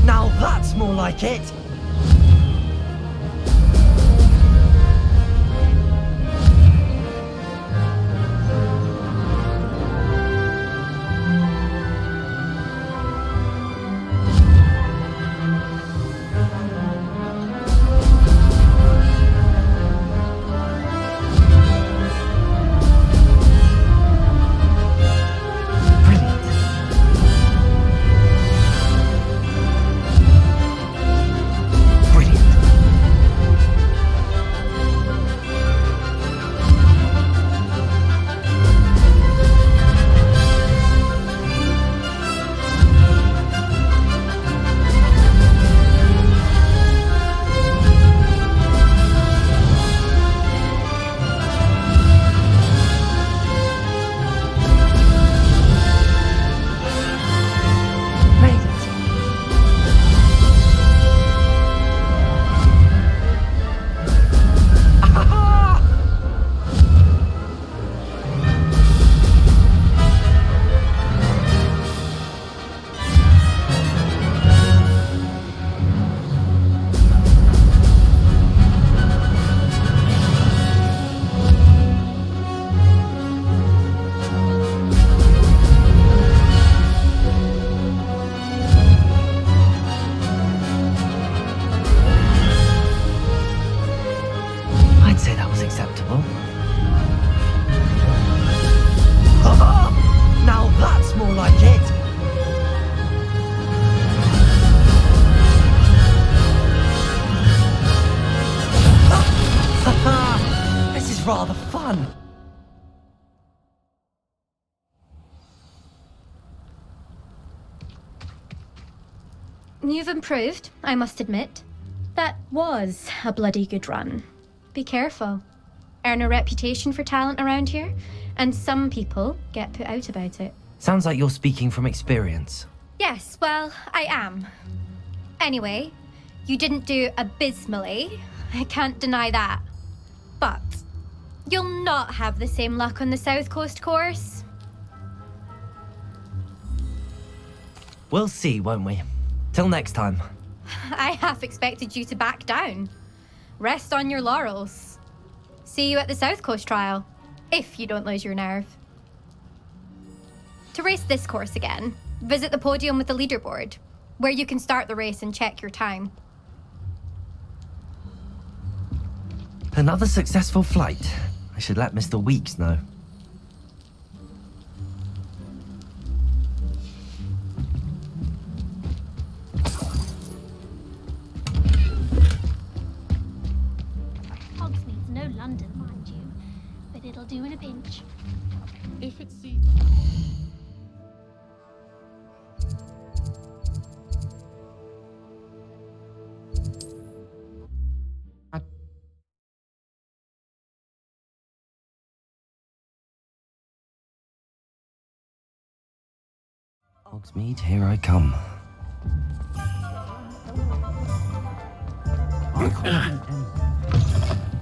Now that's more like it! acceptable. Now that's more like it! This is rather fun. You've improved, I must admit. That was a bloody good run. Be careful. Earn a reputation for talent around here, and some people get put out about it. Sounds like you're speaking from experience. Yes, well, I am. Anyway, you didn't do abysmally. I can't deny that. But you'll not have the same luck on the South Coast course. We'll see, won't we? Till next time. I half expected you to back down. Rest on your laurels. See you at the South Coast trial, if you don't lose your nerve. To race this course again, visit the podium with the leaderboard, where you can start the race and check your time. Another successful flight. I should let Mr. Weeks know. Hogsmeade's no London, mind you, but it'll do in a pinch. If it's Hogsmeade, here I come.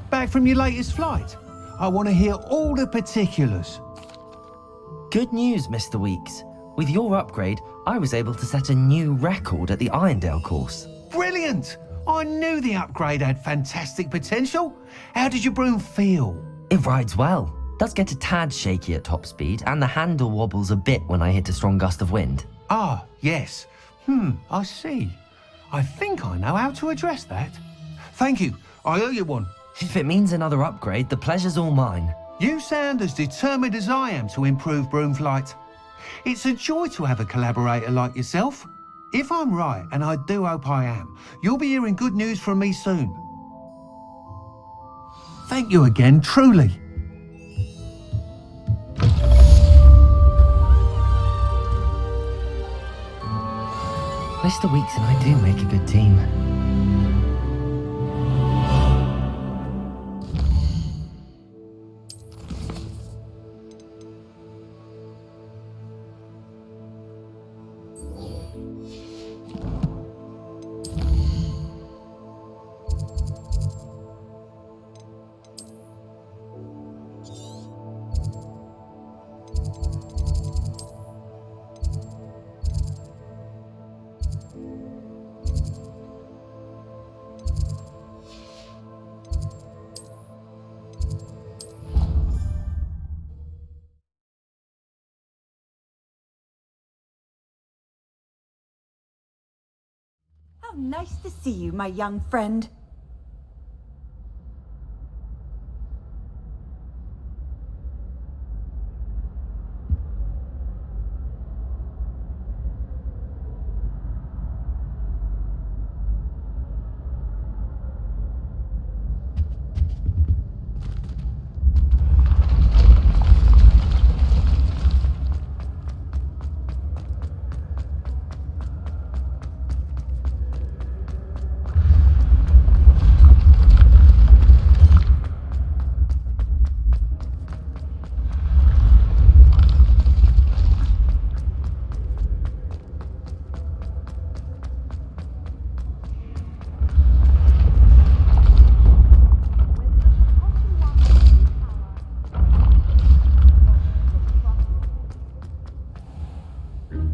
Back from your latest flight? I want to hear all the particulars. Good news, Mr. Weeks. With your upgrade, I was able to set a new record at the Irondale course. Brilliant! I knew the upgrade had fantastic potential. How did your broom feel? It rides well. Does get a tad shaky at top speed, and the handle wobbles a bit when I hit a strong gust of wind. Ah, yes. I see. I think I know how to address that. Thank you. I owe you one. If it means another upgrade, the pleasure's all mine. You sound as determined as I am to improve broom flight. It's a joy to have a collaborator like yourself. If I'm right, and I do hope I am, you'll be hearing good news from me soon. Thank you again, truly. Mr. Weeks and I do make a good team. How nice to see you, my young friend.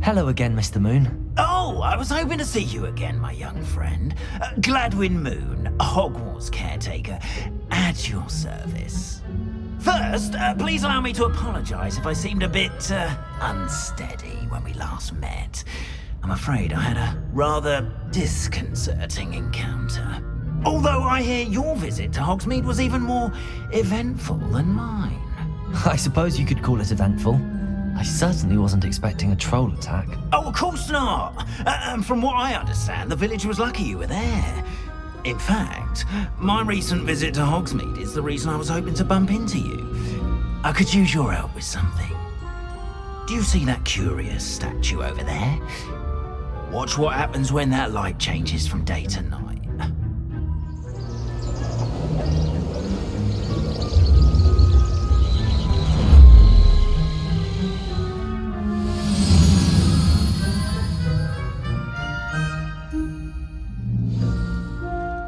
Hello again, Mr. Moon. Oh, I was hoping to see you again, my young friend. Gladwin Moon, Hogwarts caretaker, at your service. First, please allow me to apologise if I seemed a bit unsteady when we last met. I'm afraid I had a rather disconcerting encounter. Although I hear your visit to Hogsmeade was even more eventful than mine. I suppose you could call it eventful. I certainly wasn't expecting a troll attack. Oh, of course not. From what I understand, the village was lucky you were there. In fact, my recent visit to Hogsmeade is the reason I was hoping to bump into you. I could use your help with something. Do you see that curious statue over there? Watch what happens when that light changes from day to night.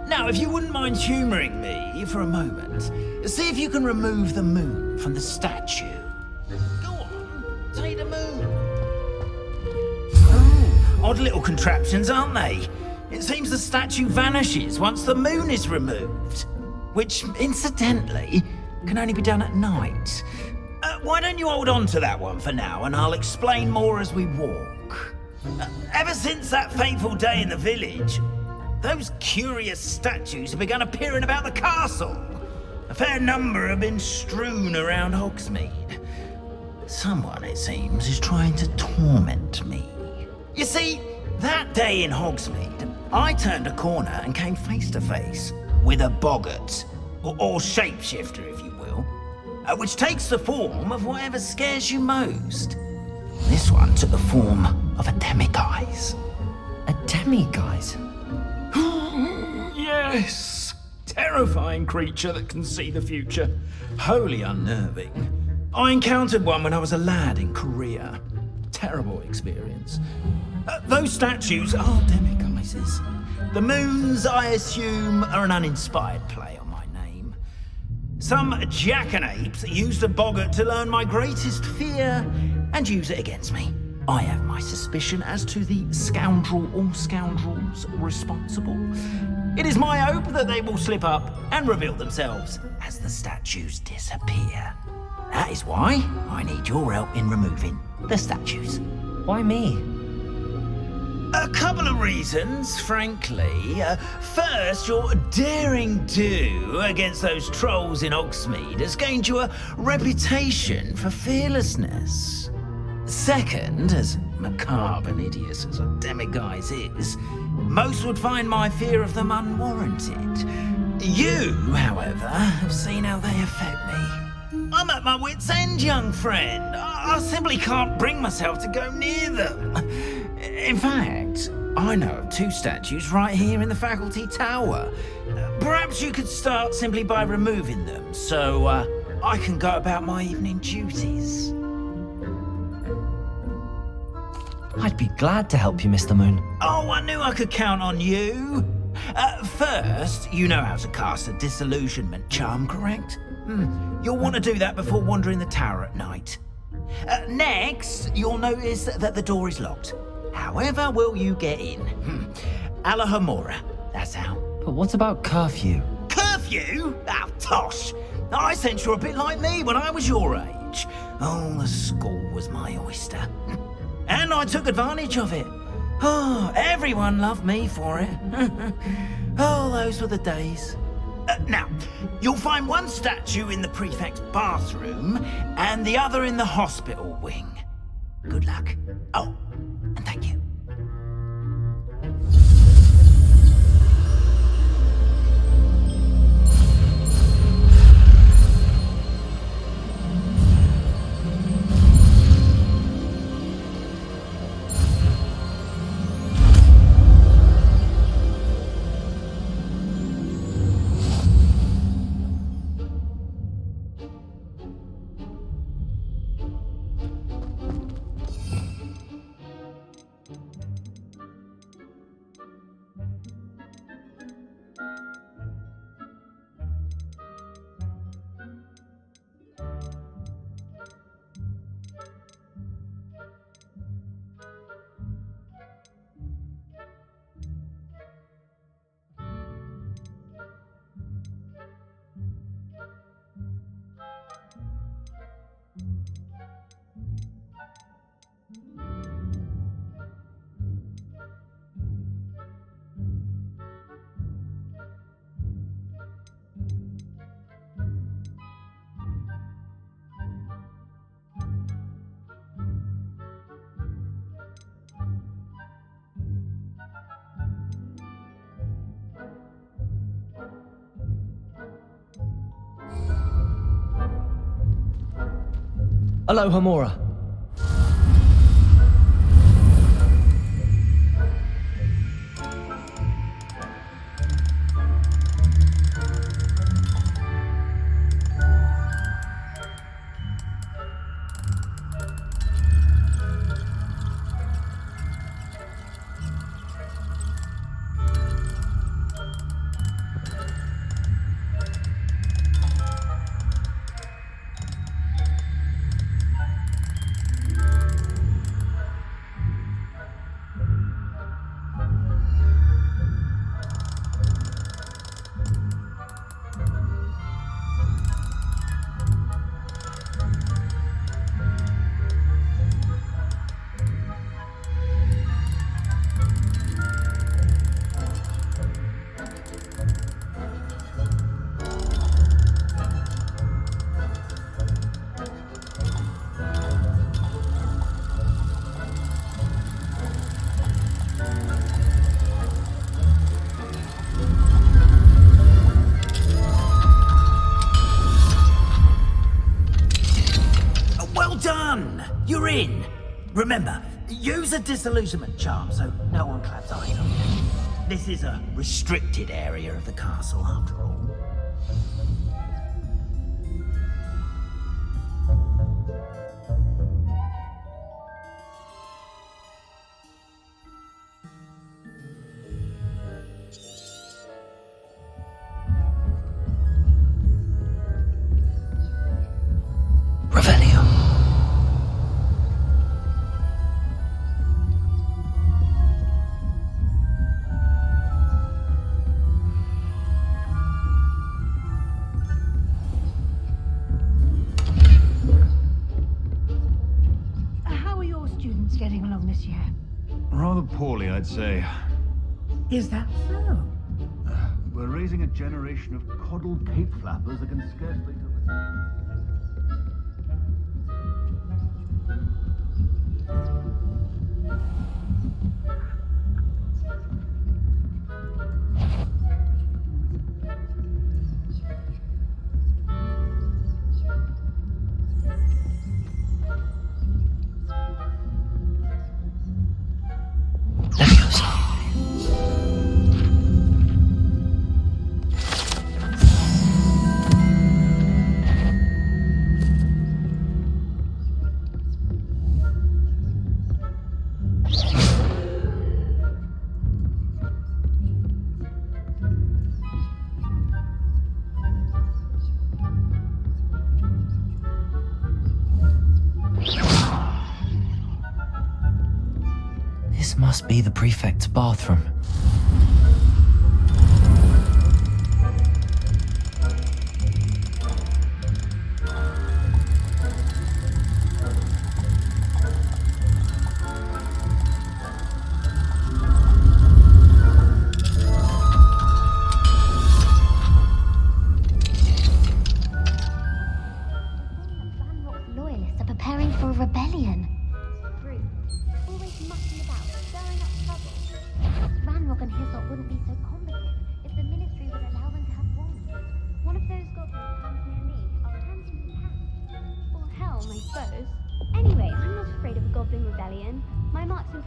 Now, if you wouldn't mind humouring me for a moment, see if you can remove the moon from the statue. Go on, take the moon. Oh, odd little contraptions, aren't they? It seems the statue vanishes once the moon is removed, which, incidentally, can only be done at night. Why don't you hold on to that one for now, and I'll explain more as we walk. Ever since that fateful day in the village, those curious statues have begun appearing about the castle. A fair number have been strewn around Hogsmeade. Someone, it seems, is trying to torment me. You see, that day in Hogsmeade, I turned a corner and came face to face with a boggart, or shapeshifter, if you will, which takes the form of whatever scares you most. This one took the form of a demiguise. A demiguise? Yes! Terrifying creature that can see the future. Wholly unnerving. I encountered one when I was a lad in Korea. Terrible experience. Those statues are demiguises. The moons, I assume, are an uninspired play on my name. Some jackanapes used a boggart to learn my greatest fear and use it against me. I have my suspicion as to the scoundrel or scoundrels responsible. It is my hope that they will slip up and reveal themselves as the statues disappear. That is why I need your help in removing the statues. Why me? A couple of reasons, frankly. First, your daring do against those trolls in Hogsmeade has gained you a reputation for fearlessness. Second, as macabre and hideous as a demiguise is, most would find my fear of them unwarranted. You, however, have seen how they affect me. I'm at my wit's end, young friend. I simply can't bring myself to go near them. In fact, I know of two statues right here in the faculty tower. Perhaps you could start simply by removing them, so I can go about my evening duties. I'd be glad to help you, Mr. Moon. Oh, I knew I could count on you. First, you know how to cast a disillusionment charm, correct? You'll want to do that before wandering the tower at night. Next, you'll notice that the door is locked. However will you get in? Alahomora, that's how. But what about curfew? Curfew? Oh, tosh. I sense you're a bit like me when I was your age. Oh, the school was my oyster. And I took advantage of it. Oh, everyone loved me for it. Oh, those were the days. Now, you'll find one statue in the prefect's bathroom and the other in the hospital wing. Good luck. Oh, and thank you. Aloha Mora. You're in. Remember, use a disillusionment charm so no one claps eyes on you. This is a restricted area of the castle, after all. Getting along this year? Rather poorly, I'd say. Is that so? We're raising a generation of coddled cape flappers that can scarcely do This must be the prefect's bathroom.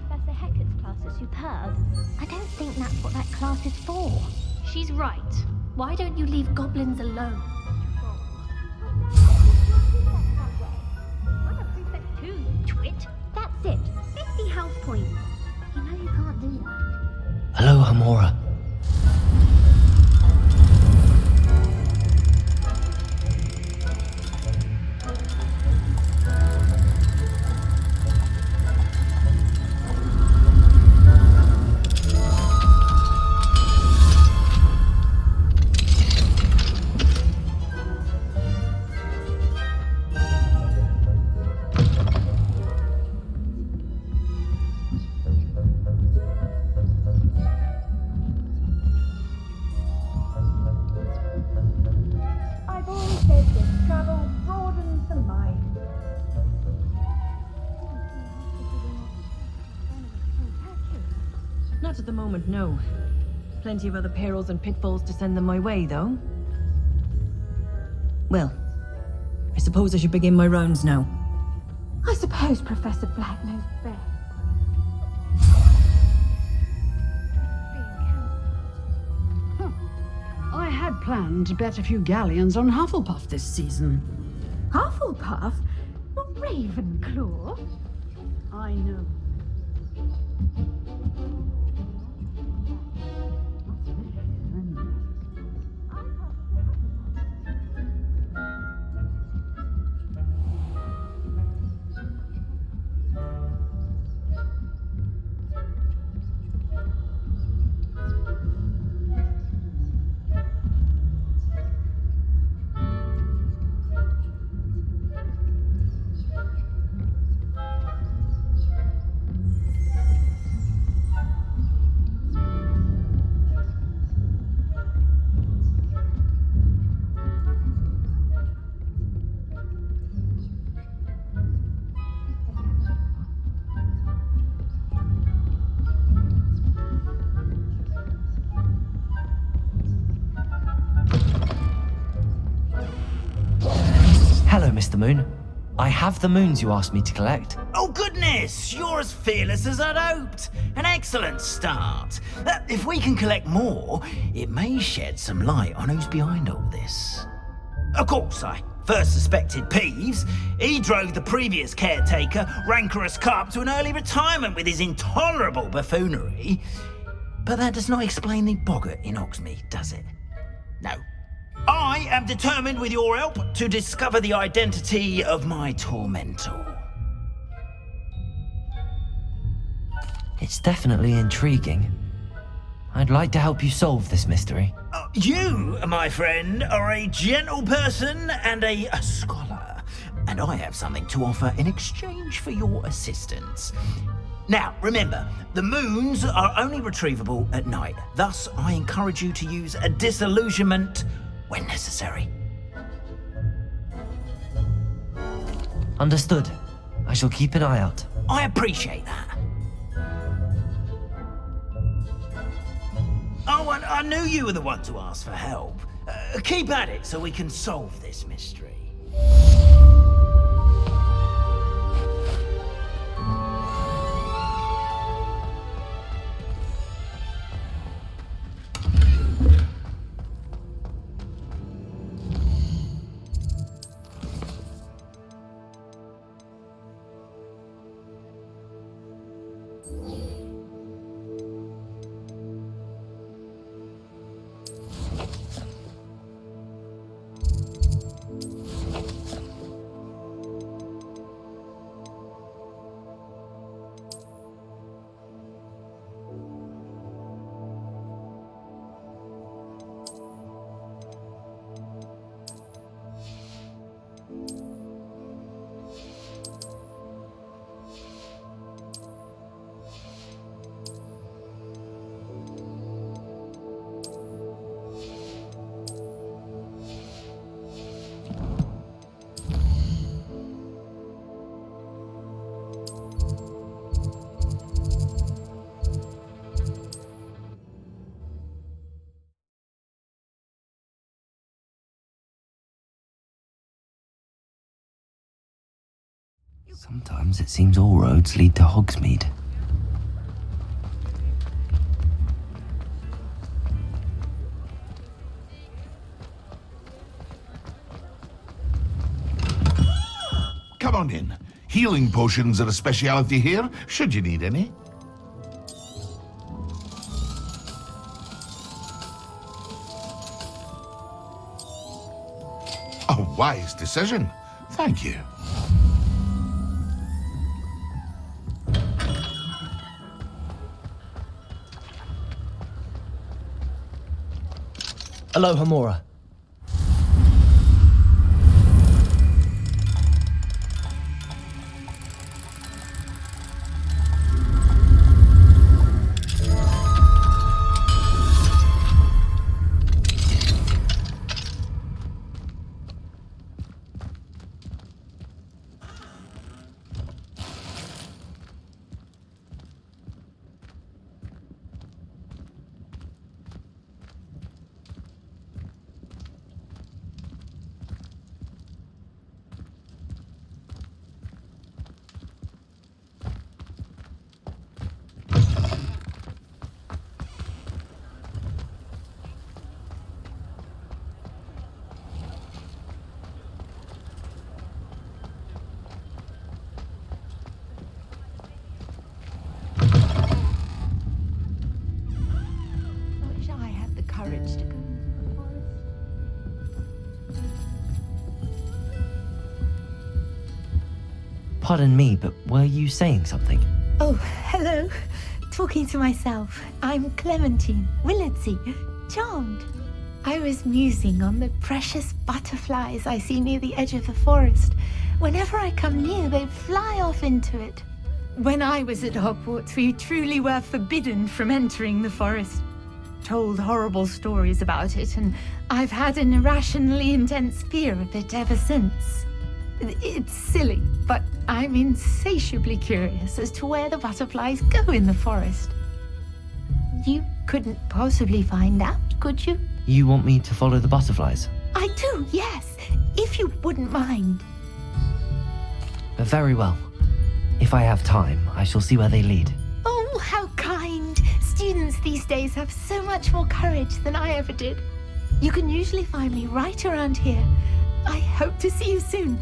Professor Hecat's class is superb. I don't think that's what that class is for. She's right. Why don't you leave goblins alone? I'm a prefect too, you twit. That's it. 50 health points. You know you can't do that. Hello, Hamora. I've always said that travel broadens the mind. Not at the moment, no. Plenty of other perils and pitfalls to send them my way, though. Well, I suppose I should begin my rounds now. I suppose Professor Black knows best. I had planned to bet a few galleons on Hufflepuff this season. Hufflepuff? Not Ravenclaw? I know. Hello, Mr. Moon. I have the moons you asked me to collect. Oh goodness, you're as fearless as I'd hoped. An excellent start. If we can collect more, it may shed some light on who's behind all this. Of course, I first suspected Peeves. He drove the previous caretaker, Rancorous Carp, to an early retirement with his intolerable buffoonery. But that does not explain the boggart in Hogsmeade, does it? No. I am determined, with your help, to discover the identity of my tormentor. It's definitely intriguing. I'd like to help you solve this mystery. You, my friend, are a gentle person and a scholar, and I have something to offer in exchange for your assistance. Now, remember, the moons are only retrievable at night. Thus, I encourage you to use a disillusionment when necessary. Understood. I shall keep an eye out. I appreciate that. Oh, and I knew you were the one to ask for help. Keep at it so we can solve this mystery. Sometimes it seems all roads lead to Hogsmeade. Come on in. Healing potions are a speciality here, should you need any. A wise decision. Thank you. Aloha, Mora. Courage to go into the forest. Pardon me, but were you saying something? Oh, hello. Talking to myself. I'm Clementine Willardsey. Charmed. I was musing on the precious butterflies I see near the edge of the forest. Whenever I come near, they fly off into it. When I was at Hogwarts, we truly were forbidden from entering the forest. Told horrible stories about it, and I've had an irrationally intense fear of it ever since. It's silly, but I'm insatiably curious as to where the butterflies go in the forest. You couldn't possibly find out, could you? You want me to follow the butterflies? I do, yes, if you wouldn't mind. Very well. If I have time, I shall see where they lead. Oh, how kind! Students these days have so much more courage than I ever did. You can usually find me right around here. I hope to see you soon.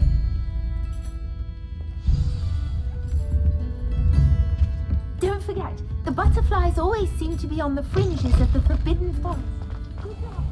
Don't forget, the butterflies always seem to be on the fringes of the Forbidden Forest. Good luck.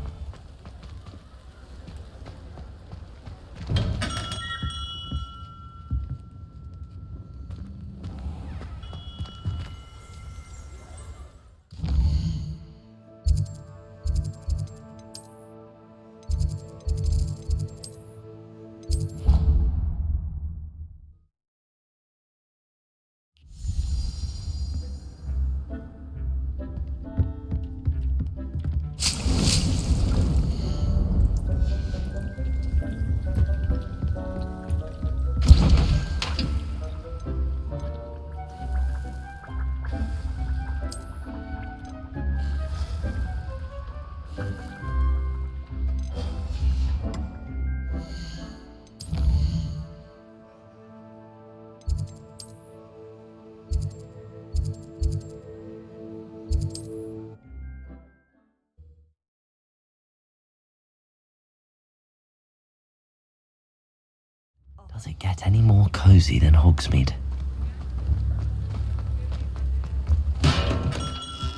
Does it get any more cozy than Hogsmeade?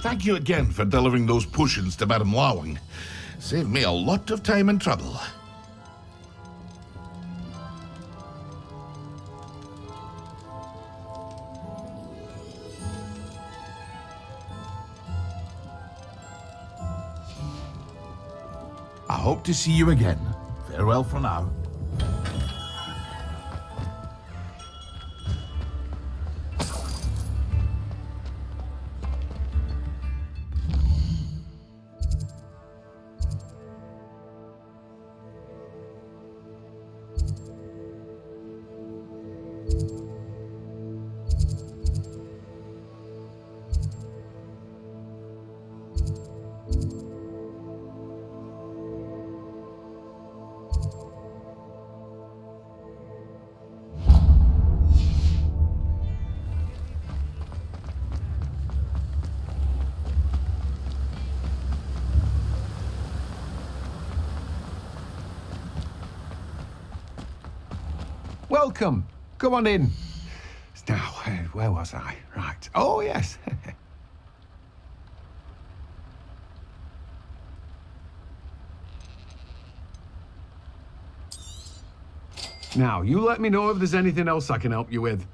Thank you again for delivering those potions to Madame Lawing. Saved me a lot of time and trouble. I hope to see you again. Farewell for now. Welcome. come on in. Now, where was I? Right. Oh, yes. Now, you let me know if there's anything else I can help you with.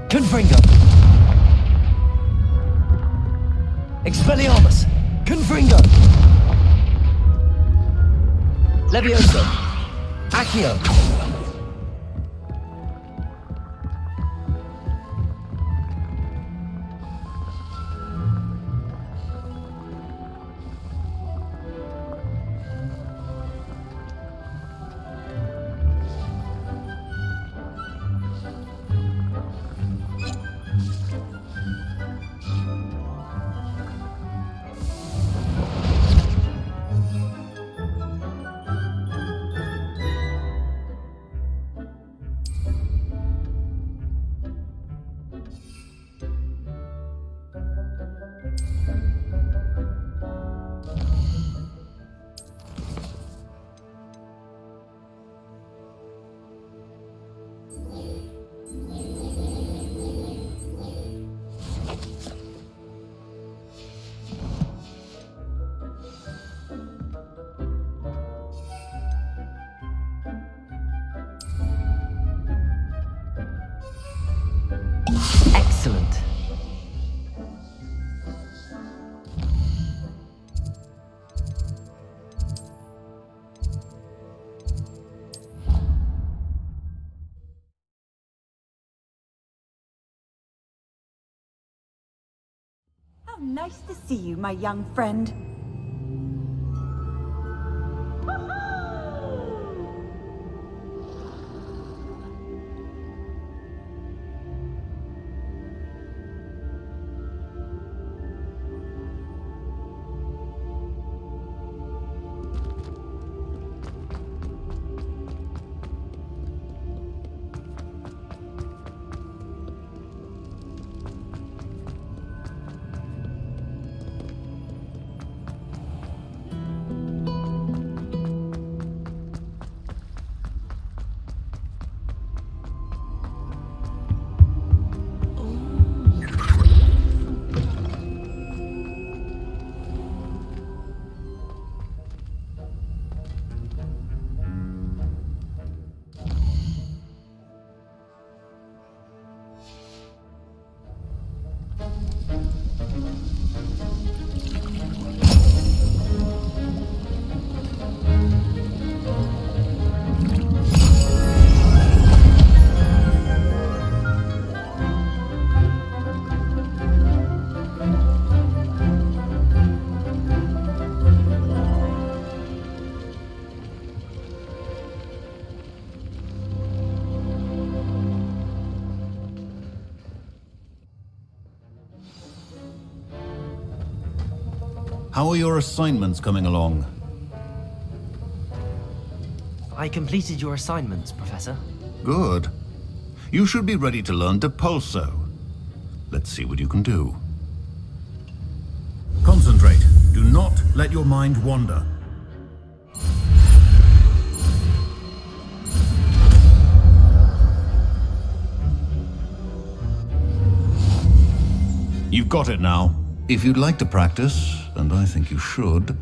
Confringo! Expelliarmus! Confringo! Levioso! Accio! Excellent. How nice to see you, my young friend. How are your assignments coming along? I completed your assignments, Professor. Good. You should be ready to learn Depulso. Let's see what you can do. Concentrate. Do not let your mind wander. You've got it now. If you'd like to practice, and I think you should,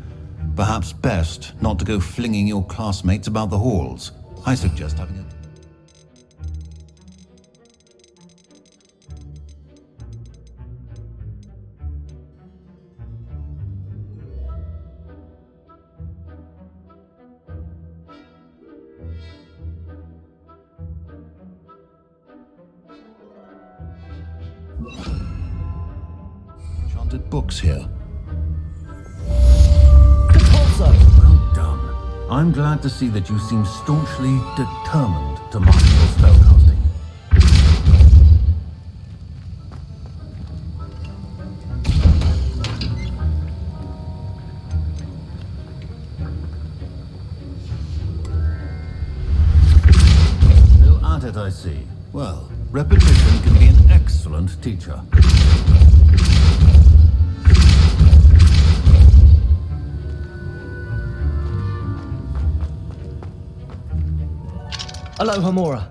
perhaps best not to go flinging your classmates about the halls. I suggest having a... Enchanted books here. Well done. I'm glad to see that you seem staunchly determined to master your spellcasting. Still at it, I see. Well, repetition can be an excellent teacher. Alohomora.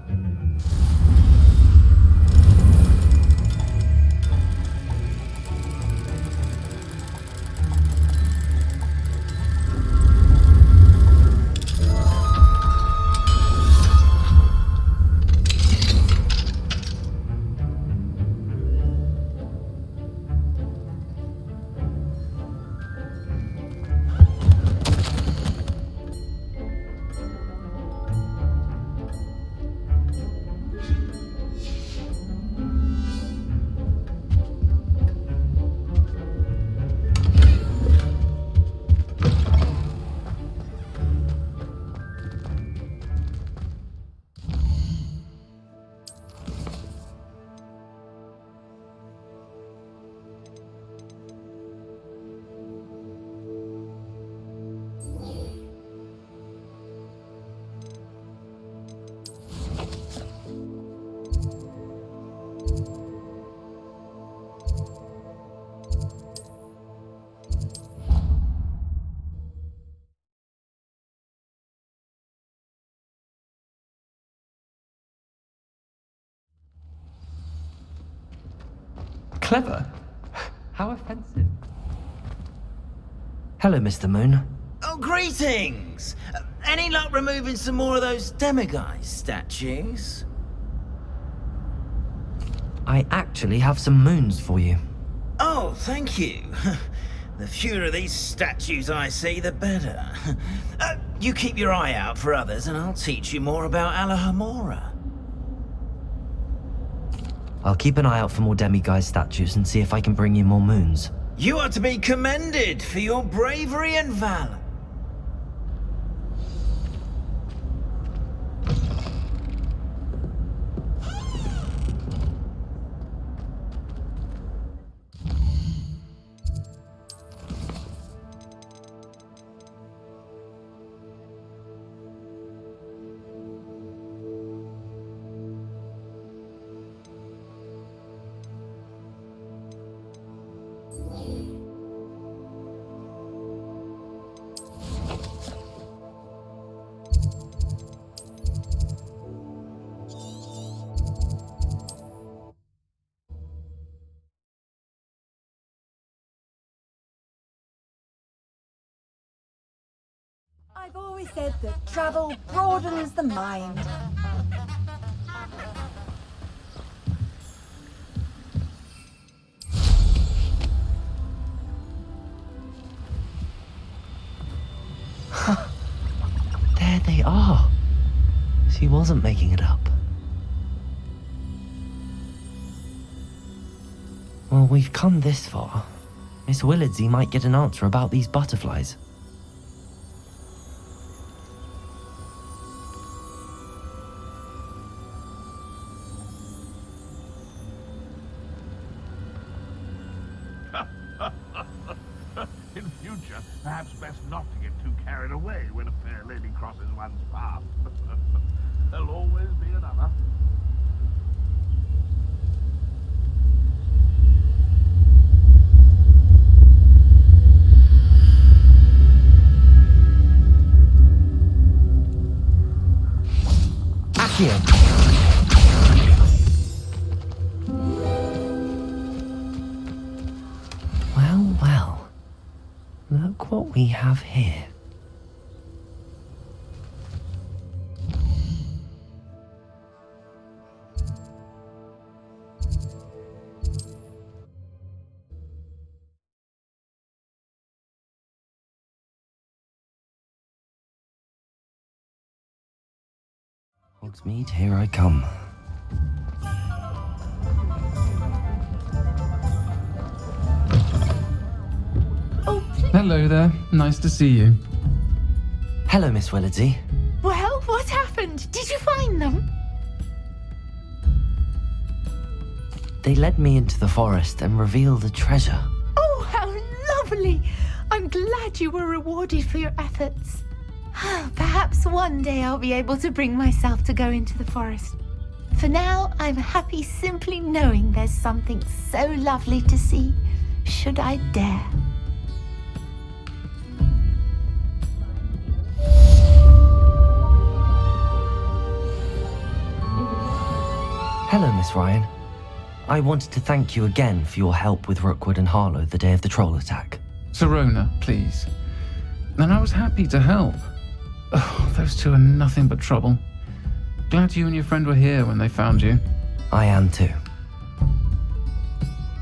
Clever? How offensive. Hello, Mr. Moon. Oh, greetings! Any luck removing some more of those demiguise statues? I actually have some moons for you. Oh, thank you. The fewer of these statues I see, the better. You keep your eye out for others and I'll teach you more about Alohomora. I'll keep an eye out for more demiguise statues and see if I can bring you more moons. You are to be commended for your bravery and valor. I've always said that travel broadens the mind. There they are. She wasn't making it up. Well, we've come this far. Miss Willardsey might get an answer about these butterflies. In future, perhaps best not to get too carried away when a fair lady crosses one's path. There'll always be another. Accio! Well, well. Look what we have here. Hogsmeade, here I come. Hello there. Nice to see you. Hello, Miss Willardsey. Well, what happened? Did you find them? They led me into the forest and revealed a treasure. Oh, how lovely! I'm glad you were rewarded for your efforts. Perhaps one day I'll be able to bring myself to go into the forest. For now, I'm happy simply knowing there's something so lovely to see, should I dare. Hello, Miss Ryan. I wanted to thank you again for your help with Rookwood and Harlow the day of the troll attack. Sirona, please. And I was happy to help. Oh, those two are nothing but trouble. Glad you and your friend were here when they found you. I am too.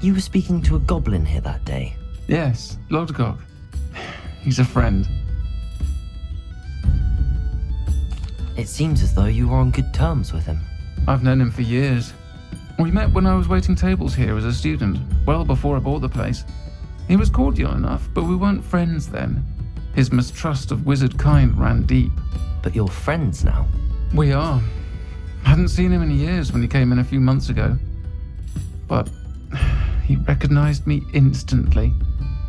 You were speaking to a goblin here that day. Yes, Lodgok. He's a friend. It seems as though you were on good terms with him. I've known him for years. We met when I was waiting tables here as a student, well before I bought the place. He was cordial enough, but we weren't friends then. His mistrust of wizard kind ran deep. But you're friends now? We are. Hadn't seen him in years when he came in a few months ago. But he recognized me instantly,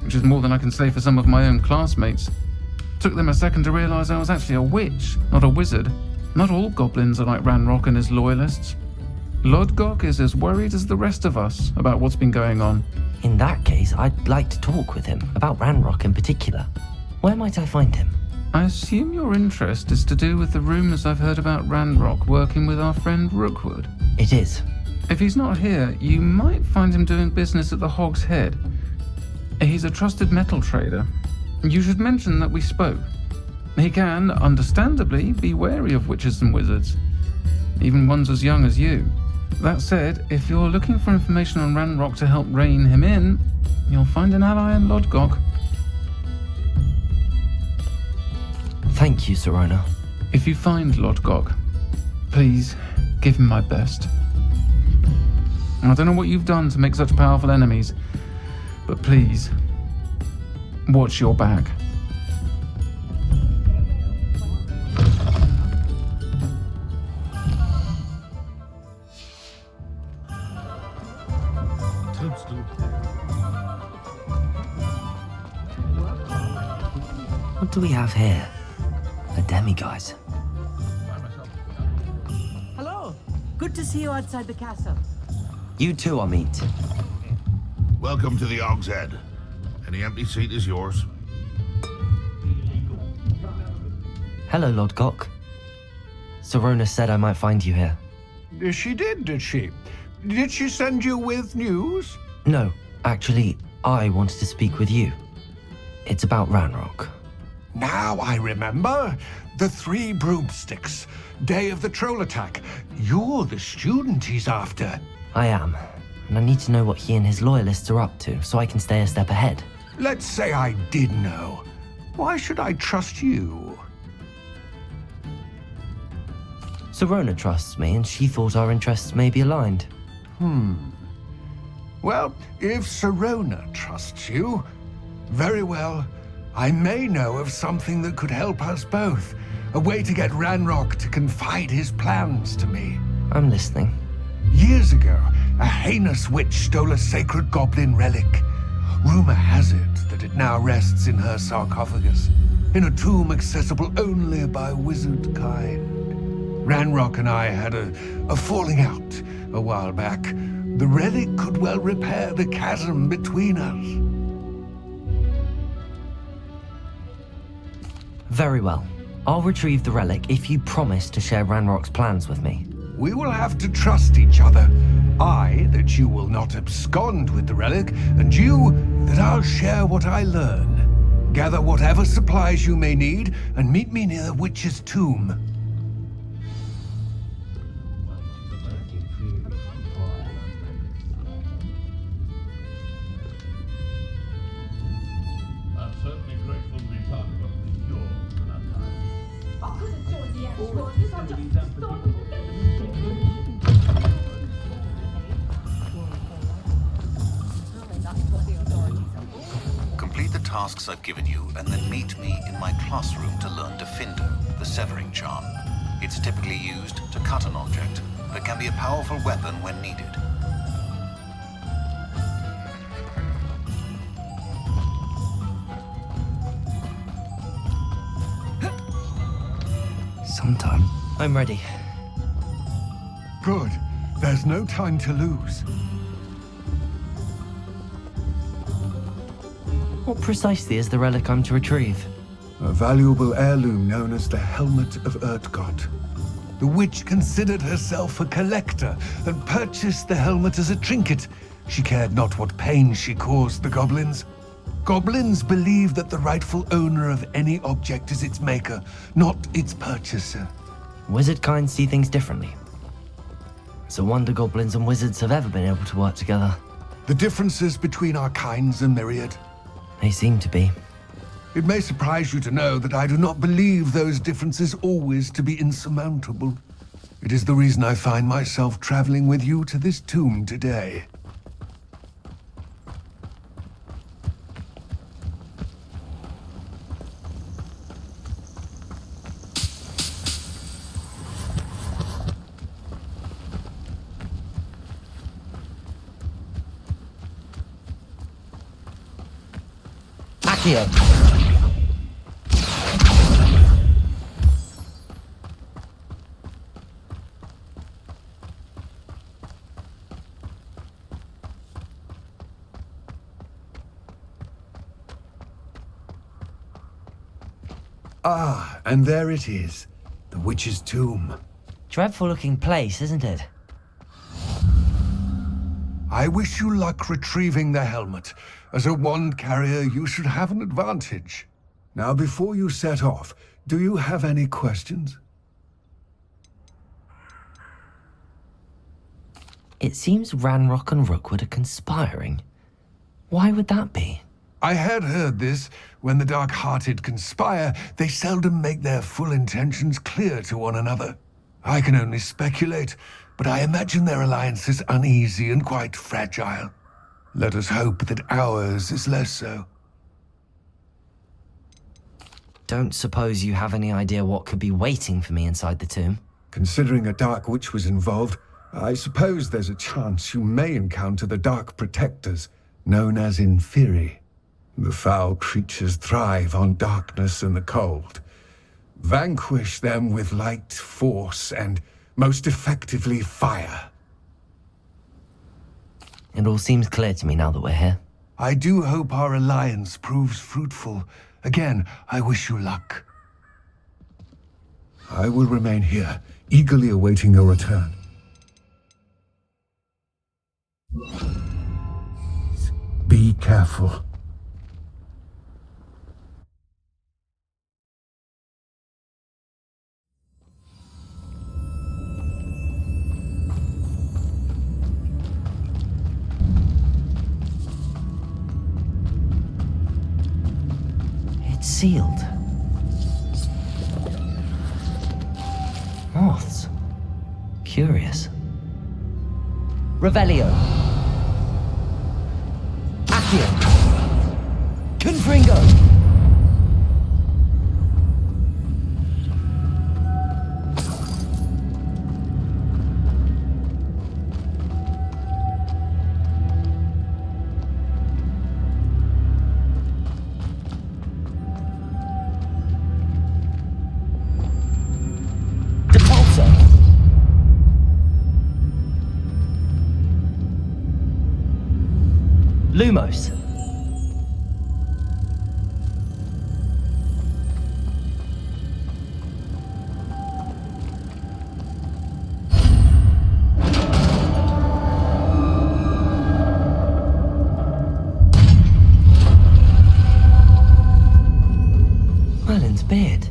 which is more than I can say for some of my own classmates. Took them a second to realize I was actually a witch, not a wizard. Not all goblins are like Ranrock and his loyalists. Lodgok is as worried as the rest of us about what's been going on. In that case, I'd like to talk with him, about Ranrock in particular. Where might I find him? I assume your interest is to do with the rumors I've heard about Ranrock working with our friend Rookwood. It is. If he's not here, you might find him doing business at the Hog's Head. He's a trusted metal trader. You should mention that we spoke. He can, understandably, be wary of witches and wizards, even ones as young as you. That said, if you're looking for information on Ranrock to help rein him in, you'll find an ally in Lodgok. Thank you, Sirona. If you find Lodgok, please give him my best. I don't know what you've done to make such powerful enemies, but please, watch your back. What do we have here? A demiguise. Hello. Good to see you outside the castle. You too, Amit. Welcome to the Hog's Head. Any empty seat is yours. Hello, Lodgok. Sirona said I might find you here. She did she? Did she send you with news? No, actually, I wanted to speak with you. It's about Ranrock. Now I remember. The 3 broomsticks. Day of the troll attack. You're the student he's after. I am, and I need to know what he and his loyalists are up to so I can stay a step ahead. Let's say I did know. Why should I trust you? Sirona trusts me, and she thought our interests may be aligned. Well, if Sirona trusts you, very well. I may know of something that could help us both. A way to get Ranrock to confide his plans to me. I'm listening. Years ago, a heinous witch stole a sacred goblin relic. Rumor has it that it now rests in her sarcophagus, in a tomb accessible only by wizard kind. Ranrock and I had a falling out a while back. The relic could well repair the chasm between us. Very well. I'll retrieve the relic if you promise to share Ranrock's plans with me. We will have to trust each other. I, that you will not abscond with the relic, and you, that I'll share what I learn. Gather whatever supplies you may need, and meet me near the witch's tomb. I'm certainly grateful to be part of a cure for that time. Complete the tasks I've given you, and then meet me in my classroom to learn Defindo, the severing charm. It's typically used to cut an object, but can be a powerful weapon when needed. Sometime. I'm ready. Good. There's no time to lose. What precisely is the relic I'm to retrieve? A valuable heirloom known as the Helmet of Erdgott. The witch considered herself a collector and purchased the helmet as a trinket. She cared not what pain she caused the goblins. Goblins believe that the rightful owner of any object is its maker, not its purchaser. Wizard kind see things differently. It's a wonder goblins and wizards have ever been able to work together. The differences between our kinds are myriad. They seem to be. It may surprise you to know that I do not believe those differences always to be insurmountable. It is the reason I find myself traveling with you to this tomb today. Accio! Ah, and there it is. The witch's tomb. Dreadful looking place, isn't it? I wish you luck retrieving the helmet. As a wand carrier, you should have an advantage. Now, before you set off, do you have any questions? It seems Ranrock and Rookwood are conspiring. Why would that be? I had heard this. When the dark-hearted conspire, they seldom make their full intentions clear to one another. I can only speculate, but I imagine their alliance is uneasy and quite fragile. Let us hope that ours is less so. Don't suppose you have any idea what could be waiting for me inside the tomb? Considering a dark witch was involved, I suppose there's a chance you may encounter the Dark Protectors, known as Inferi. The foul creatures thrive on darkness and the cold. Vanquish them with light, force, and most effectively fire. It all seems clear to me now that we're here. I do hope our alliance proves fruitful. Again, I wish you luck. I will remain here, eagerly awaiting your return. Be careful. It's sealed. Moths. Curious. Revelio. Accio. Confringo. Lumos. Merlin's beard.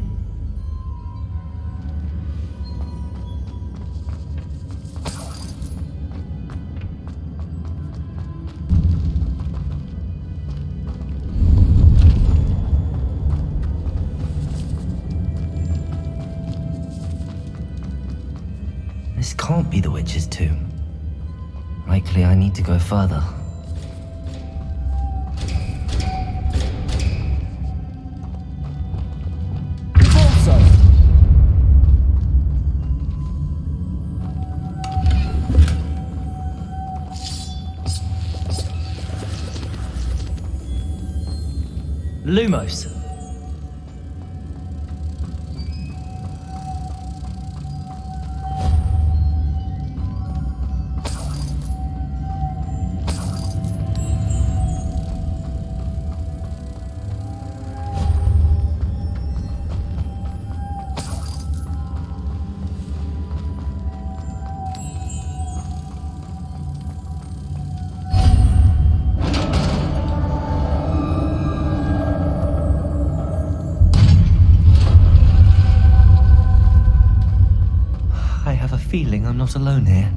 This can't be the witch's tomb. Likely I need to go further. Lumos. Feeling I'm not alone here.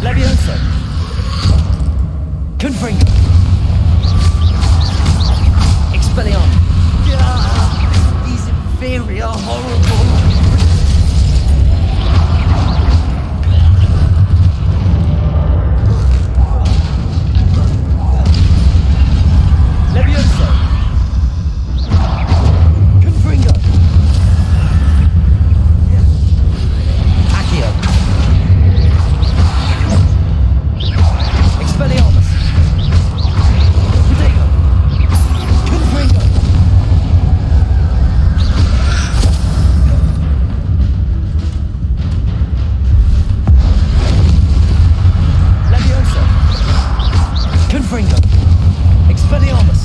Levioso! Confringo! Expelliarmus! Very horrible. Levioso. Confringo. Accio. Expelliarmus. Protego. Confringo. Confringo. Expelliarmus.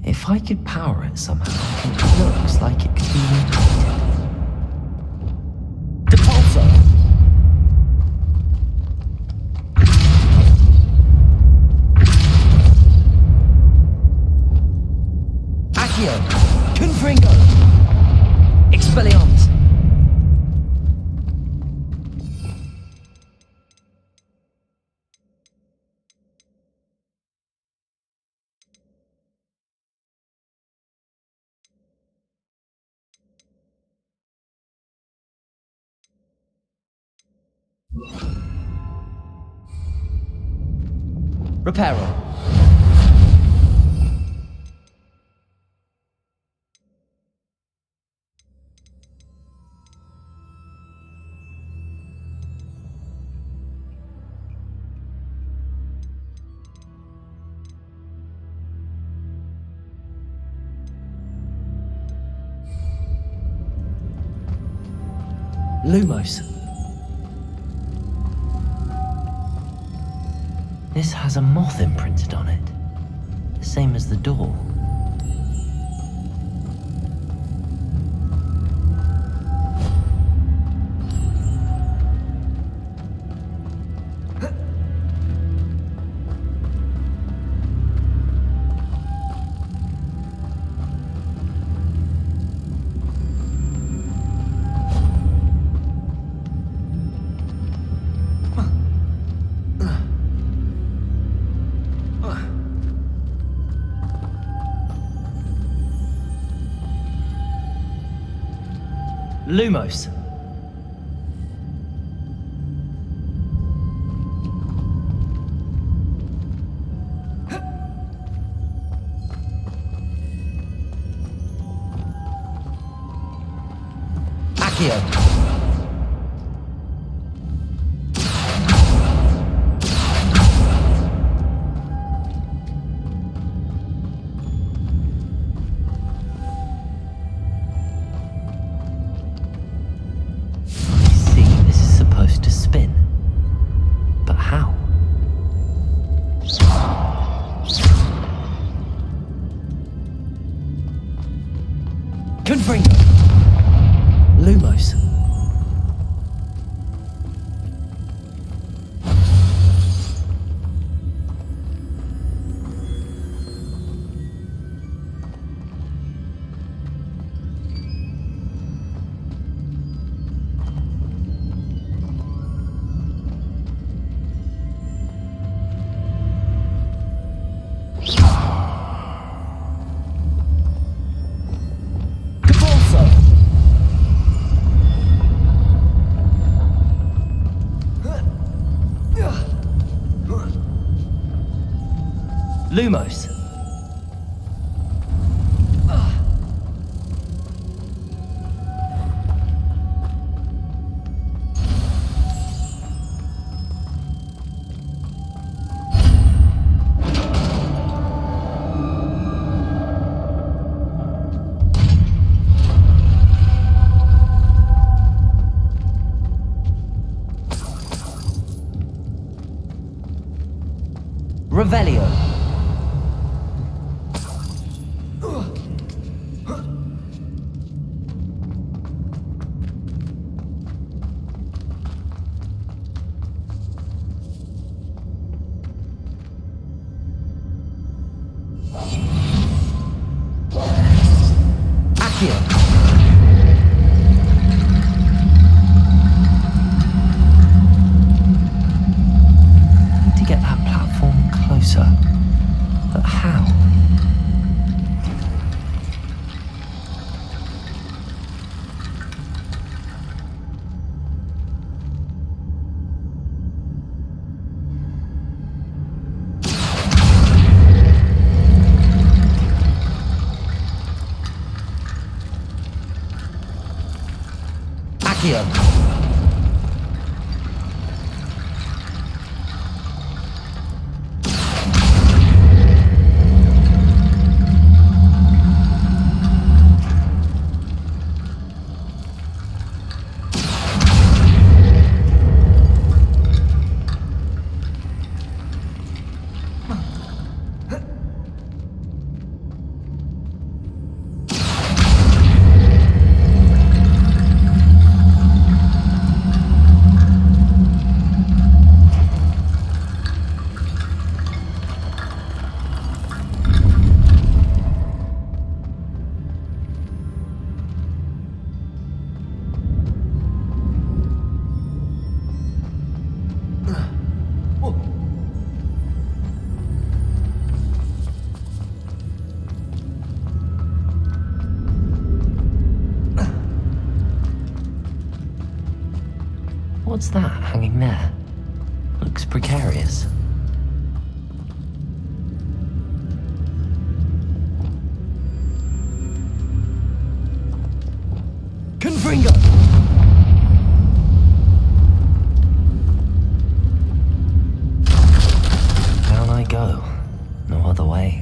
If I could power it somehow, it looks like it could be repeated. Depulso! Accio! Confringo! Expelliarmus! Reparo. Lumos. This has a moth imprinted on it, the same as the door. Lumos. Accio. I see this is supposed to spin. But how? Confringo. Lumos. Lumos. Revelio. Accio. Need to get that platform closer. But how? Accio. What's that hanging there? Looks precarious. Confringo! Down I go. No other way.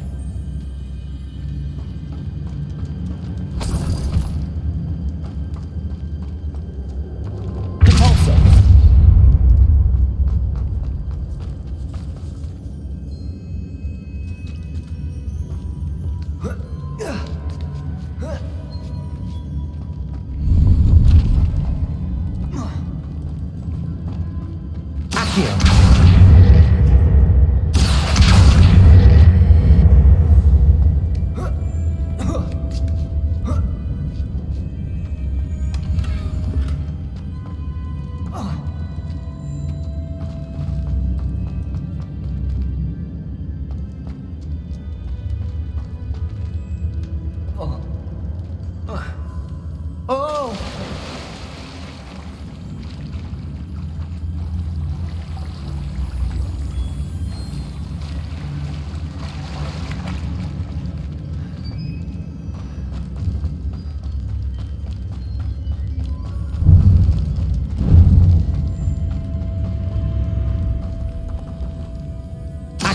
Oh!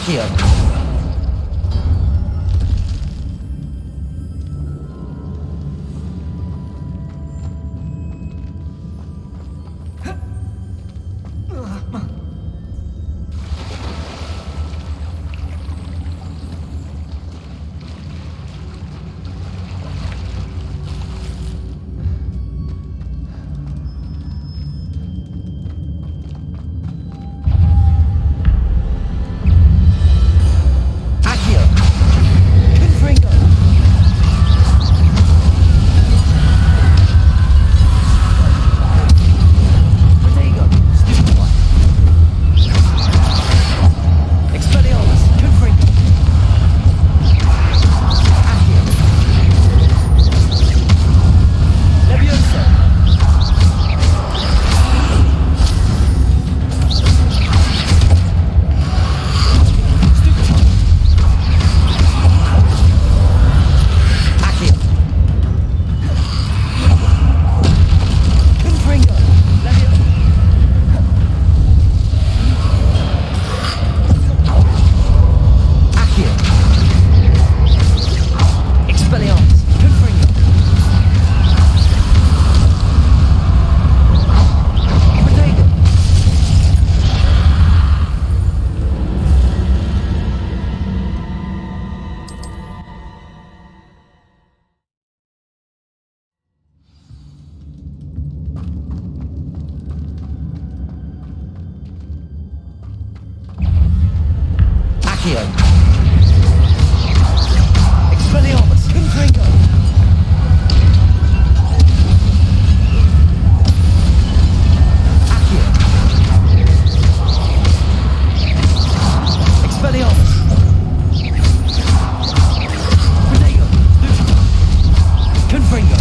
Accio. Expelliarmus, Confringo! Accio! Expelliarmus! Protego! Confringo!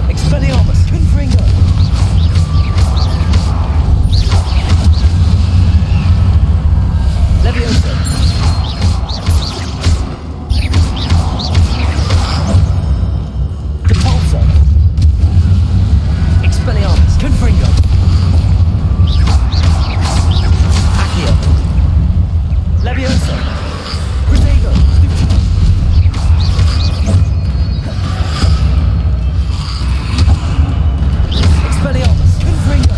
Expelliarmus, Confringo! Levioso! Depulso! Expelliarmus, Confringo! Accio! Levioso! Protego! Expelliarmus, Confringo!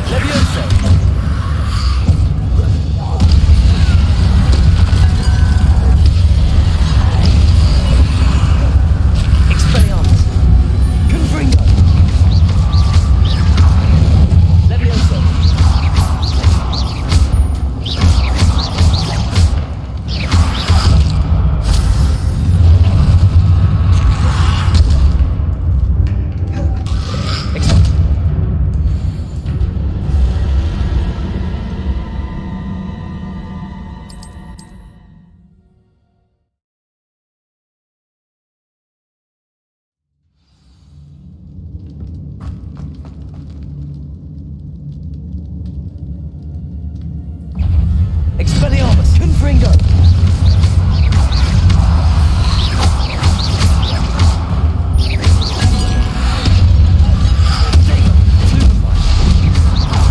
Levioso! Expelliarmus, Confringo! Levioso! Expelliarmus, Confringo!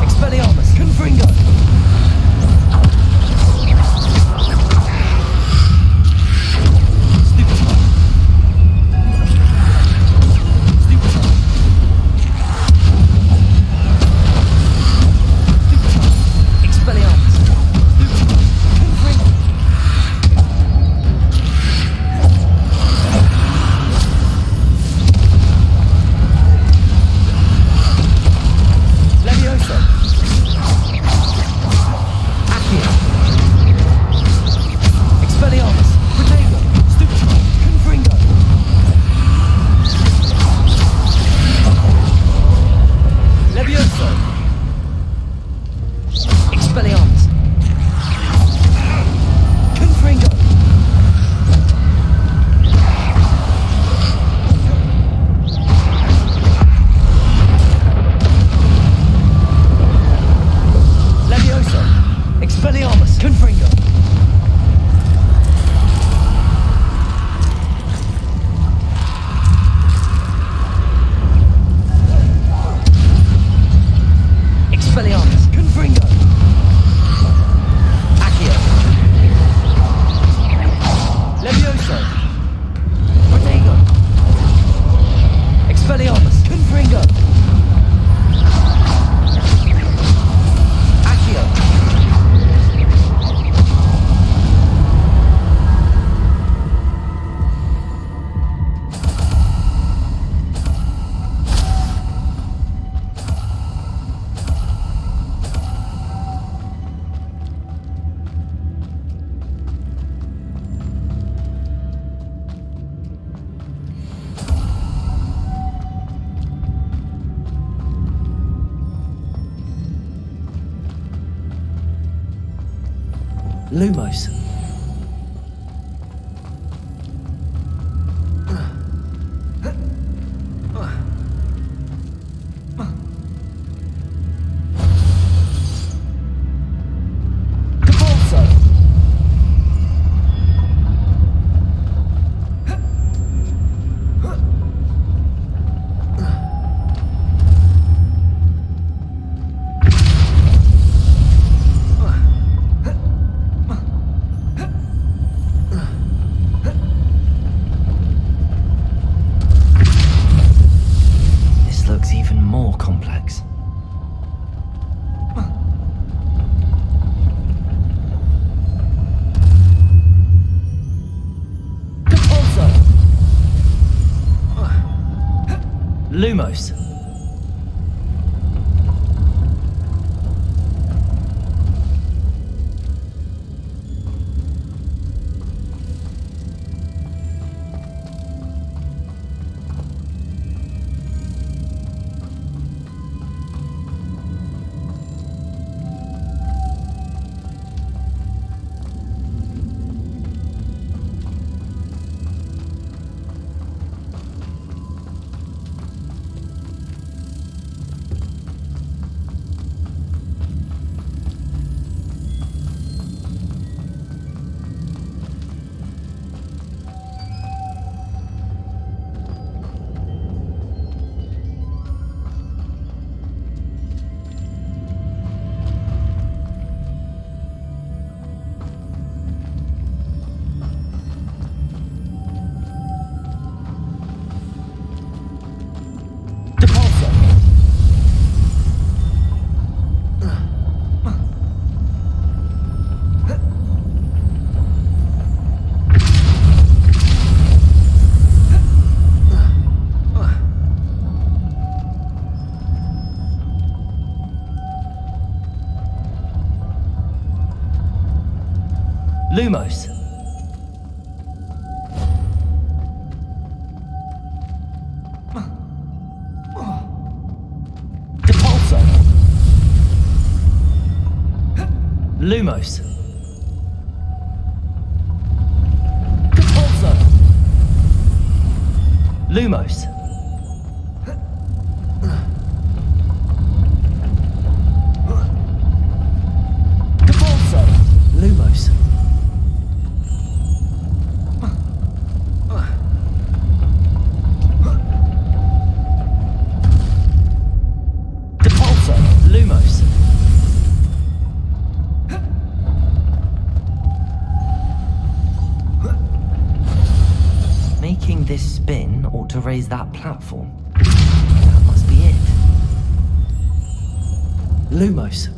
Expelliarmus, Confringo! Expelliarmus! Lumos. Lumos. Lumos. Depulso. Lumos. Depulso. Lumos. Depulso. Lumos. Lumos. Making this spin ought to raise that platform. That must be it. Lumos.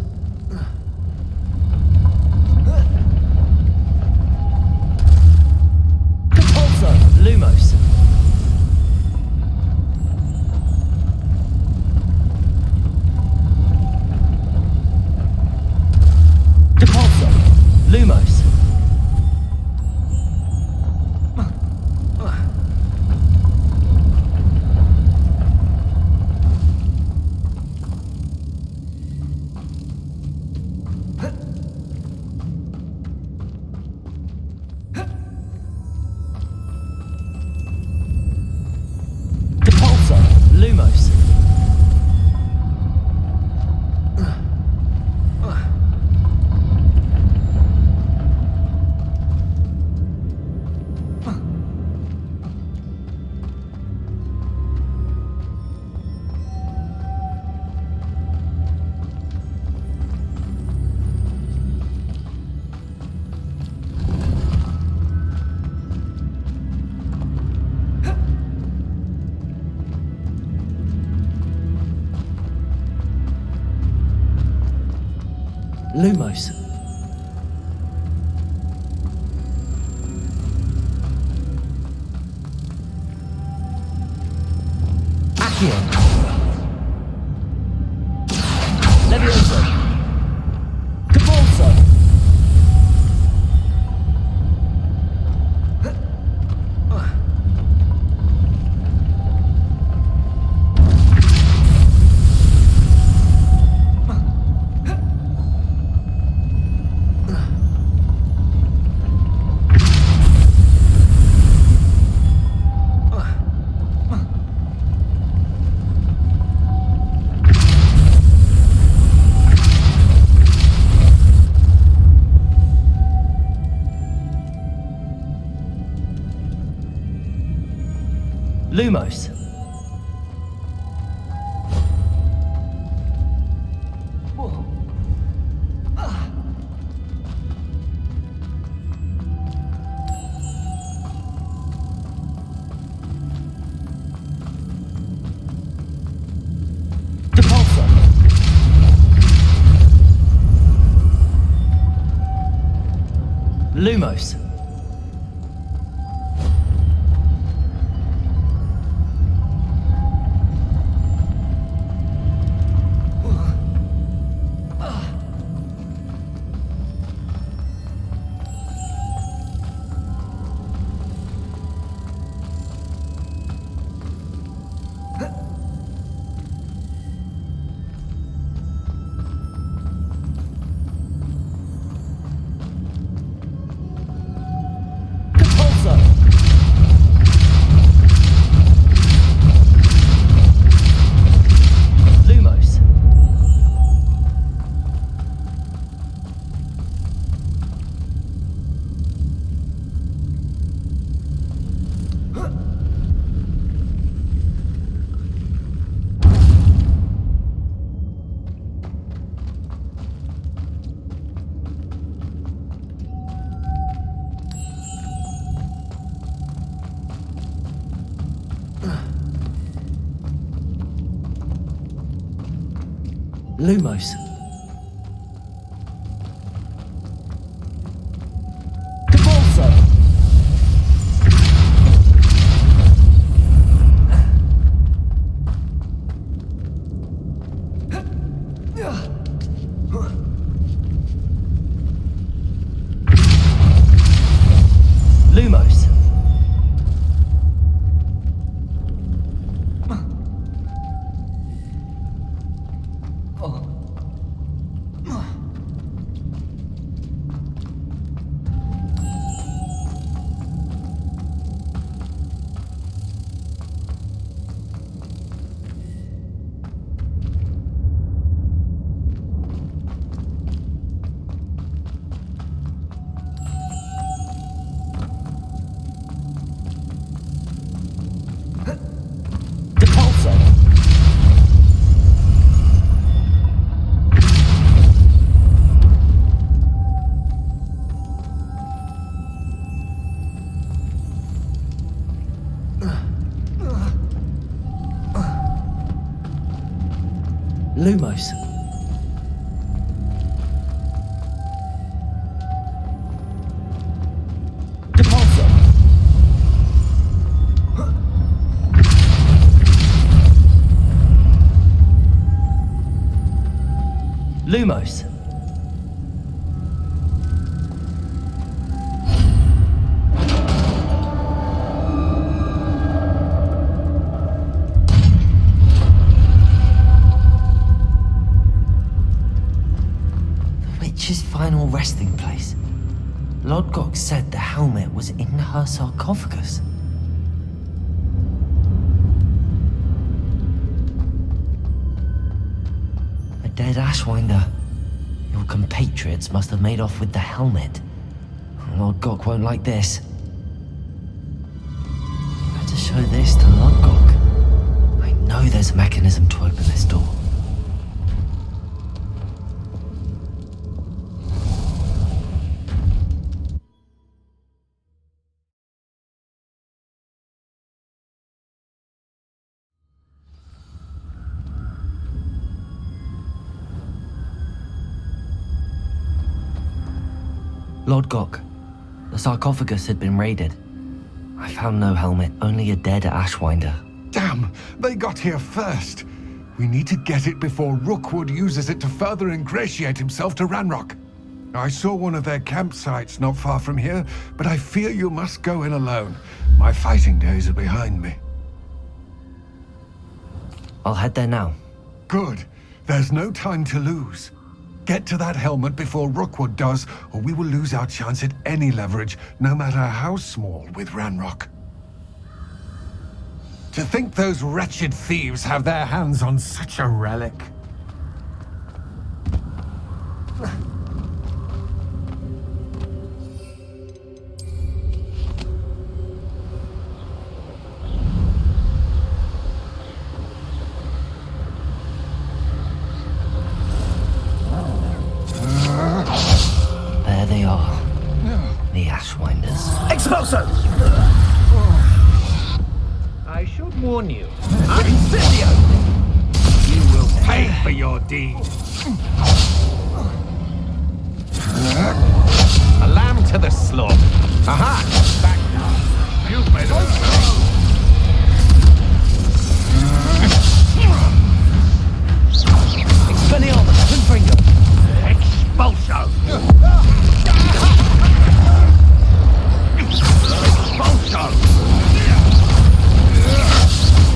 Depulso. Lumos. Lumos. Depulso. Lumos. Lumos. Accio. Levioso. Depulso. Lumos. Lumos. Lumos. Lumos. Lumos. Depulso. Lumos. Final resting place. Lodgok said the helmet was in her sarcophagus. A dead Ashwinder. Your compatriots must have made off with the helmet. Lodgok won't like this. Better show this to Lodgok. I know there's a mechanism to open this door. Lodgok, the sarcophagus had been raided. I found no helmet, only a dead Ashwinder. Damn! They got here first! We need to get it before Rookwood uses it to further ingratiate himself to Ranrock. I saw one of their campsites not far from here, but I fear you must go in alone. My fighting days are behind me. I'll head there now. Good. There's no time to lose. Get to that helmet before Rookwood does, or we will lose our chance at any leverage, no matter how small, with Ranrock. To think those wretched thieves have their hands on such a relic. Expulso! I should warn you. Incendio! You will pay for your deeds. A lamb to the slaughter. Aha! Back now. You've made a mistake. Expelliarmus, Confringo. Expulso! Expulso!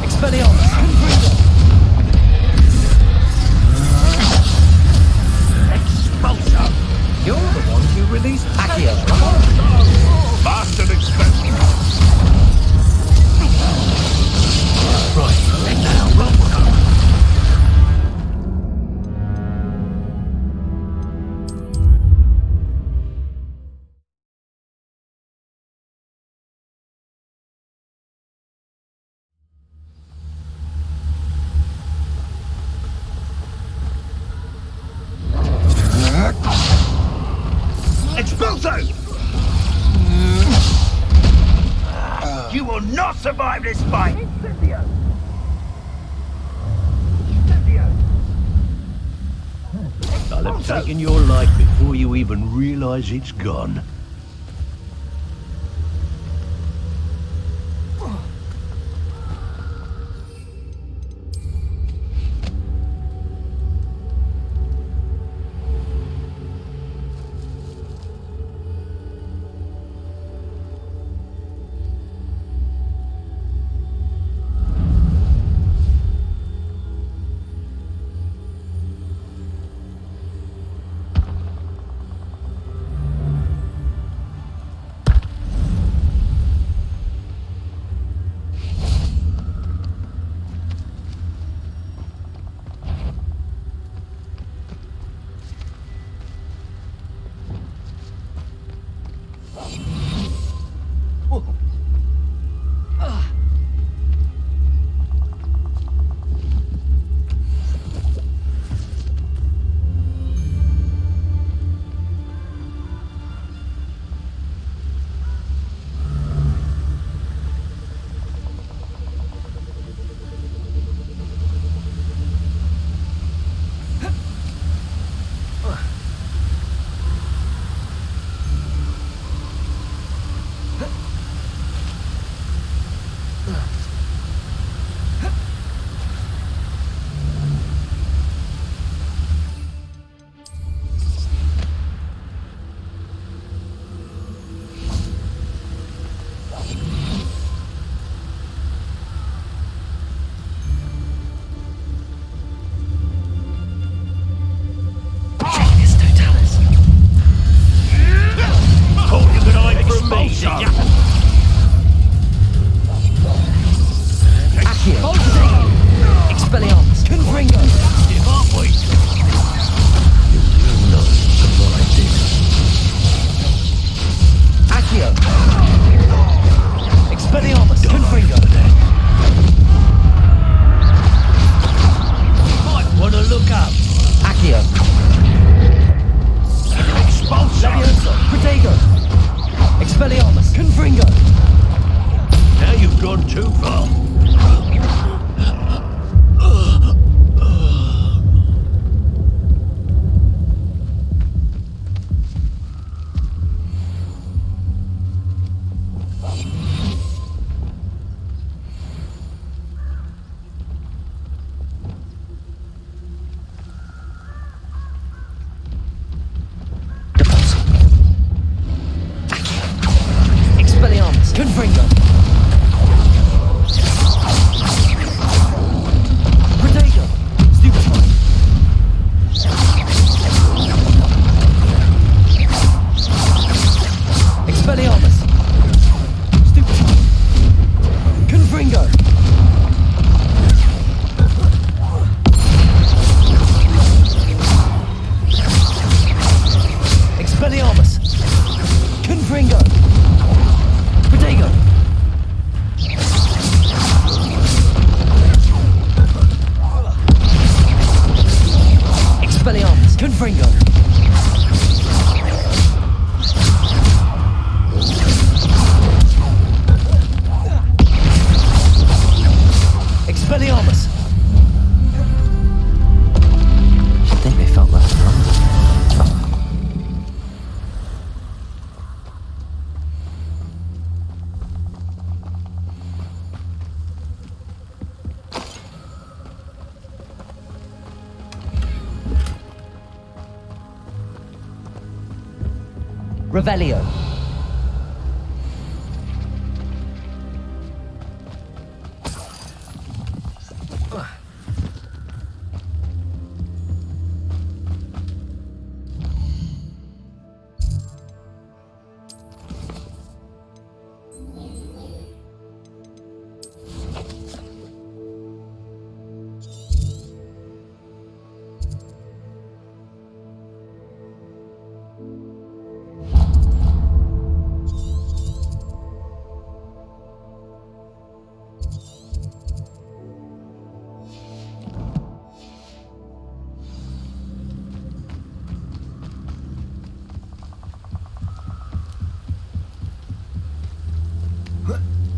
Expelliarmus, Confringo. Expulso! You're the one who released Accio. Bastard expulso! Right, now, roll. Expulso! You will not survive this fight! Incendio! I'll have taken your life before you even realize it's gone. Expelliarmus, Confringo. Aren't we? You will not survive this. Accio. Expelliarmus, Confringo. Might want to look up. Accio. Expulso! Levioso, Protego. Expelliarmus, Confringo. Now you've gone too far. Expelliarmus, Confringo. Protego. Stupefy. Expelliarmus. Stupefy. Confringo. Expelliarmus. Confringo. Protego. Expelliarmus. Confringo. Revelio.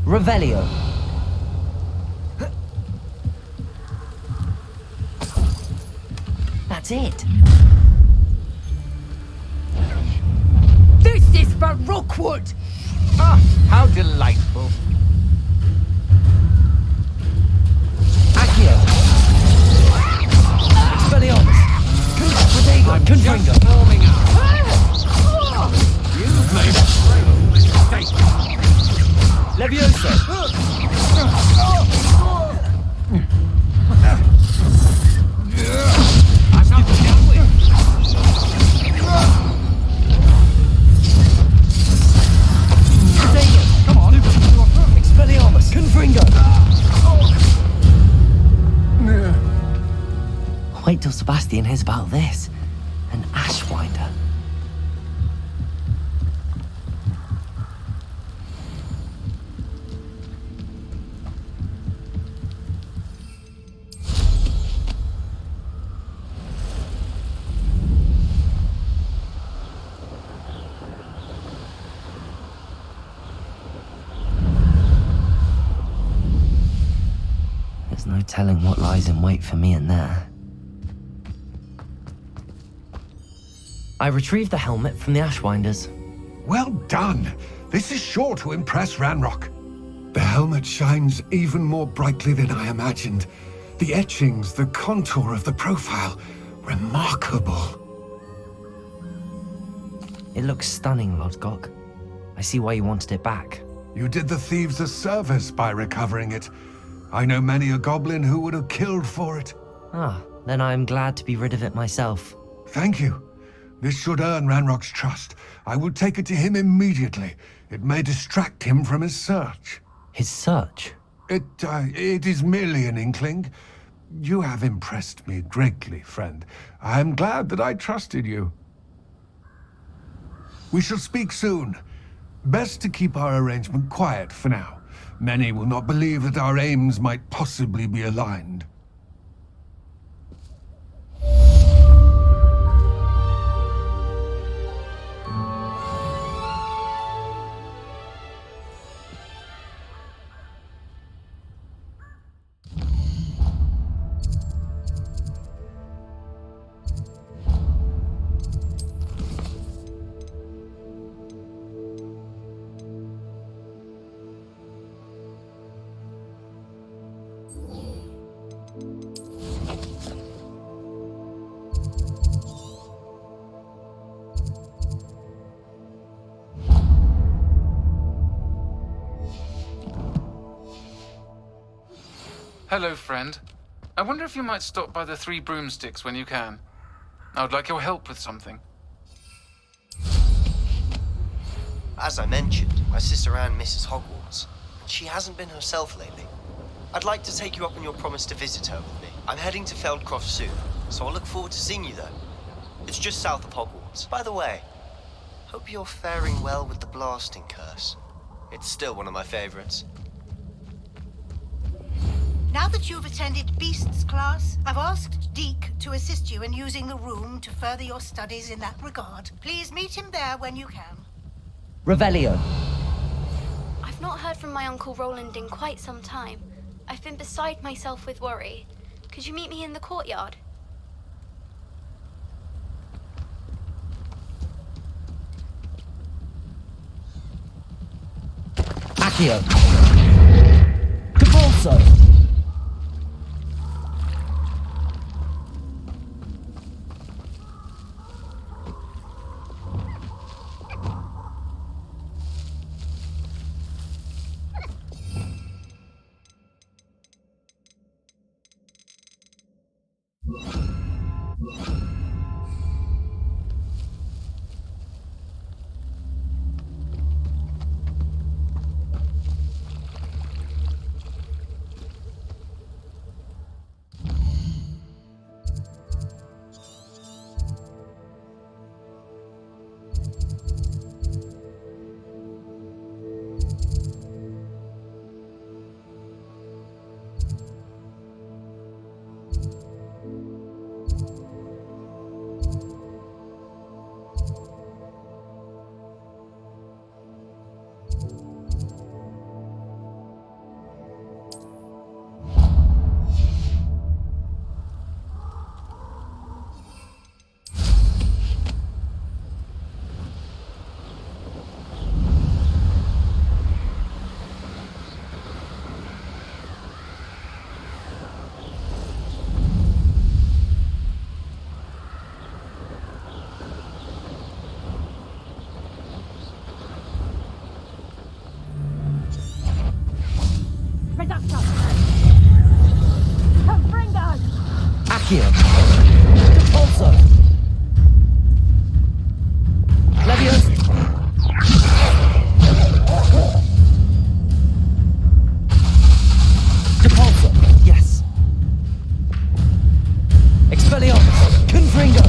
Revelio. That's it. This is for Rookwood! Ah, how delightful. Accio. Expelliarmus. Protego. Confringo. Warming up. You've made a real mistake. Levioso. I'm not done with. Protego. Come on. Expelliarmus. Confringo. Wait till Sebastian hears about this. An Ashwinder. There's no telling what lies in wait for me in there. I retrieved the helmet from the Ashwinders. Well done. This is sure to impress Ranrock. The helmet shines even more brightly than I imagined. The etchings, the contour of the profile, remarkable. It looks stunning, Lodgok. I see why you wanted it back. You did the thieves a service by recovering it. I know many a goblin who would have killed for it. Ah, then I am glad to be rid of it myself. Thank you. This should earn Ranrock's trust. I will take it to him immediately. It may distract him from his search. His search? It is merely an inkling. You have impressed me greatly, friend. I am glad that I trusted you. We shall speak soon. Best to keep our arrangement quiet for now. Many will not believe that our aims might possibly be aligned. Hello, friend. I wonder if you might stop by the Three Broomsticks when you can. I would like your help with something. As I mentioned, my sister Anne misses Hogwarts, and she hasn't been herself lately. I'd like to take you up on your promise to visit her with me. I'm heading to Feldcroft soon, so I'll look forward to seeing you there. It's just south of Hogwarts. By the way, hope you're faring well with the blasting curse. It's still one of my favorites. Now that you've attended Beasts class, I've asked Deke to assist you in using the room to further your studies in that regard. Please meet him there when you can. Revelio. I've not heard from my Uncle Roland in quite some time. I've been beside myself with worry. Could you meet me in the courtyard? Accio. Cabalso. Accio. Repulso. Leviosa. Repulso. Yes. Expelliarmus. Confringo.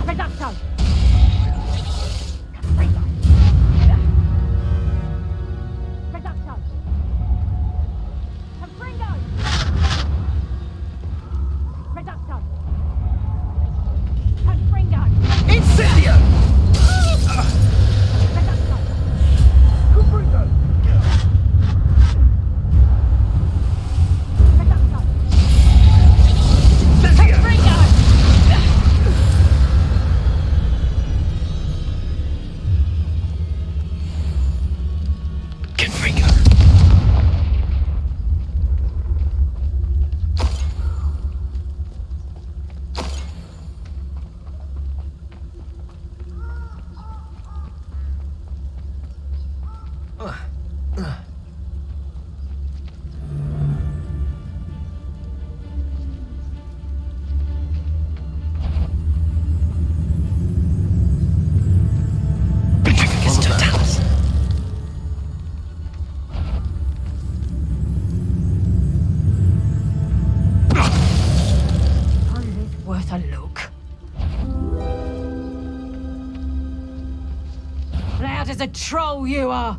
Reducto! Reducto! Confringo! Reducto! Confringo! Incendio! Reducto! Confringo! Reducto! Confringo! Confringo. Worth a look. Loud as a troll you are!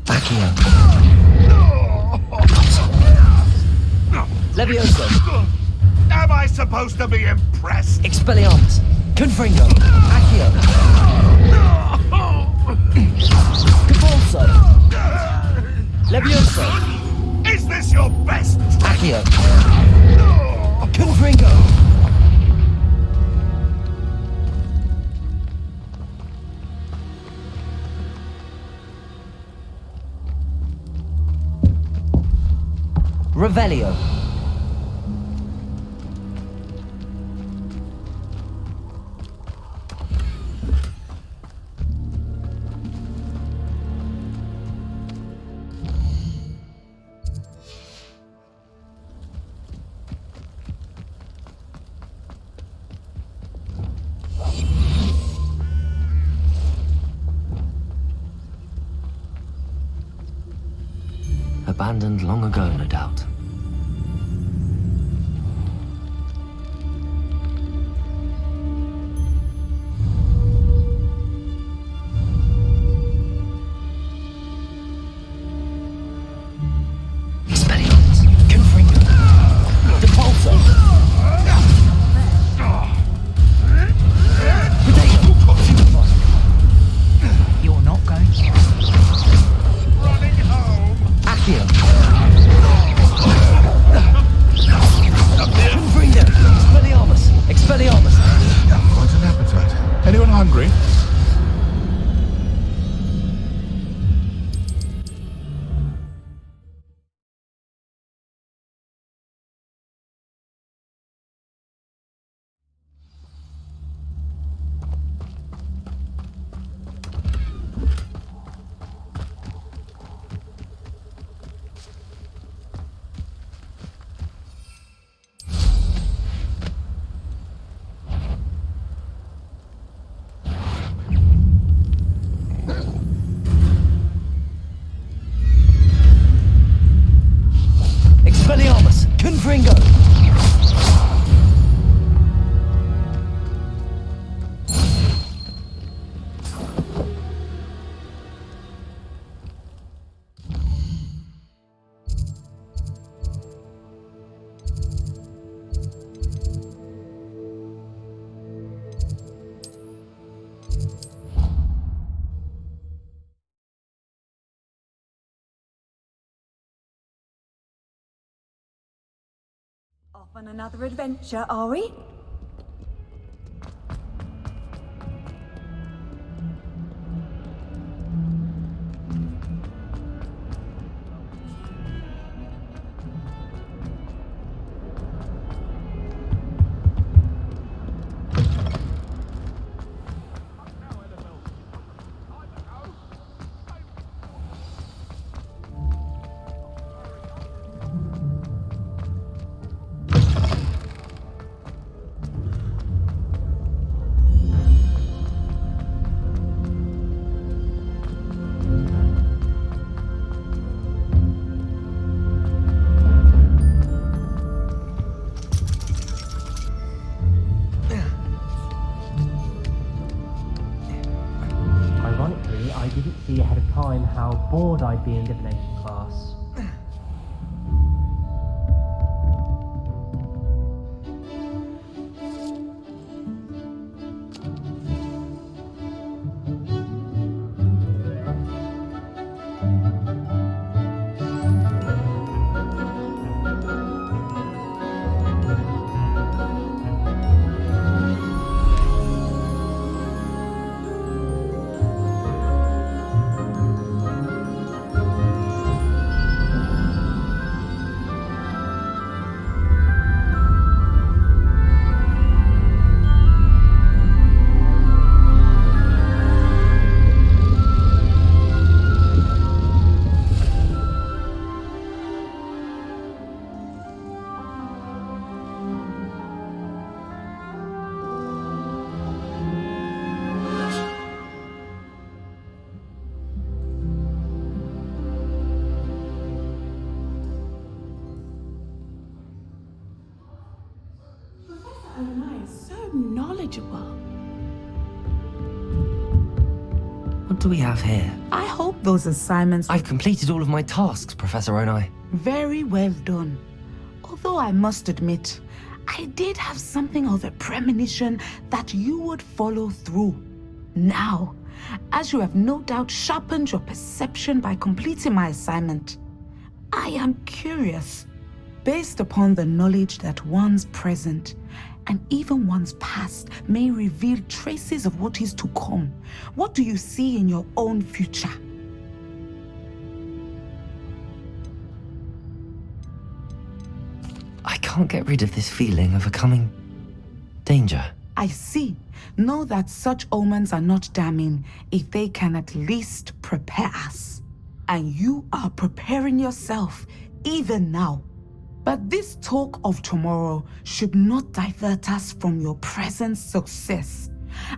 Accio. Leviosa. Am I supposed to be impressed? Expelliarmus. Confringo. Accio. Repulso. Leviosa. Is this your best? Accio. Confringo. Revelio. Abandoned long ago, no doubt. Expelliarmus. Confringo. Repulso. You're not going to. Running home. Accio. Confringo. Expelliarmus. Expelliarmus. Quite an appetite. Anyone hungry? Off on another adventure, are we? Ironically, I didn't see ahead of time how bored I'd be in divination class. What do we have here? I hope those assignments... I've completed all of my tasks, Professor Onai. Very well done. Although I must admit, I did have something of a premonition that you would follow through. Now, as you have no doubt sharpened your perception by completing my assignment, I am curious, based upon the knowledge that one's present and even one's past may reveal traces of what is to come. What do you see in your own future? I can't get rid of this feeling of a coming danger. I see. Know that such omens are not damning if they can at least prepare us. And you are preparing yourself even now. But this talk of tomorrow should not divert us from your present success.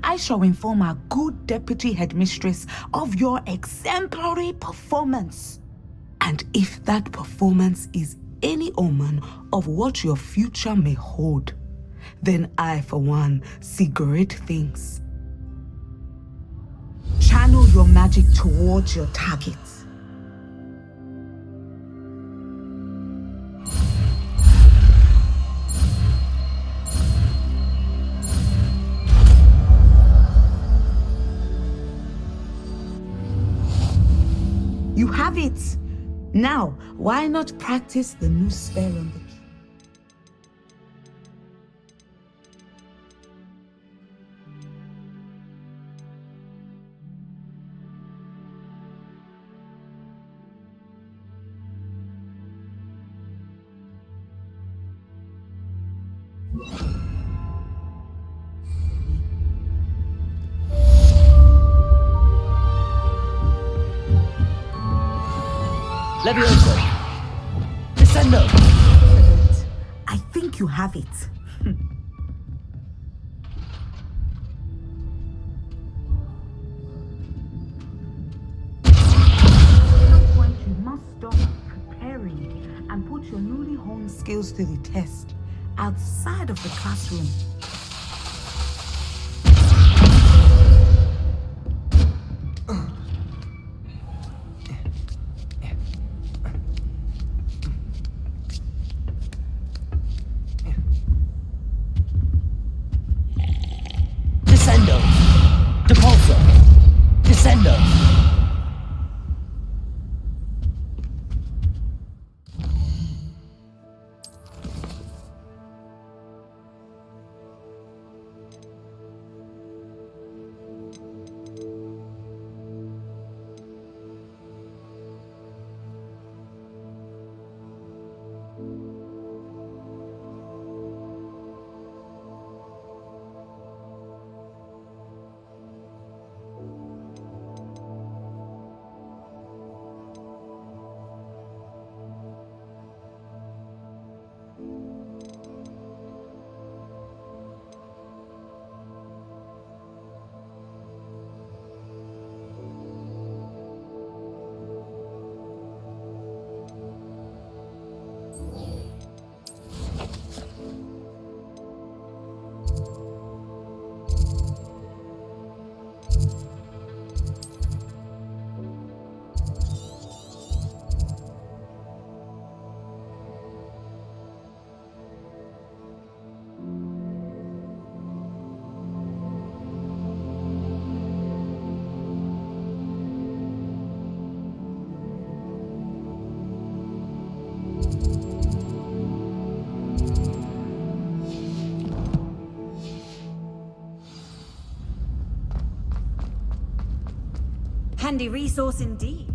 I shall inform our good deputy headmistress of your exemplary performance. And if that performance is any omen of what your future may hold, then I, for one, see great things. Channel your magic towards your target. You have it! Now, why not practice the new spell on the key? Levioso! Descendo! I think you have it. At some point, you must stop preparing and put your newly honed skills to the test outside of the classroom. Descendo! Depulso! Descendo! Handy resource indeed.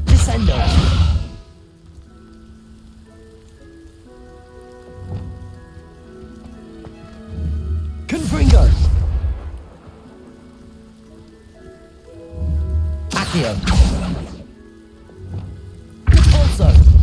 Descendo. Confringo. Accio. Repulso.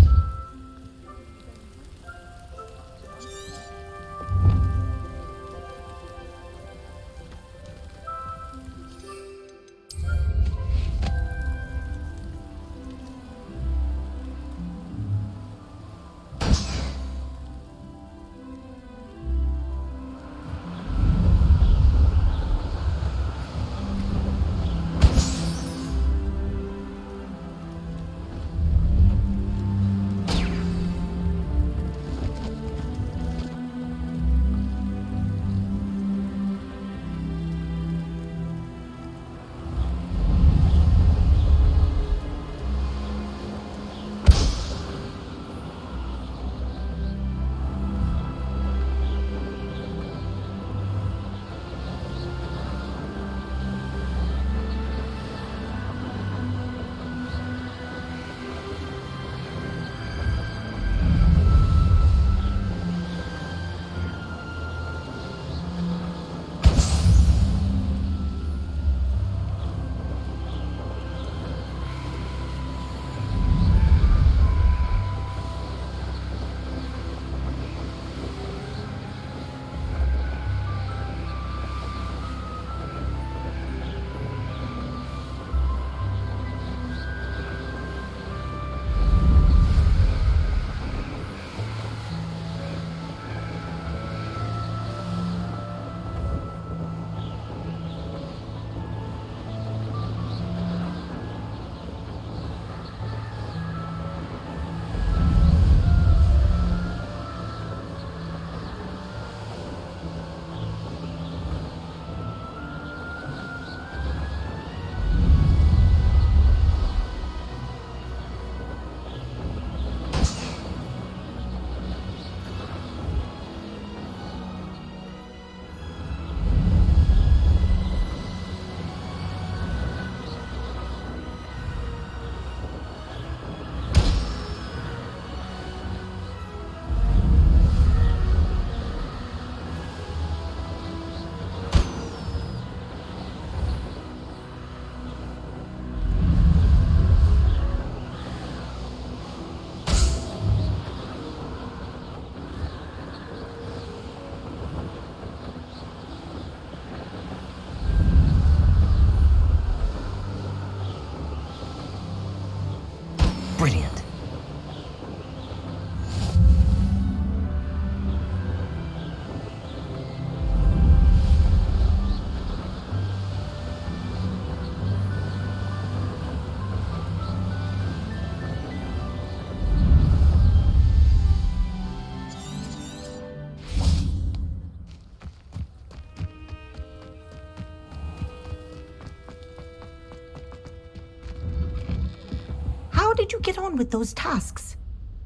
How did you get on with those tasks?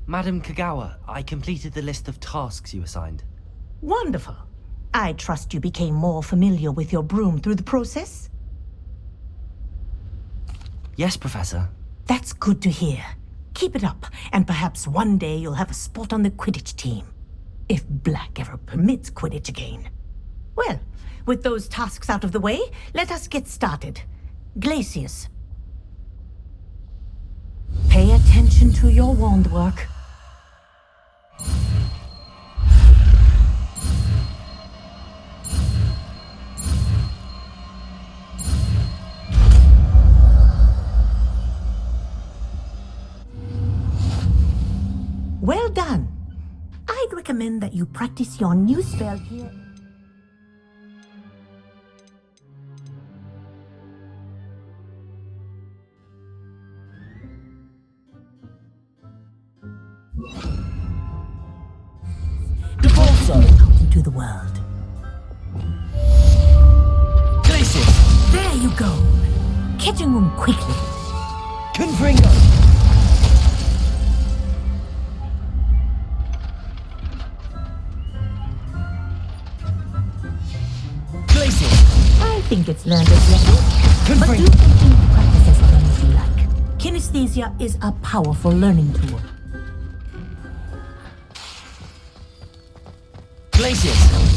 Madam Kagawa, I completed the list of tasks you assigned. Wonderful. I trust you became more familiar with your broom through the process? Yes, Professor. That's good to hear. Keep it up, and perhaps one day you'll have a spot on the Quidditch team. If Black ever permits Quidditch again. Well, with those tasks out of the way, let us get started. Glacius. Pay attention to your wand work. Well done. I'd recommend that you practice your new spell here. Also out into the world. Glacius! There you go. Catching them quickly. Confringo! Glacius! I think it's learned its lesson. But do continue to practice as long as you like. Kinesthesia is a powerful learning tool. Glacius!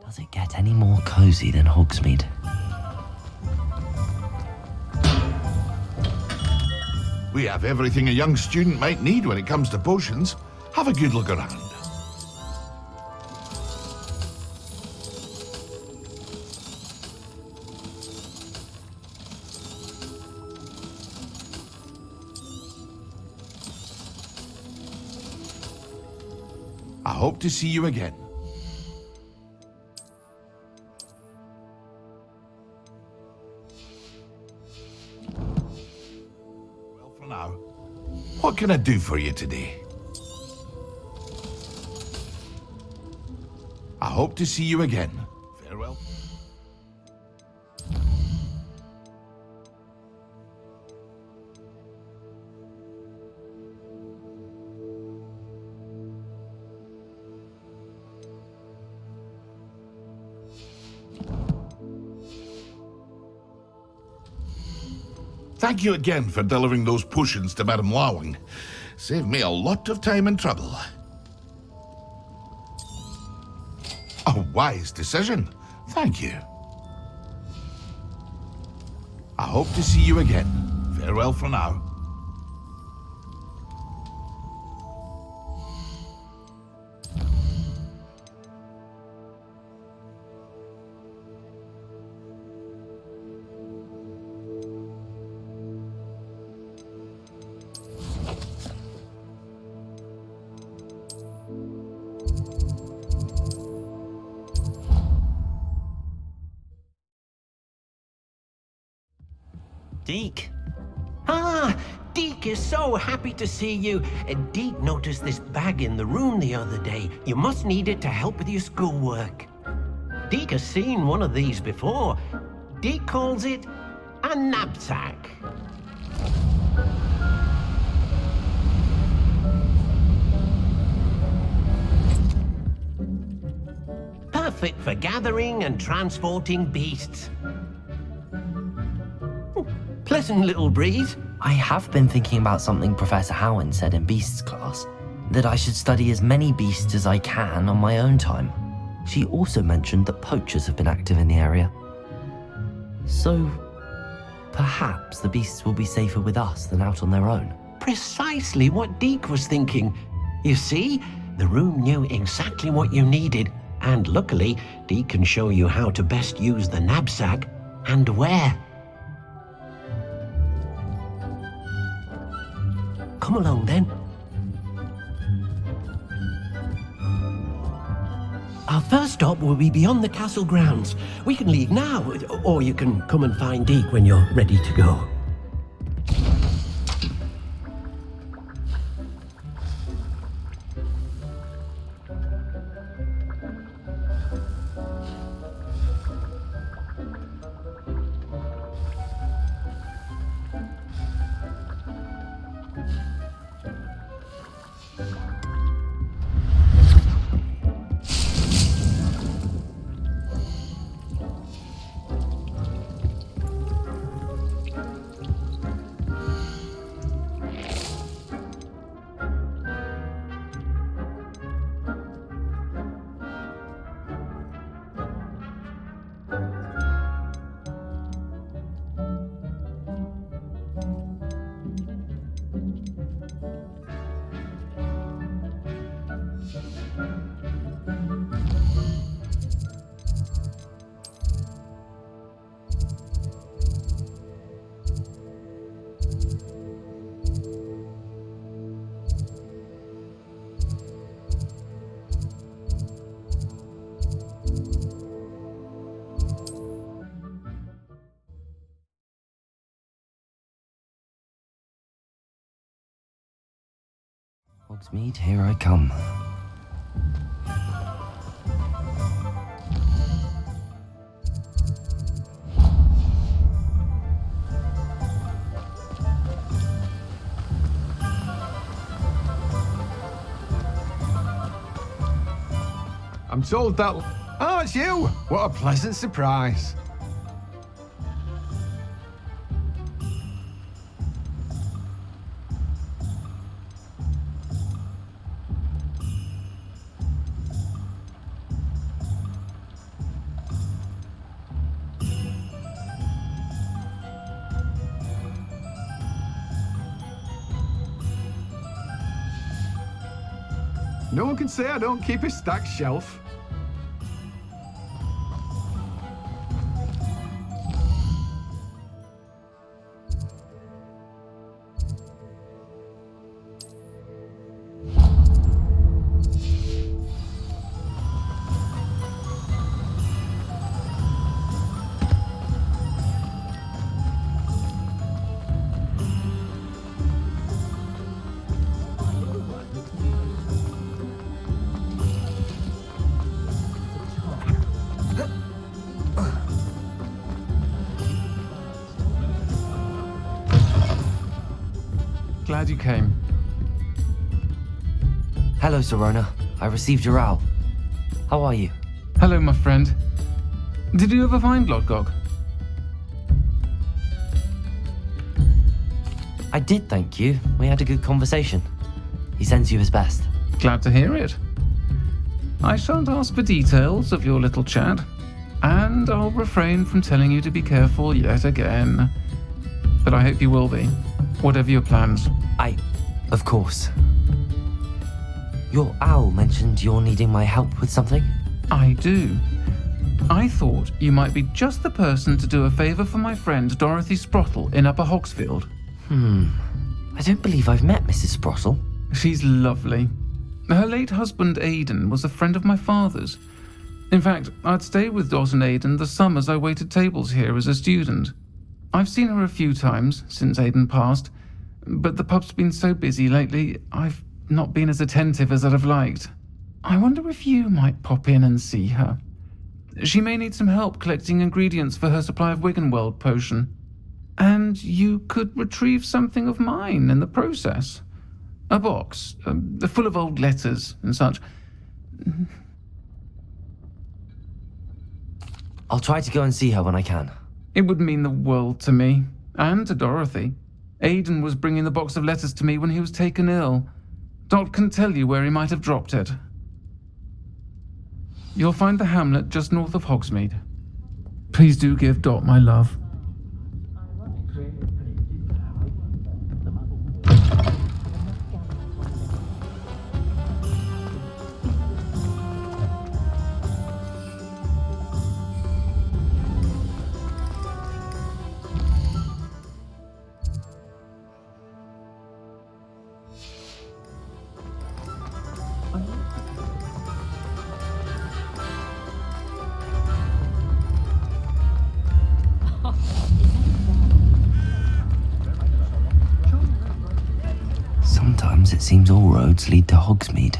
Does it get any more cozy than Hogsmeade? We have everything a young student might need when it comes to potions. Have a good look around. I hope to see you again. Now, what can I do for you today? I hope to see you again. Farewell. Thank you again for delivering those potions to Madame Lawing. Saved me a lot of time and trouble. A wise decision. Thank you. I hope to see you again. Farewell for now. Deke. Ah, Deke is so happy to see you. Deke noticed this bag in the room the other day. You must need it to help with your schoolwork. Deke has seen one of these before. Deke calls it a knapsack. Perfect for gathering and transporting beasts. Pleasant little breeze. I have been thinking about something Professor Howard said in Beasts class, that I should study as many beasts as I can on my own time. She also mentioned that poachers have been active in the area. So, perhaps the beasts will be safer with us than out on their own. Precisely what Deke was thinking. You see, the room knew exactly what you needed, and luckily, Deke can show you how to best use the knapsack and where. Come along then. Our first stop will be beyond the castle grounds. We can leave now, or you can come and find Deke when you're ready to go. Hogsmeade, here I come. I'm told that... Oh, it's you! What a pleasant surprise. No one can say I don't keep a stacked shelf. Glad you came. Hello, Serona. I received your owl. How are you? Hello, my friend. Did you ever find Lodgok? I did, thank you. We had a good conversation. He sends you his best. Glad to hear it. I shan't ask for details of your little chat, and I'll refrain from telling you to be careful yet again. But I hope you will be, whatever your plans. Of course. Your owl mentioned you're needing my help with something? I do. I thought you might be just the person to do a favour for my friend Dorothy Sprottle in Upper Hogsfield. I don't believe I've met Mrs. Sprottle. She's lovely. Her late husband Aidan was a friend of my father's. In fact, I'd stayed with Dot and Aidan the summers I waited tables here as a student. I've seen her a few times since Aidan passed, but the pub's been so busy lately, I've not been as attentive as I'd have liked. I wonder if you might pop in and see her. She may need some help collecting ingredients for her supply of Wiggenweld potion. And you could retrieve something of mine in the process. A box, full of old letters and such. I'll try to go and see her when I can. It would mean the world to me, and to Dorothy. Aidan was bringing the box of letters to me when he was taken ill. Dot can tell you where he might have dropped it. You'll find the hamlet just north of Hogsmeade. Please do give Dot my love. Sometimes it seems all roads lead to Hogsmeade.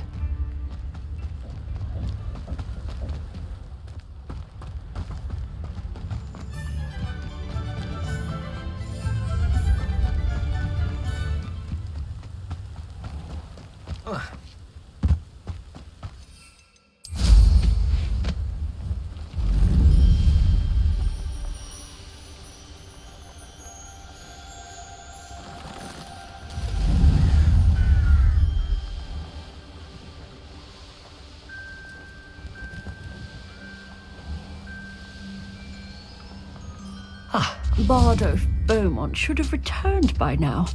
Bardolph Beaumont should have returned by now.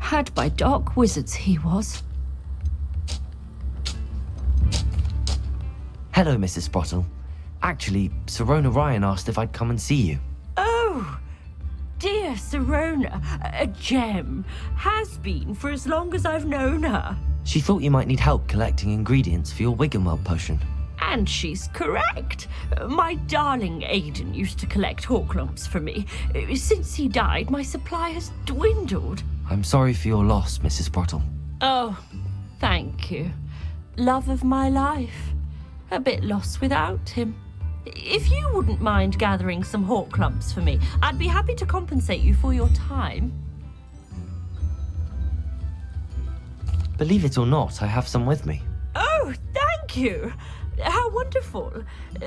Had by dark wizards he was. Hello, Mrs. Sprottle. Actually, Sirona Ryan asked if I'd come and see you. Oh, dear Sirona, a gem. Has been for as long as I've known her. She thought you might need help collecting ingredients for your Wiggenweld potion. And she's correct. My darling Aidan used to collect Horklumps for me. Since he died, my supply has dwindled. I'm sorry for your loss, Mrs. Sprottle. Oh, thank you. Love of my life. A bit lost without him. If you wouldn't mind gathering some Horklumps for me, I'd be happy to compensate you for your time. Believe it or not, I have some with me. Oh, thank you. How wonderful.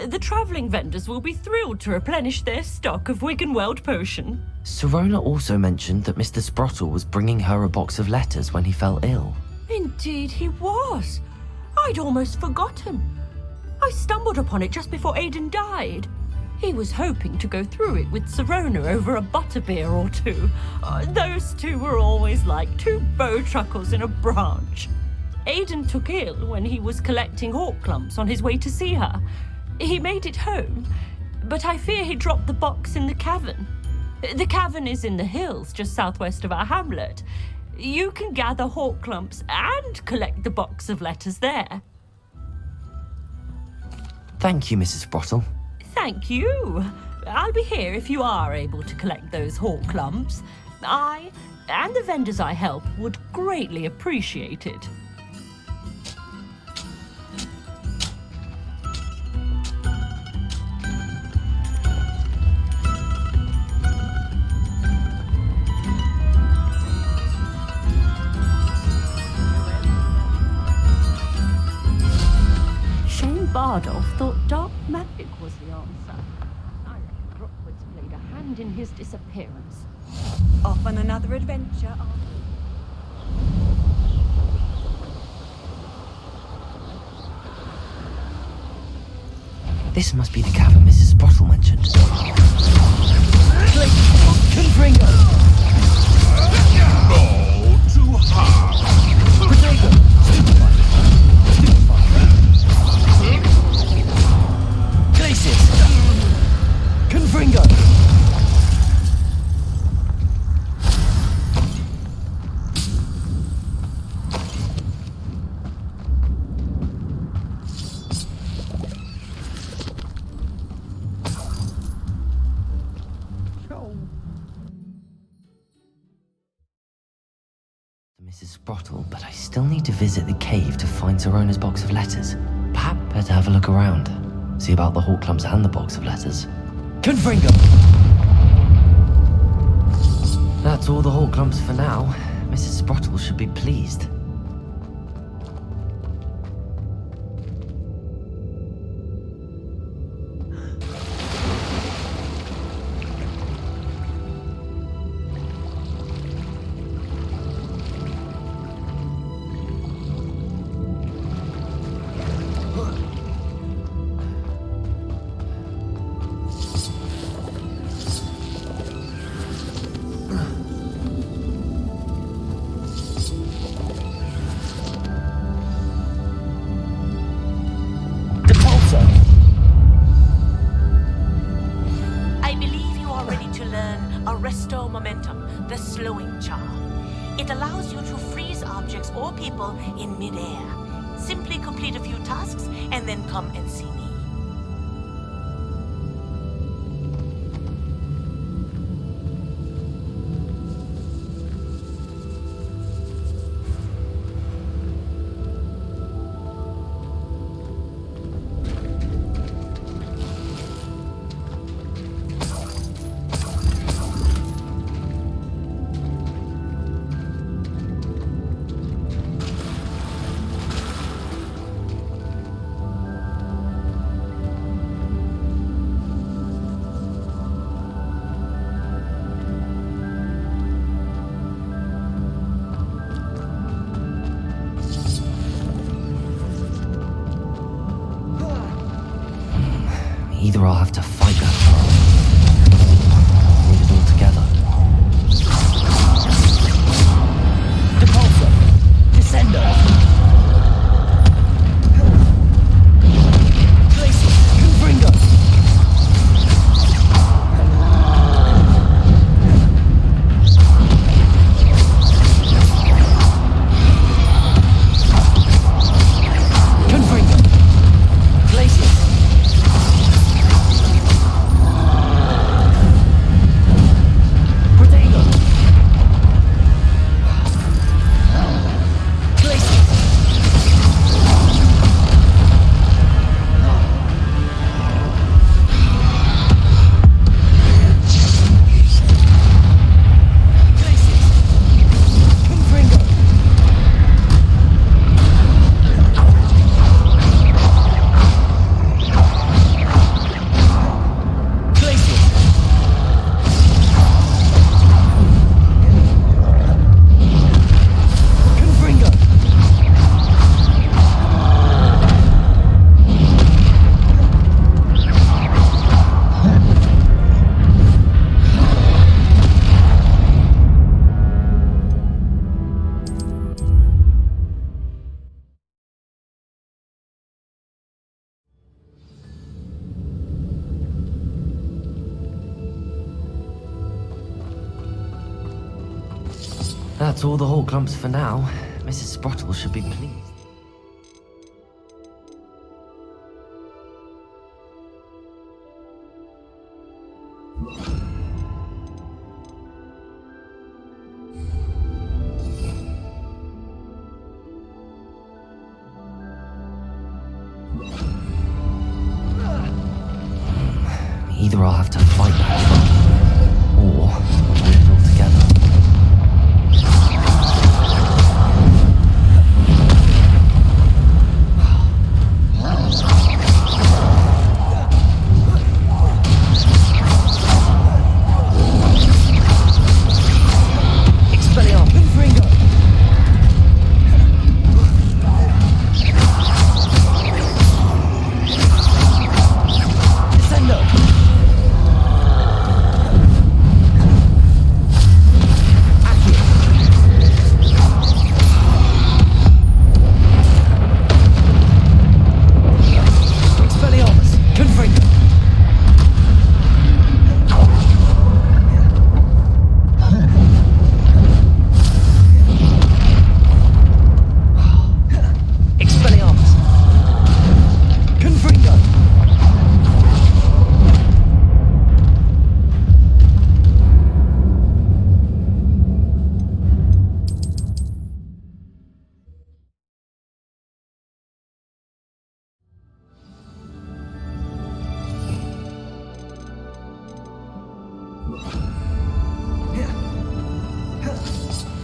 The travelling vendors will be thrilled to replenish their stock of Wiggenweld potion. Sirona also mentioned that Mr. Sprottle was bringing her a box of letters when he fell ill. Indeed he was. I'd almost forgotten. I stumbled upon it just before Aidan died. He was hoping to go through it with Sirona over a butterbeer or two. Those two were always like two bowtruckles in a branch. Aidan took ill when he was collecting Horklumps on his way to see her. He made it home, but I fear he dropped the box in the cavern. The cavern is in the hills just southwest of our hamlet. You can gather Horklumps and collect the box of letters there. Thank you, Mrs. Sprottle. Thank you. I'll be here if you are able to collect those Horklumps. I and the vendors I help would greatly appreciate it. Bardolph thought dark magic was the answer. I reckon Brookwood's played a hand in his disappearance. Off on another adventure, This must be the cavern Mrs. Sprottle mentioned. Confringo! No, too hard. Potato! Confringo! Mrs. Sprottle, but I still need to visit the cave to find Sirona's box of letters. Perhaps better have a look around. See about the Horklumps and the box of letters. Confringo! That's all the Horklumps for now. Mrs. Sprottle should be pleased. learn Arresto Momentum, the slowing charm. It allows you to freeze objects or people in midair. Simply complete a few tasks and then come and see me. Either I'll have to fight that troll, or avoid it altogether. Depulsor! Descender! Glacier! Confringo! Confringo! Glacier! That's all the whole clumps for now. Mrs. Sprottle should be pleased. Either I'll have to fight that troll, or avoid it altogether.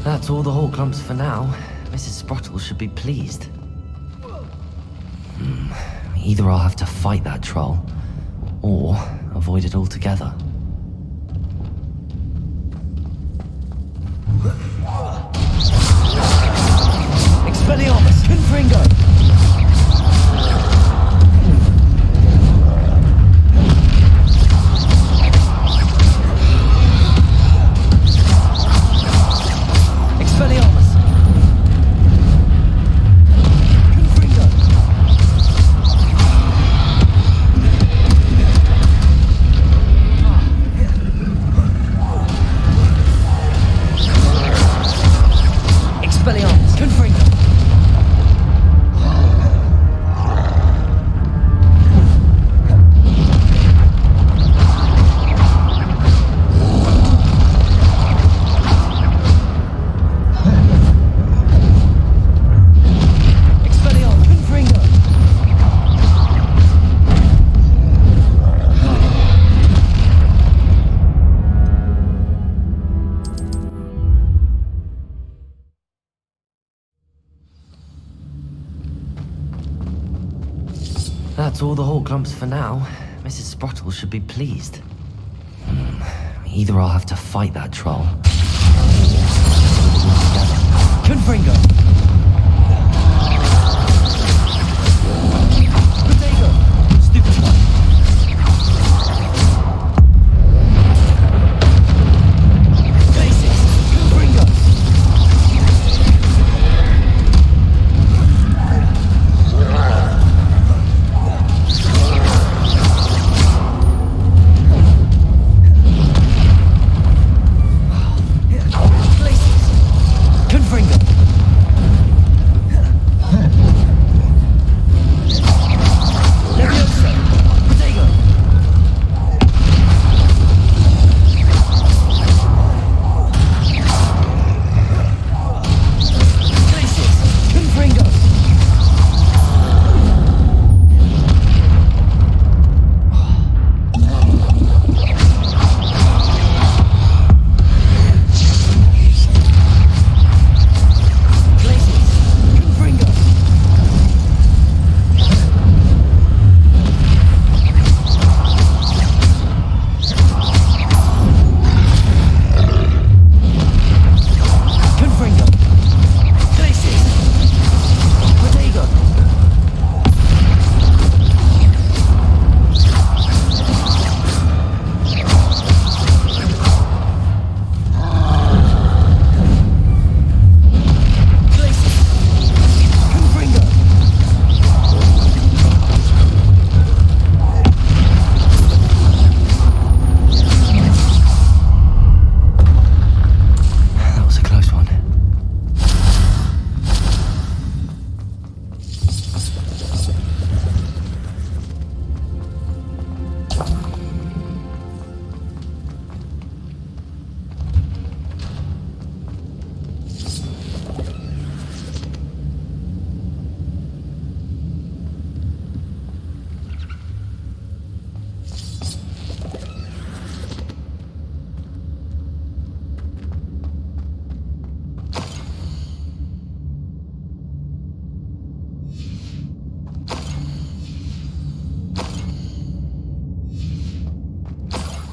That's all the whole clumps for now. Mrs. Sprottle should be pleased. Either I'll have to fight that troll, or avoid it altogether. Expelliarmus! Confringo! That's all the Hawklumps for now. Mrs. Sprottle should be pleased. Either I'll have to fight that troll. Confringo! Potato! Stupid one. Basics! Confringo!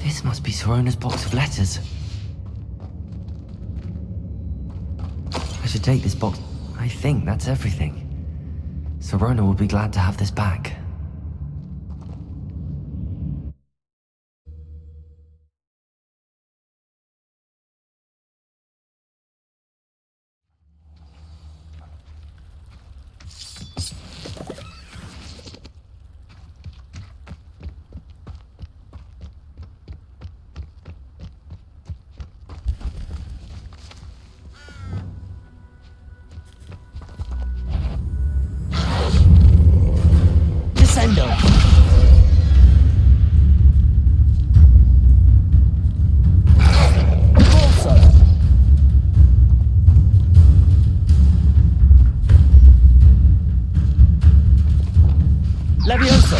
This must be Sorona's box of letters. I should take this box. I think that's everything. Sorona will be glad to have this back. Descendo. Corso. Levioso.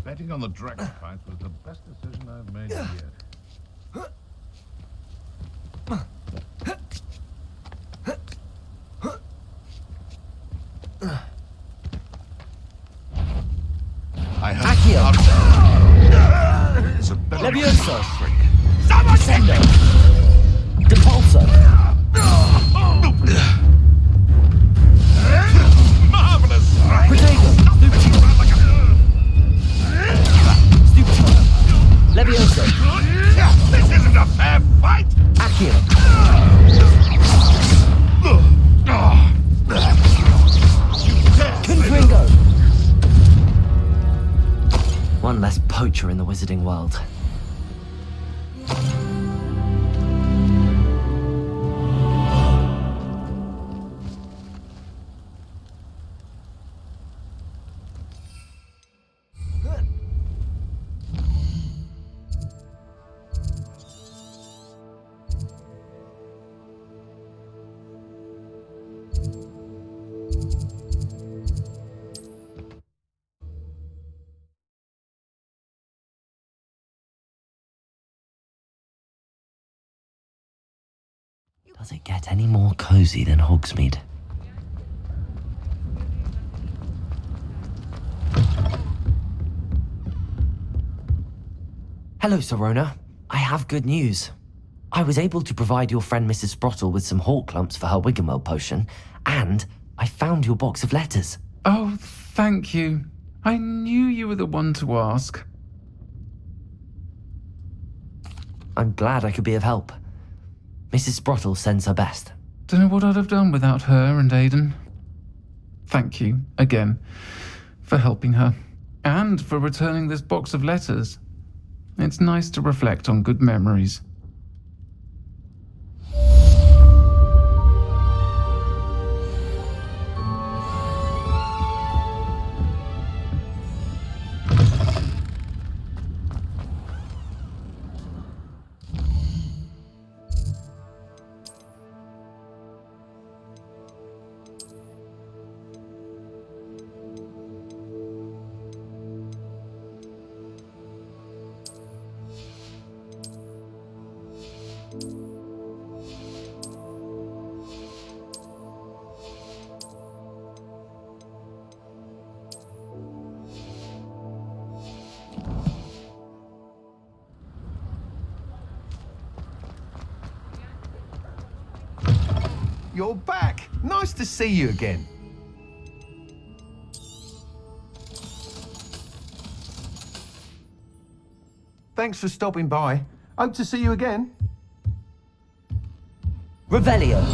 Betting on the dragon fight was the best decision I've made yet. I have Accio. It's a better Levioso. trick. Descendo. Depulso. Marvelous! Protego. Levioso. This isn't a fair fight! Accio. Confringo. One less poacher in the wizarding world. Does it get any more cozy than Hogsmeade? Hello, Sirona. I have good news. I was able to provide your friend Mrs. Sprottle with some hawk clumps for her Wiggenweld potion, and I found your box of letters. Oh, thank you. I knew you were the one to ask. I'm glad I could be of help. Mrs. Sprottle sends her best. Don't know what I'd have done without her and Aidan. Thank you, again, for helping her, and for returning this box of letters. It's nice to reflect on good memories. You're back. Nice to see you again. Thanks for stopping by. Hope to see you again. Revelio.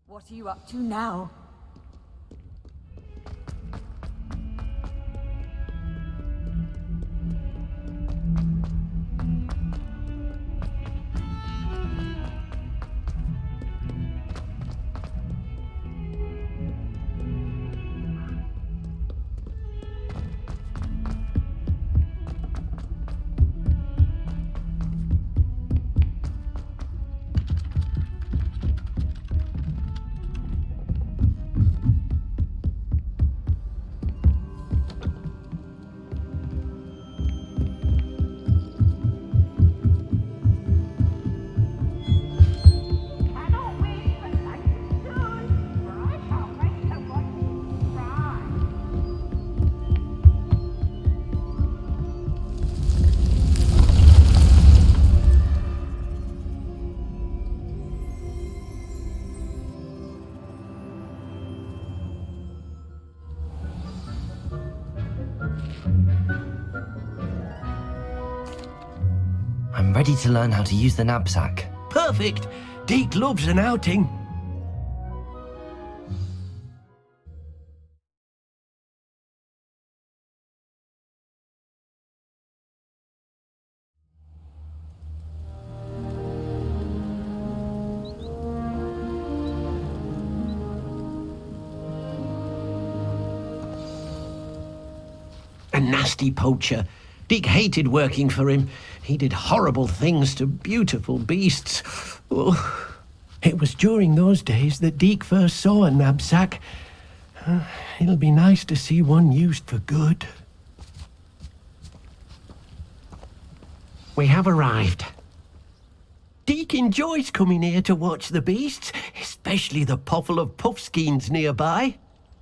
What are you up to now? I'm ready to learn how to use the knapsack. Perfect. Deke loves an outing. A nasty poacher. Deke hated working for him. He did horrible things to beautiful beasts. Oh. It was during those days that Deke first saw a knapsack. It'll be nice to see one used for good. We have arrived. Deke enjoys coming here to watch the beasts, especially the potful of puffskeins nearby.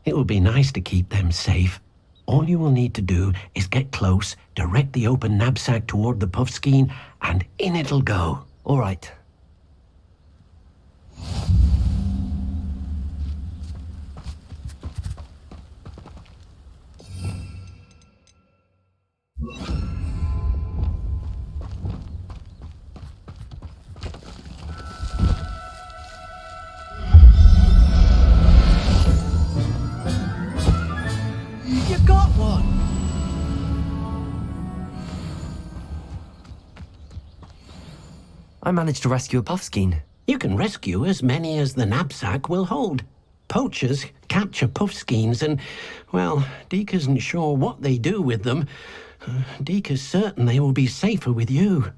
It will be nice to keep them safe. All you will need to do is get close, direct the open knapsack toward the puffskein, and in it'll go. All right. You got one! I managed to rescue a puffskein. You can rescue as many as the knapsack will hold. Poachers capture puffskeins and, well, Deke isn't sure what they do with them. Deke is certain they will be safer with you.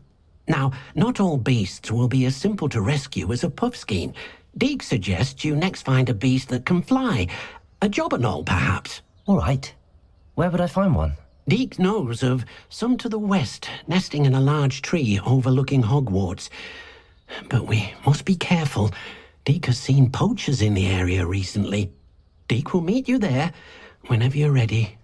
Now, not all beasts will be as simple to rescue as a puffskein. Deke suggests you next find a beast that can fly. A jobberknoll, perhaps. All right. Where would I find one? Deke knows of some to the west, nesting in a large tree overlooking Hogwarts. But we must be careful. Deke has seen poachers in the area recently. Deke will meet you there whenever you're ready.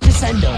Descendo!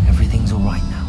Everything's all right now.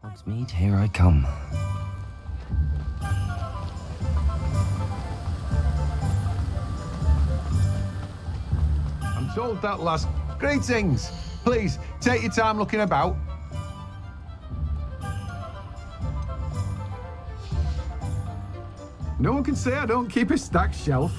Hogsmeade, here I come. I'm told that last... Greetings! Please, take your time looking about. No one can say I don't keep a stacked shelf.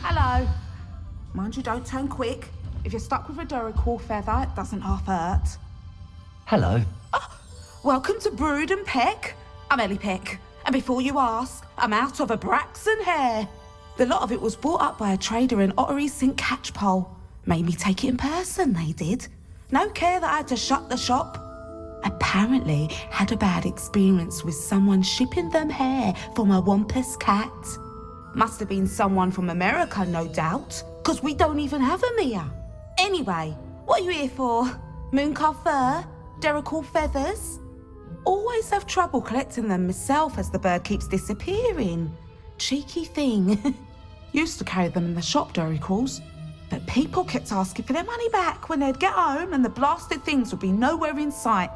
Hello. Mind you, don't turn quick. If you're stuck with a Duracell feather, it doesn't half hurt. Hello. Welcome to Brood and Peck. I'm Ellie Peck. And before you ask, I'm out of a Braxton hair. The lot of it was bought up by a trader in Ottery St. Catchpole. Made me take it in person, they did. No care that I had to shut the shop. Apparently had a bad experience with someone shipping them hair for my Wampus cat. Must have been someone from America, no doubt, because we don't even have them here. Anyway, what are you here for? Mooncar fur? Duracell feathers? Always have trouble collecting them myself as the bird keeps disappearing. Cheeky thing. Used to carry them in the shop, Duracells, but people kept asking for their money back when they'd get home and the blasted things would be nowhere in sight.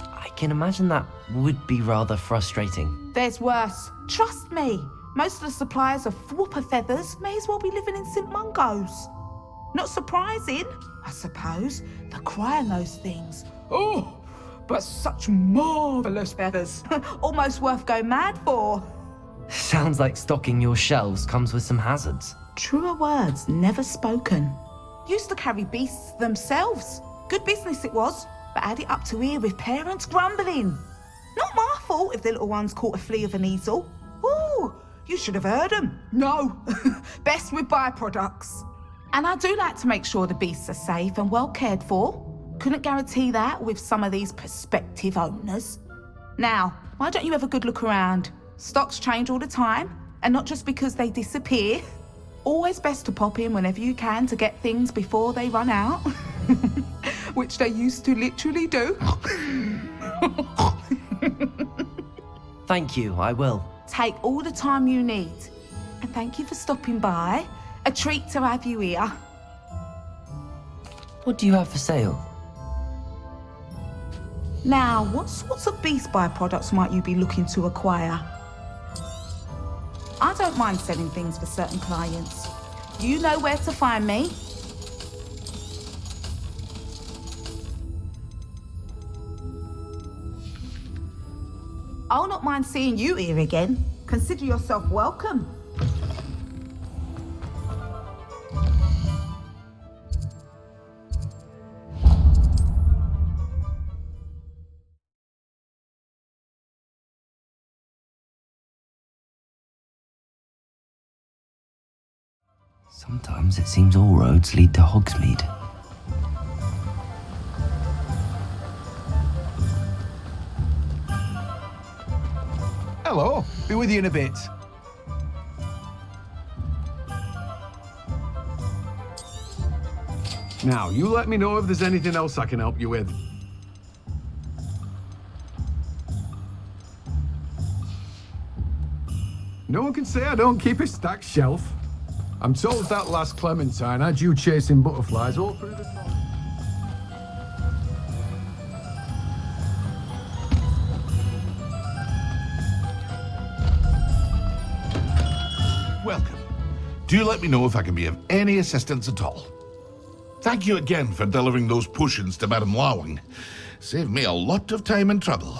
I can imagine that would be rather frustrating. There's worse. Trust me. Most of the suppliers of whooper feathers may as well be living in St. Mungo's. Not surprising, I suppose. The cry on those things. Oh, but such marvellous feathers. Almost worth going mad for. Sounds like stocking your shelves comes with some hazards. Truer words never spoken. Used to carry beasts themselves. Good business it was, but had it up to here with parents grumbling. Not my fault if the little ones caught a flea of an easel. Ooh, you should have heard them. No, best with byproducts. And I do like to make sure the beasts are safe and well cared for. Couldn't guarantee that with some of these prospective owners. Now, why don't you have a good look around? Stocks change all the time, and not just because they disappear. Always best to pop in whenever you can to get things before they run out. Which they used to literally do. Thank you, I will. Take all the time you need. And thank you for stopping by. A treat to have you here. What do you have for sale? Now, what sorts of beast byproducts might you be looking to acquire? I don't mind selling things for certain clients. You know where to find me. I'll not mind seeing you here again. Consider yourself welcome. Sometimes it seems all roads lead to Hogsmeade. Hello, be with you in a bit. Now, you let me know if there's anything else I can help you with. No one can say I don't keep a stacked shelf. I'm told that last Clementine had you chasing butterflies all through the forest. Welcome. Do let me know if I can be of any assistance at all. Thank you again for delivering those potions to Madame Lawing. Saved me a lot of time and trouble.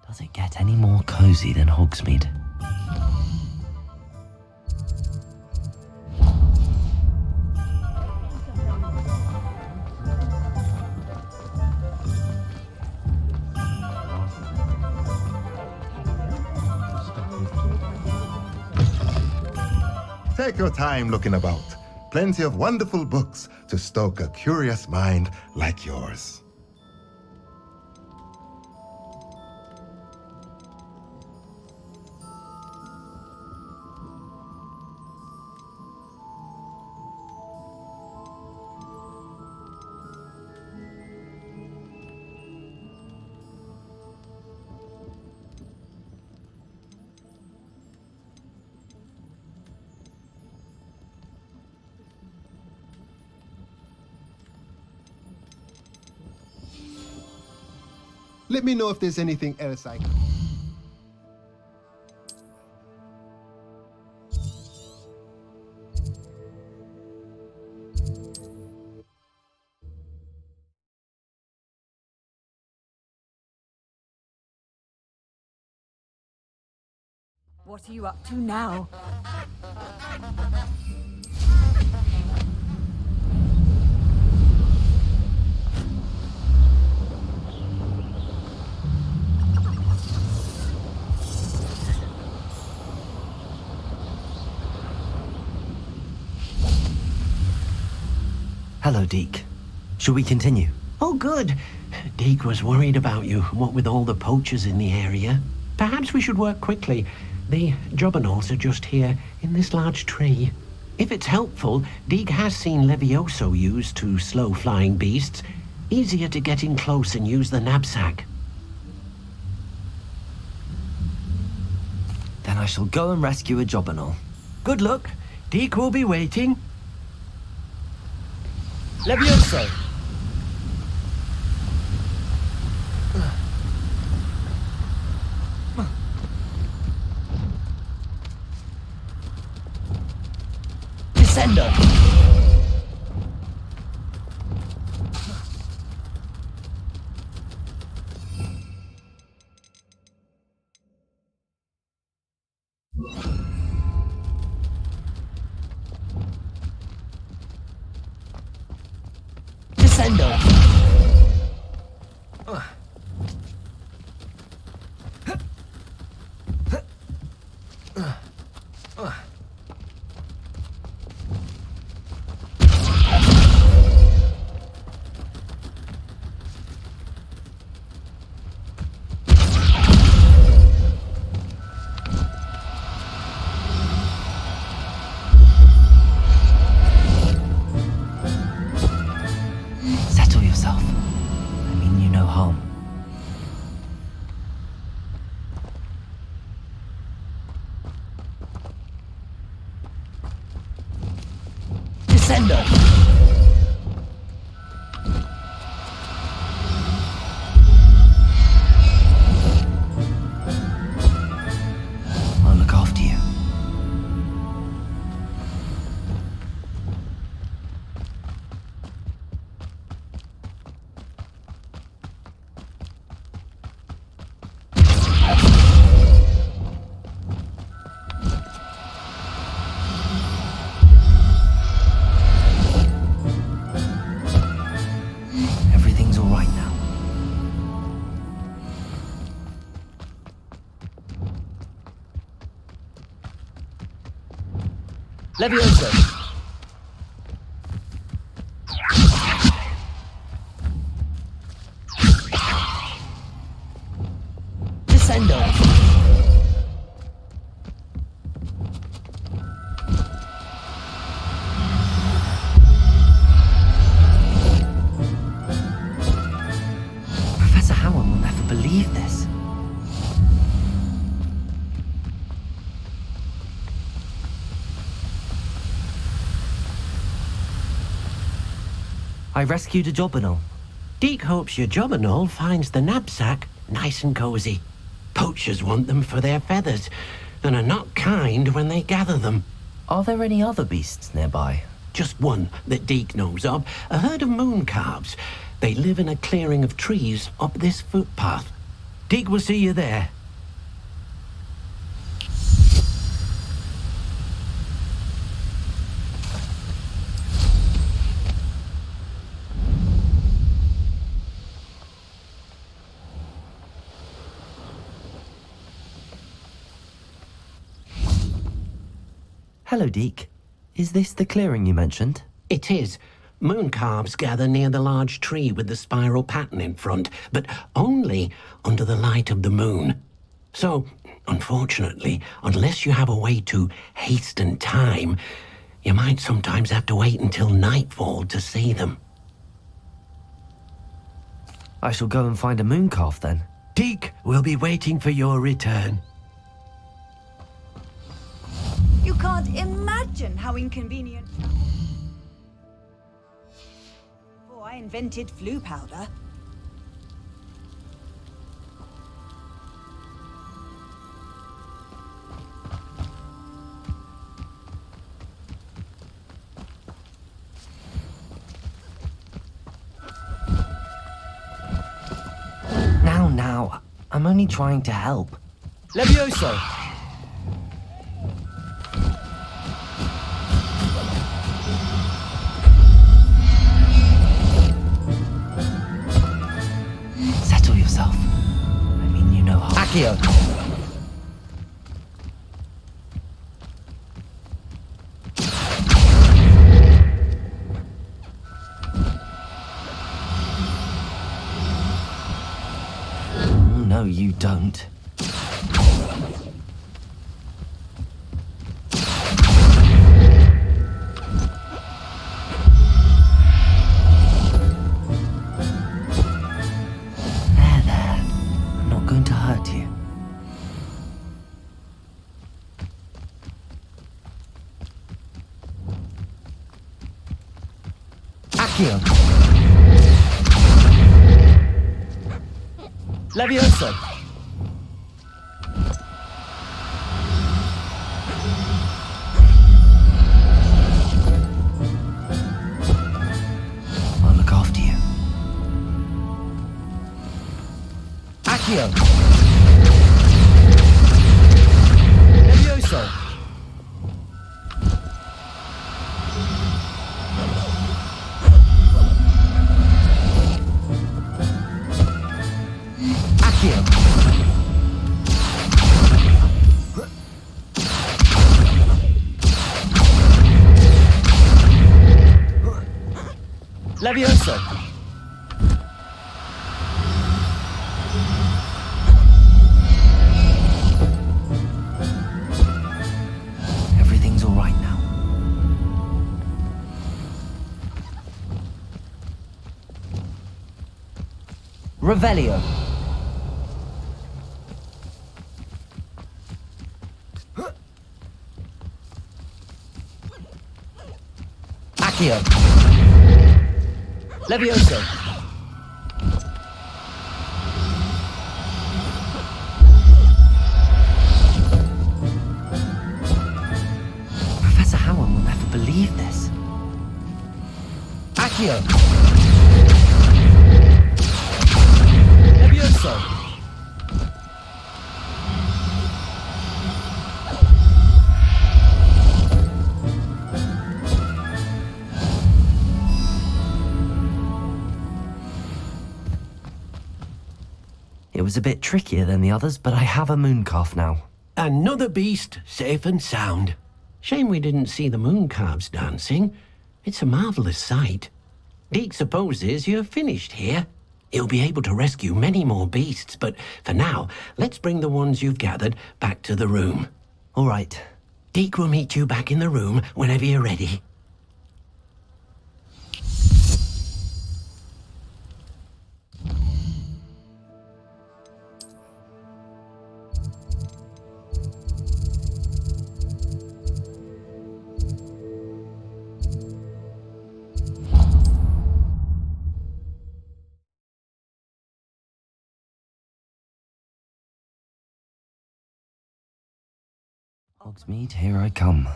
Does it get any more cozy than Hogsmeade? Take your time looking about. Plenty of wonderful books to stoke a curious mind like yours. Let me know if there's anything else I can... What are you up to now? Hello, Deke. Shall we continue? Oh, good. Deke was worried about you, what with all the poachers in the area. Perhaps we should work quickly. The jobberknolls are just here, in this large tree. If it's helpful, Deke has seen Levioso used to slow flying beasts. Easier to get in close and use the knapsack. Then I shall go and rescue a jobberknoll. Good luck. Deke will be waiting. Levioso! Descender! Descender! Settle yourself. I mean you no harm. Descender! I'll look after you. Levioso! Descendo! Professor Howard will never believe this. I rescued a Jobberknoll. Deke hopes your Jobberknoll finds the knapsack nice and cozy. Poachers want them for their feathers, and are not kind when they gather them. Are there any other beasts nearby? Just one that Deke knows of, a herd of moon calves. They live in a clearing of trees up this footpath. Deke will see you there. Hello, Deke. Is this the clearing you mentioned? It is. Moon calves gather near the large tree with the spiral pattern in front, but only under the light of the moon. So, unfortunately, unless you have a way to hasten time, you might sometimes have to wait until nightfall to see them. I shall go and find a moon calf then. Deke will be waiting for your return. You can't imagine how inconvenient. Before I invented flu powder. Now, I'm only trying to help. Levioso! Settle yourself. I mean, you know how... Accio! No, you don't. There. I'm not going to hurt you. Accio! Levioso! I'll look after you. Accio! Levioso! Accio! Levioso! Everything's all right now. Revelio! Accio! Levioso! Professor Howard will never believe this. Accio! Levioso! It was a bit trickier than the others, but I have a moon calf now. Another beast safe and sound. Shame we didn't see the moon calves dancing. It's a marvelous sight. Deke supposes you're finished here. He'll be able to rescue many more beasts, but for now, let's bring the ones you've gathered back to the room. All right. Deke will meet you back in the room whenever you're ready. Hogsmeade, here I come.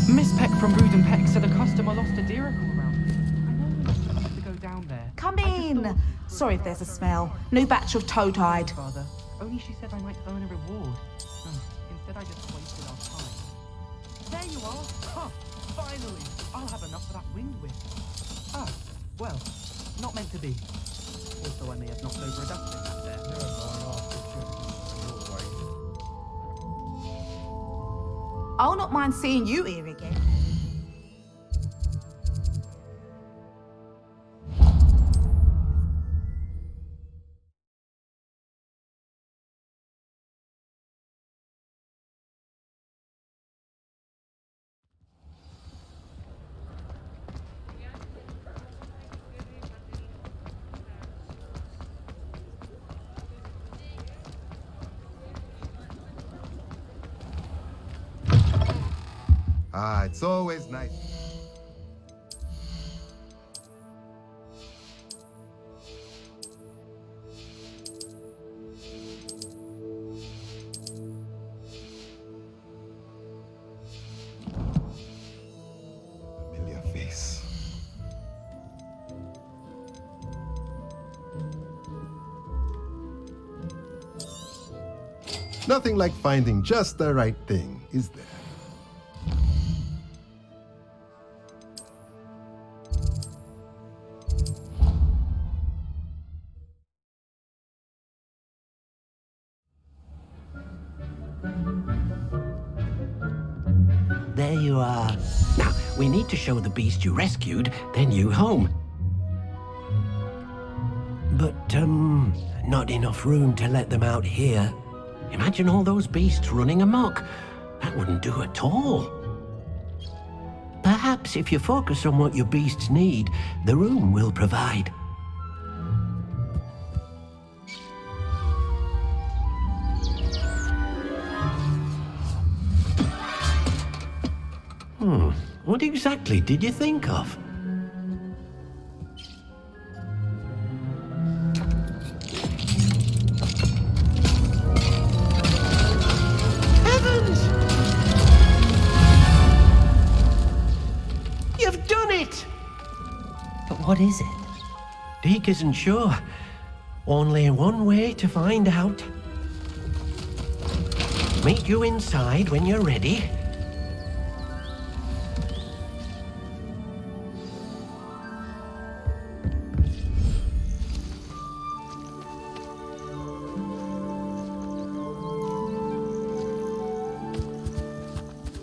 Miss Peck from Brood and Peck said a customer lost a deer around. I know we must have to go down there. Come in. Sorry if there's a smell. New batch of toad-hide. Father, only she said I might earn a reward. Instead, I just wasted our time. There you are. Huh. Finally. I'll have enough for that wind whip. Ah, well, not meant to be. Also, I may have knocked over a dustbin back there. I'll not mind seeing you here again. Ah, it's always nice. Familiar face. Nothing like finding just the right thing, is there? There you are. Now, we need to show the beast you rescued their new home. But, not enough room to let them out here. Imagine all those beasts running amok. That wouldn't do at all. Perhaps if you focus on what your beasts need, the room will provide. What exactly did you think of? Heavens! You've done it! But what is it? Deke isn't sure. Only one way to find out. Meet you inside when you're ready.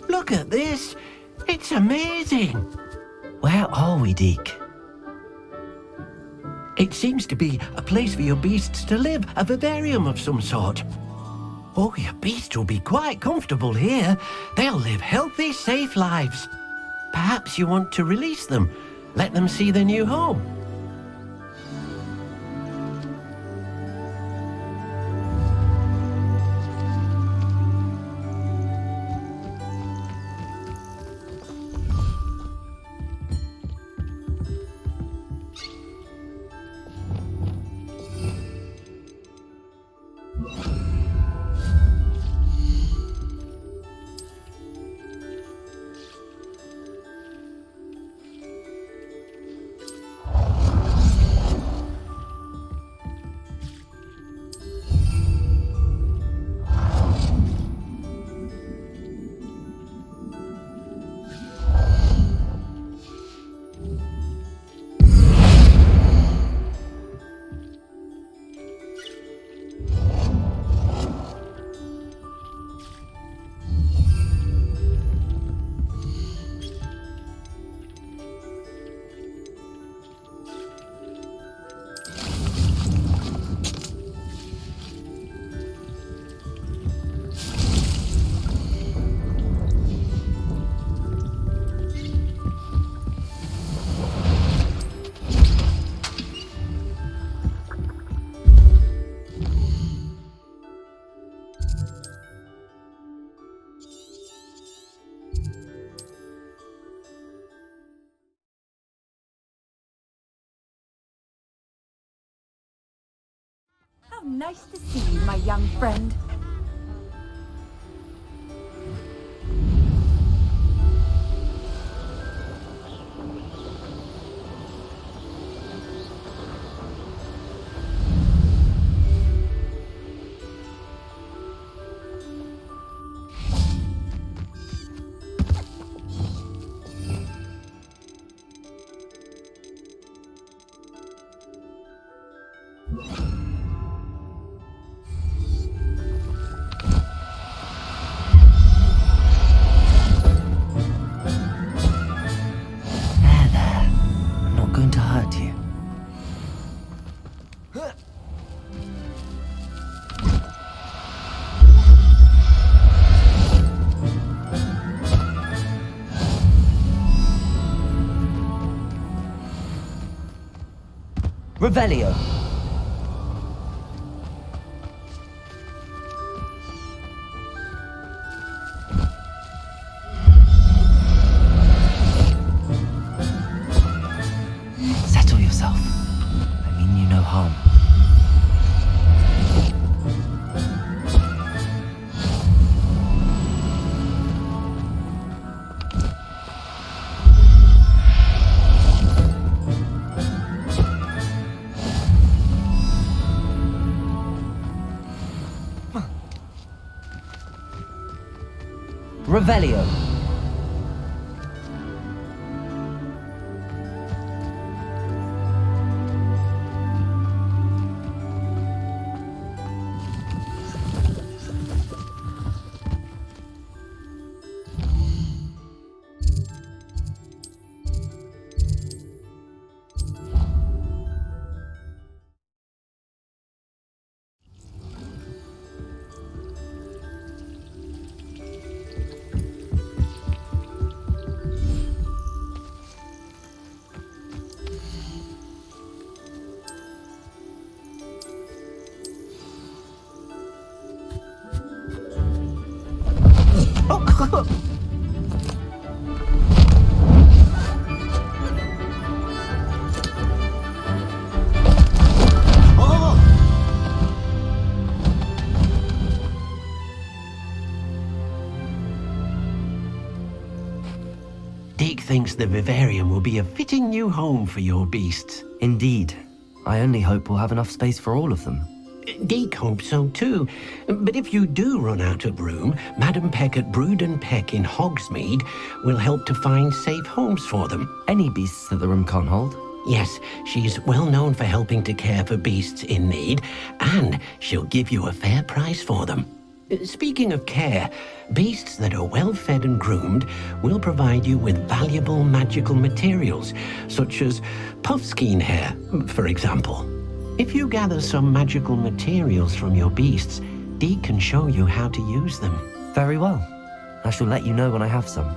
Look at this! It's amazing! Where are we, Deke? It seems to be a place for your beasts to live, a vivarium of some sort. Oh, your beasts will be quite comfortable here. They'll live healthy, safe lives. Perhaps you want to release them, let them see their new home. nice to see you, my young friend. Revelio. Settle yourself. I mean you no harm. Revelio. Deke thinks the vivarium will be a fitting new home for your beasts. Indeed. I only hope we'll have enough space for all of them. Deke hopes so too. But if you do run out of room, Madam Peck at Brood and Peck in Hogsmeade will help to find safe homes for them. Any beasts that the room can't hold? Yes, she's well known for helping to care for beasts in need, and she'll give you a fair price for them. Speaking of care, beasts that are well fed and groomed will provide you with valuable magical materials, such as puffskein hair, for example. If you gather some magical materials from your beasts, Deke can show you how to use them. Very well. I shall let you know when I have some.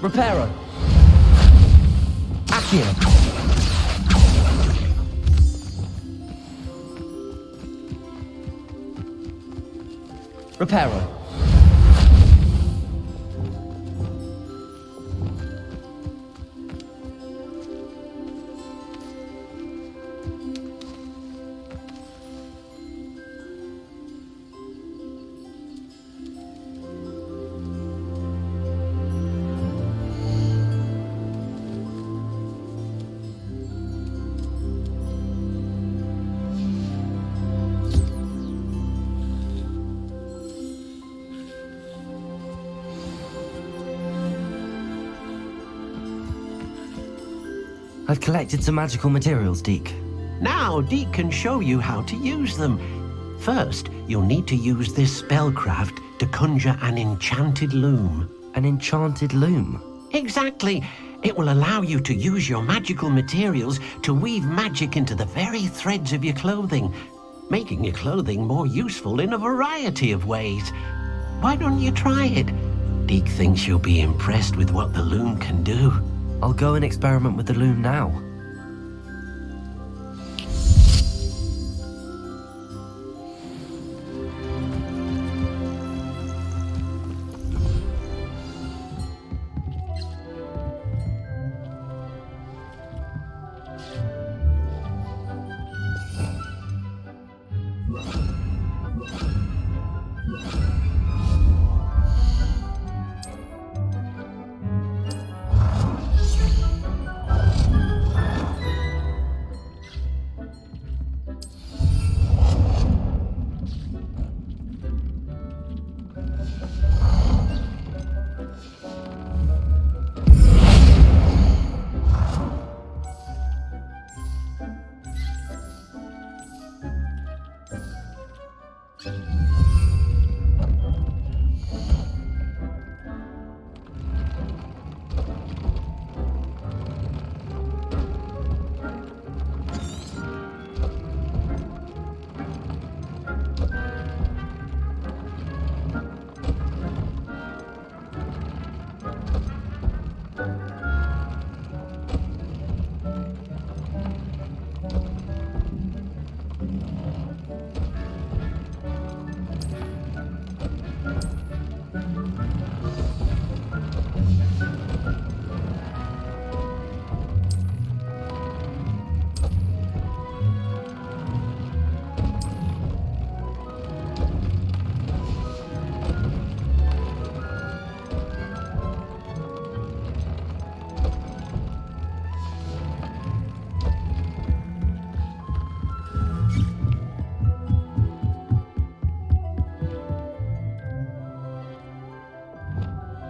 Reparo. Accio. Reparo. I've collected some magical materials, Deke. Now, Deke can show you how to use them. First, you'll need to use this spellcraft to conjure an enchanted loom. An enchanted loom? Exactly. It will allow you to use your magical materials to weave magic into the very threads of your clothing, making your clothing more useful in a variety of ways. Why don't you try it? Deke thinks you'll be impressed with what the loom can do. I'll go and experiment with the loom now.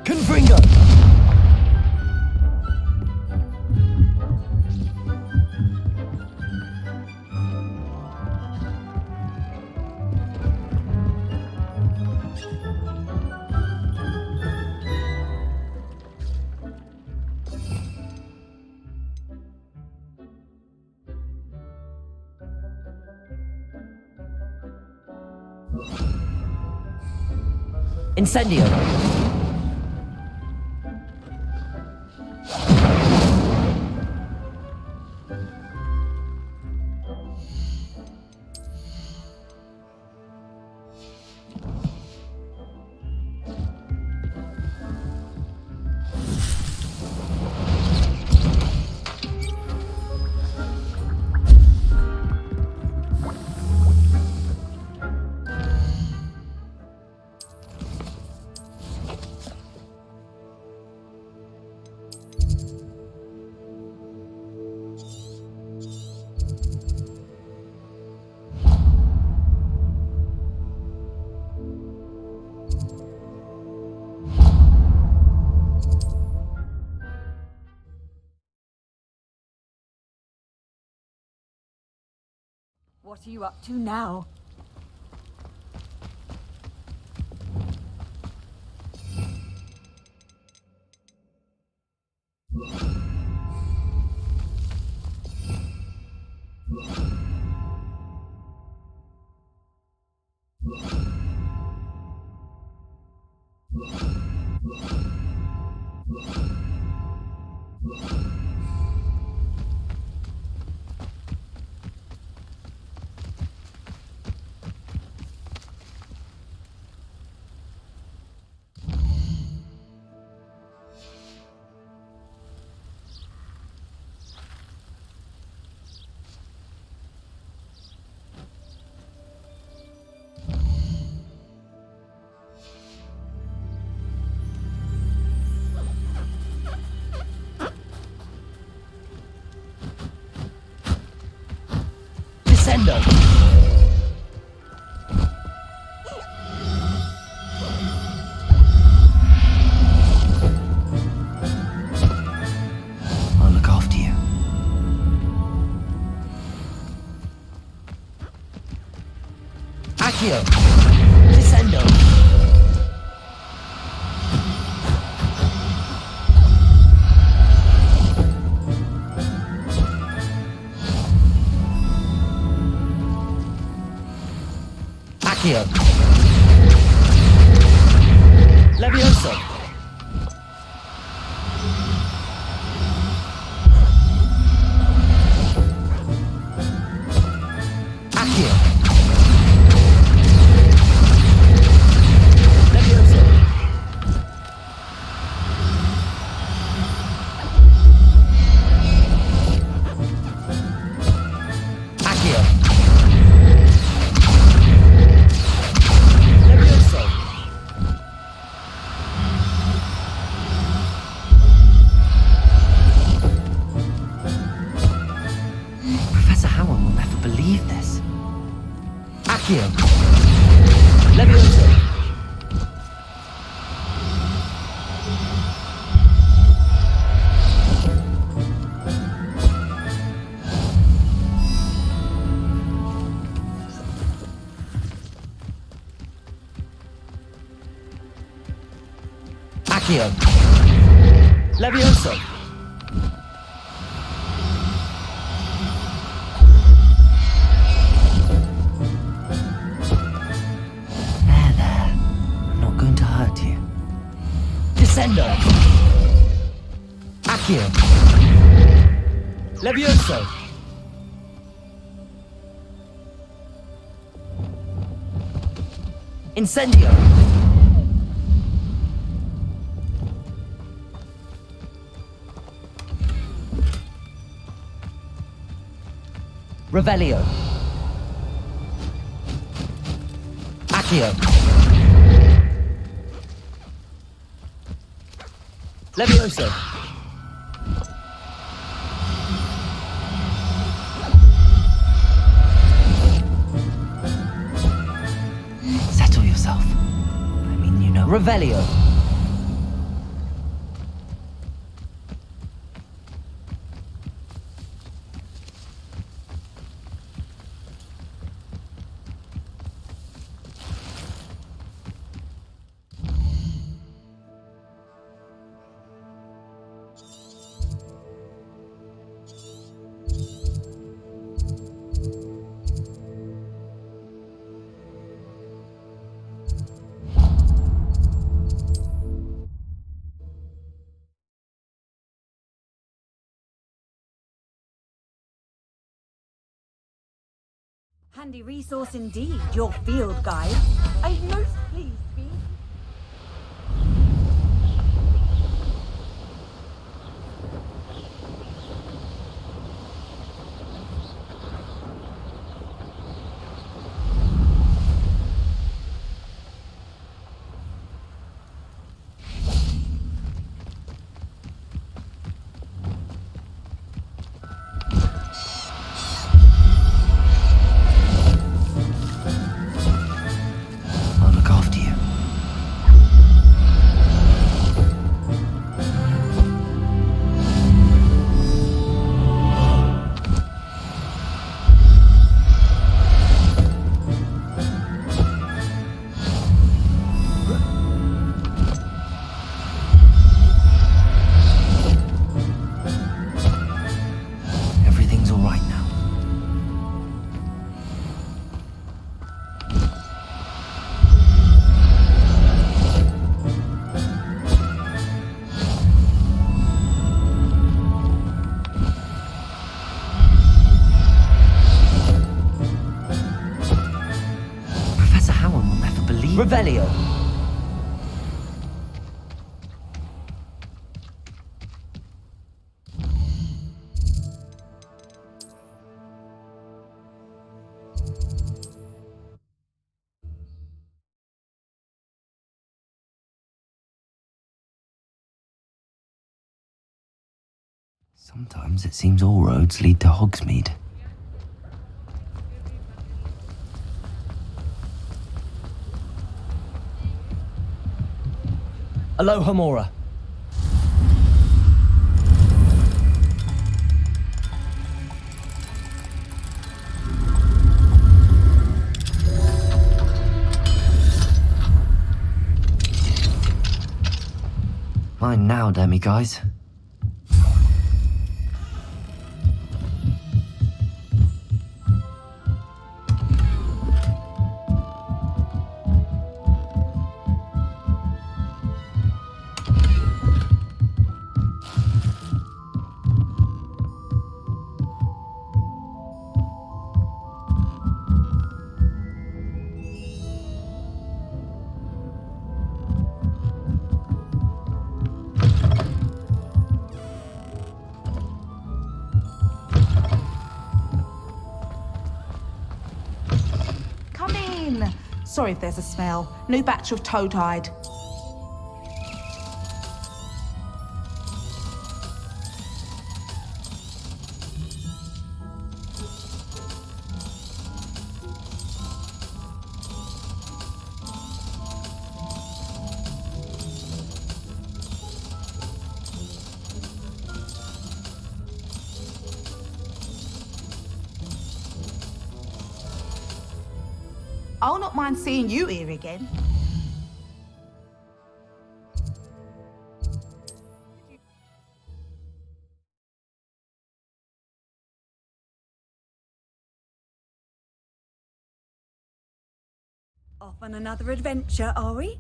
Confringo! Incendio! What are you up to now? Descendo! I'll look after you. Accio! Descendo! Accio! Levioso! Accio! Levioso! Accio! Levioso! Professor Howard will never believe this. Accio! Levioso! Accio! Levioso! There. I'm not going to hurt you. Descendo! Accio! Levioso! Incendio! Revelio! Accio! Levioso! Settle yourself. I mean, you know. Revelio! Handy resource indeed, your field guide. I'm most pleased to be. I'll look after you. Everything's all right now. Professor Howard will never believe. Revelio! Sometimes it seems all roads lead to Hogsmeade. Aloha Mora. mine now, demiguise. Come in. Sorry if there's a smell. New batch of toad-hide. I'll not mind seeing you here again. Off on another adventure, are we?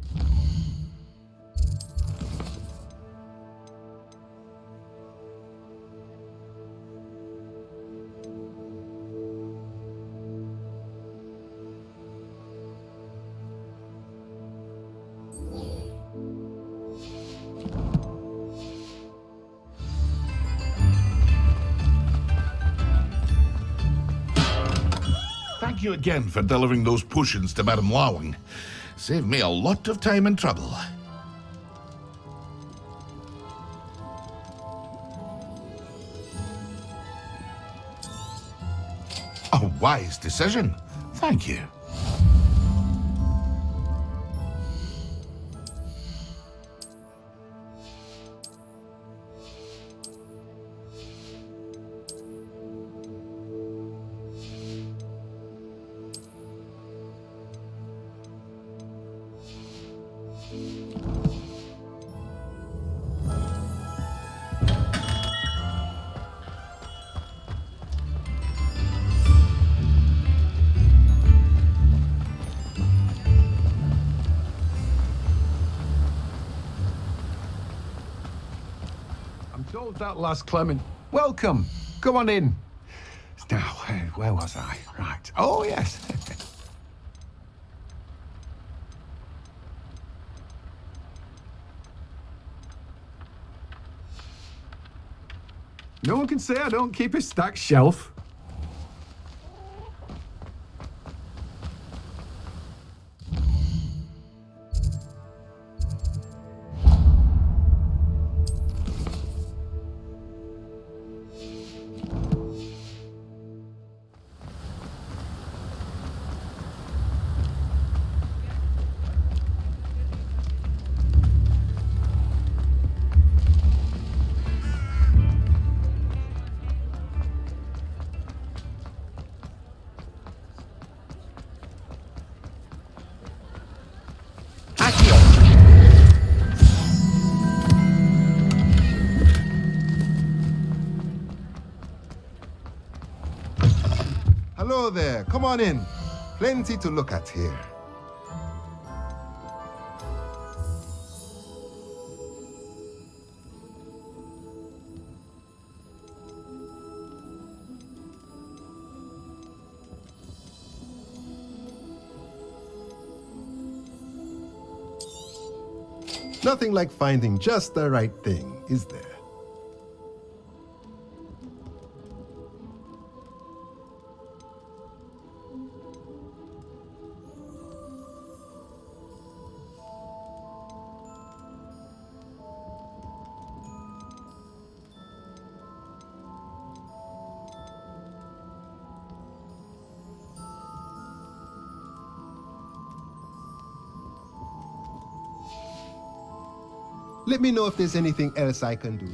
Thank you again for delivering those potions to Madame Lawing. Saved me a lot of time and trouble. A wise decision. Thank you. I'm told that last Clement... Welcome. Come on in. Now, where was I? Right. Oh, yes. No one can say I don't keep a stacked shelf. Hello there, come on in. Plenty to look at here. Nothing like finding just the right thing, is there? Let me know if there's anything else I can do.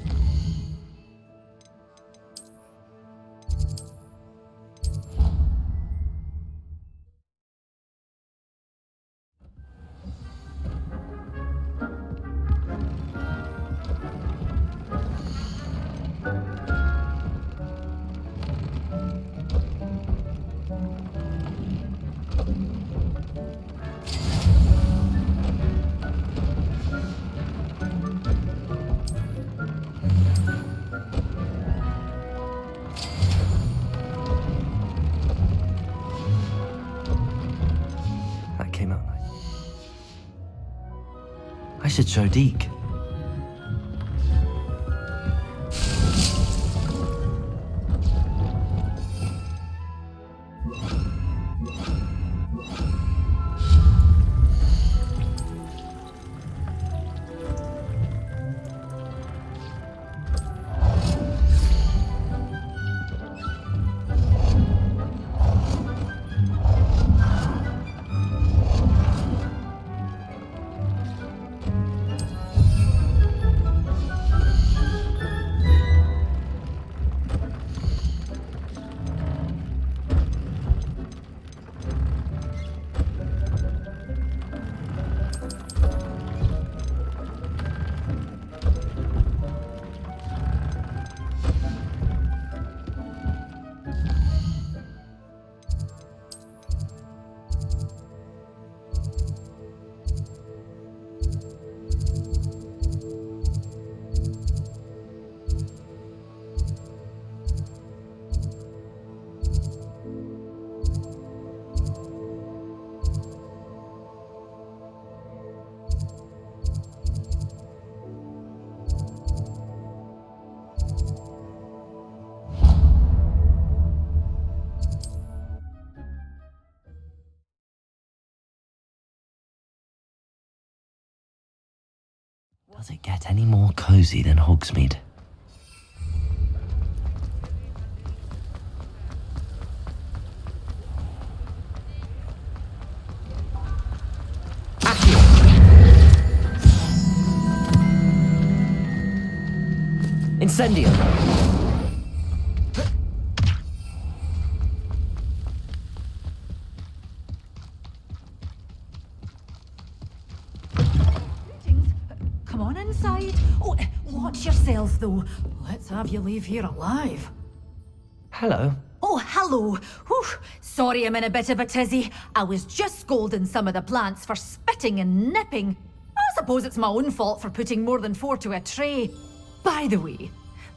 should show Deke. Does it get any more cozy than Hogsmeade? Incendio! Come on inside. Oh, watch yourself, though. Let's have you leave here alive. Hello. Oh, hello. Whew. Sorry I'm in a bit of a tizzy. I was just scolding some of the plants for spitting and nipping. I suppose it's my own fault for putting more than 4 to a tray. By the way,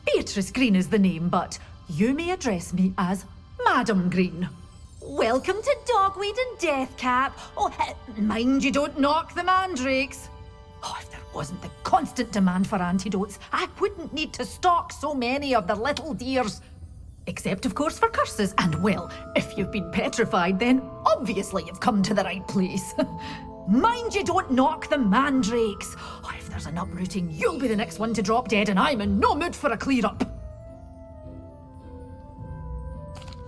Beatrice Green is the name, but you may address me as Madam Green. Welcome to Dogweed and Deathcap. Oh, mind you don't knock the mandrakes. Oh, if there wasn't the constant demand for antidotes, I wouldn't need to stock so many of the little dears. Except, of course, for curses. And, well, if you've been petrified, then obviously you've come to the right place. Mind you don't knock the mandrakes. Oh, if there's an uprooting, you'll be the next one to drop dead, and I'm in no mood for a clear-up.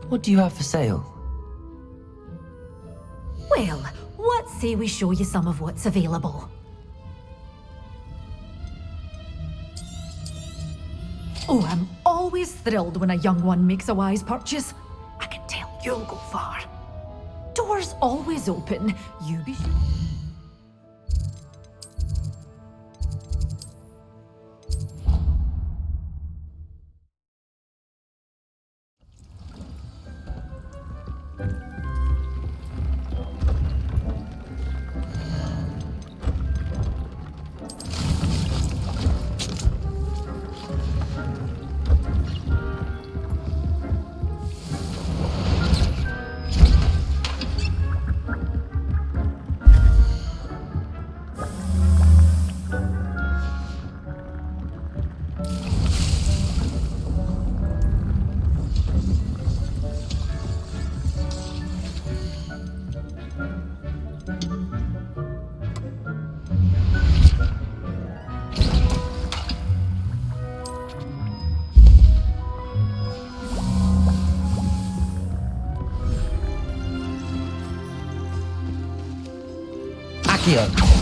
What do you have for sale? Well, what say we show you some of what's available? Oh, I'm always thrilled when a young one makes a wise purchase. I can tell you'll go far. Doors always open. You be sure. Accio.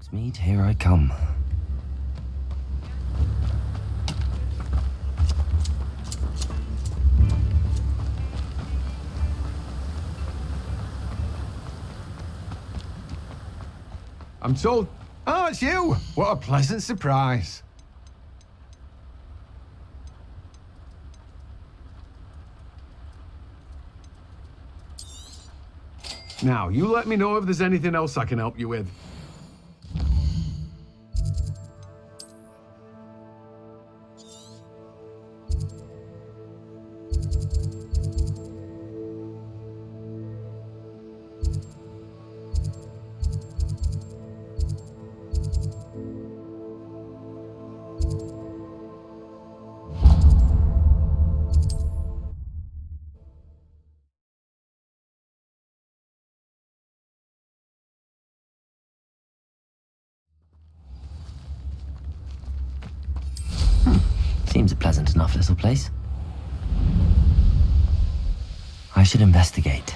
Hogsmeade, here I come. I'm told... Oh, it's you! What a pleasant surprise. Now, you let me know if there's anything else I can help you with. Seems a pleasant enough little place. I should investigate.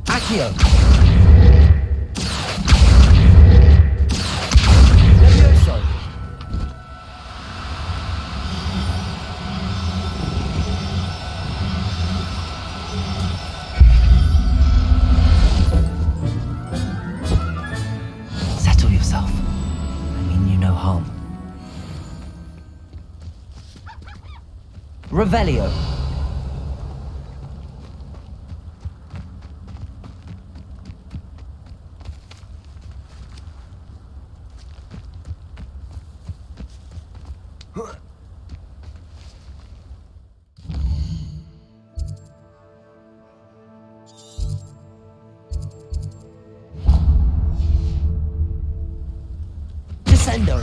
Accio! Levioso! Settle yourself. I mean you no harm. Revelio. Descendo.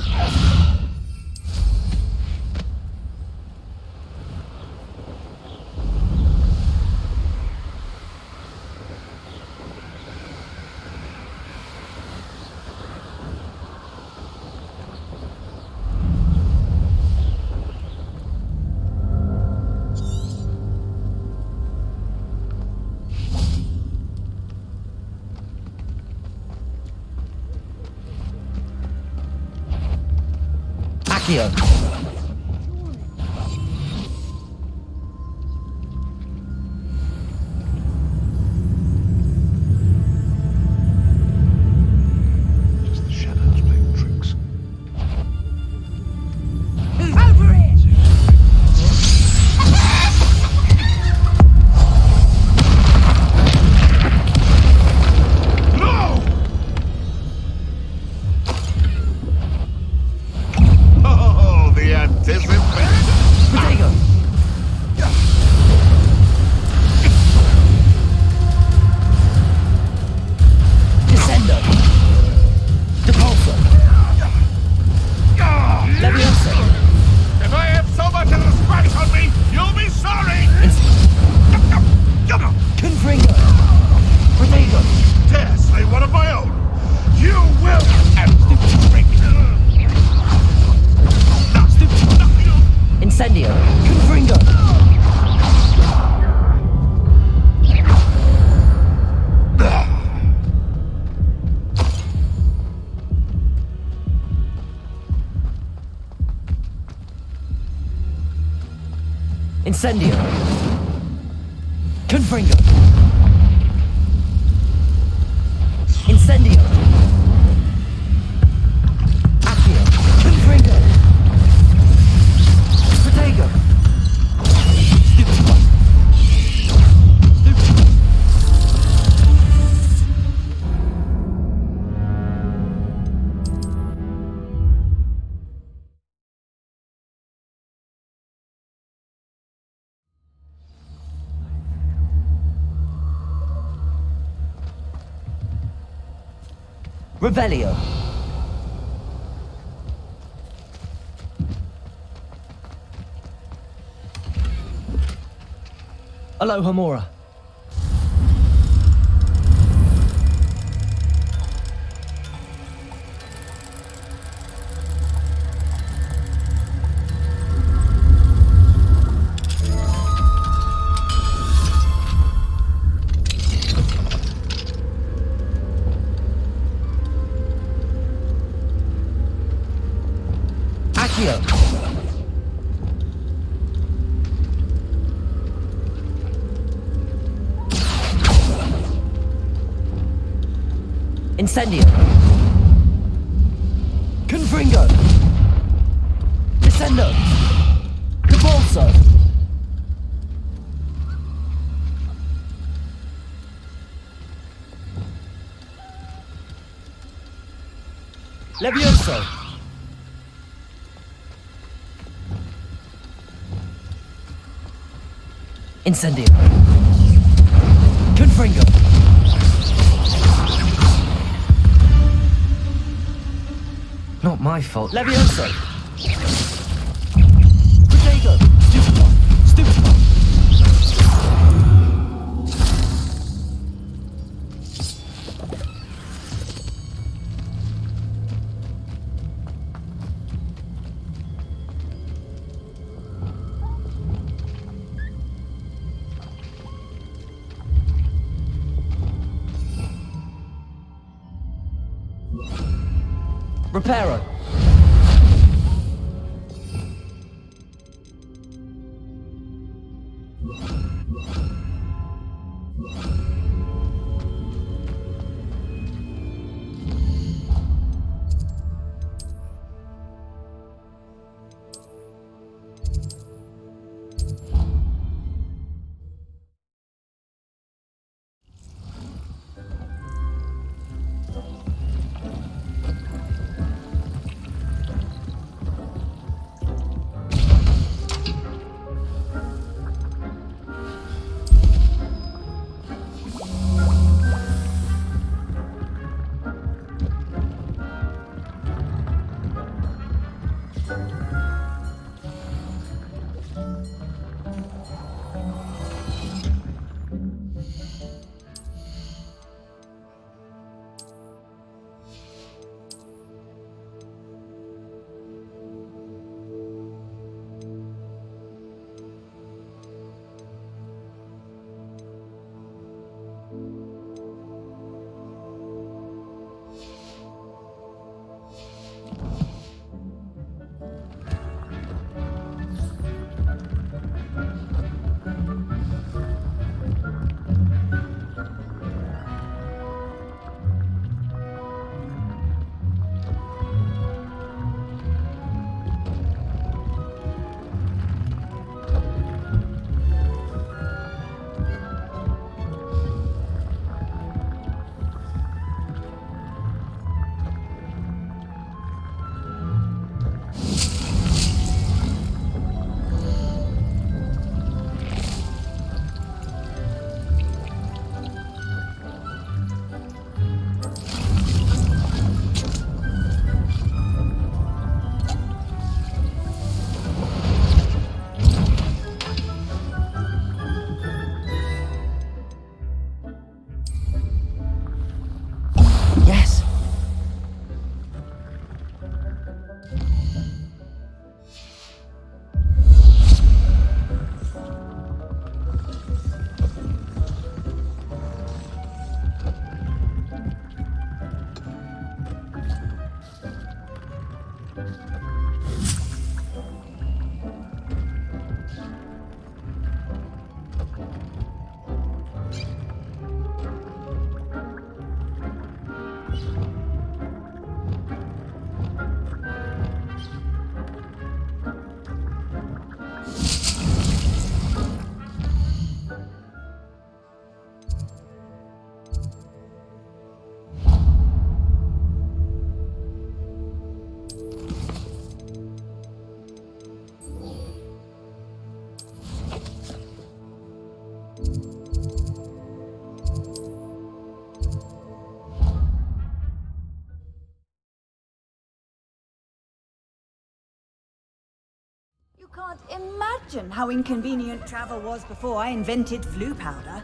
Accio. Just the shadows playing tricks. Over it! No! Oh, the anticipation! Protego! Descendo! Depulso! Levioso! If I have so much as a scratch on me, you'll be sorry! Confringo! Protego! Dare slay one of my own! You will! Incendio! Confringo! Incendio! Confringo! Incendio! Accio! Confringo! Protego! Stupid one! Stupid! Revelio. Aloha Mora. Accio. Incendio. Confringo. Descendo. Cabalso. Levioso. Incendio. Confringo. Not my fault. Levioso. Protego. Stupid one. Stupid one. Reparo. You can't imagine imagine how inconvenient travel was before I invented flu powder.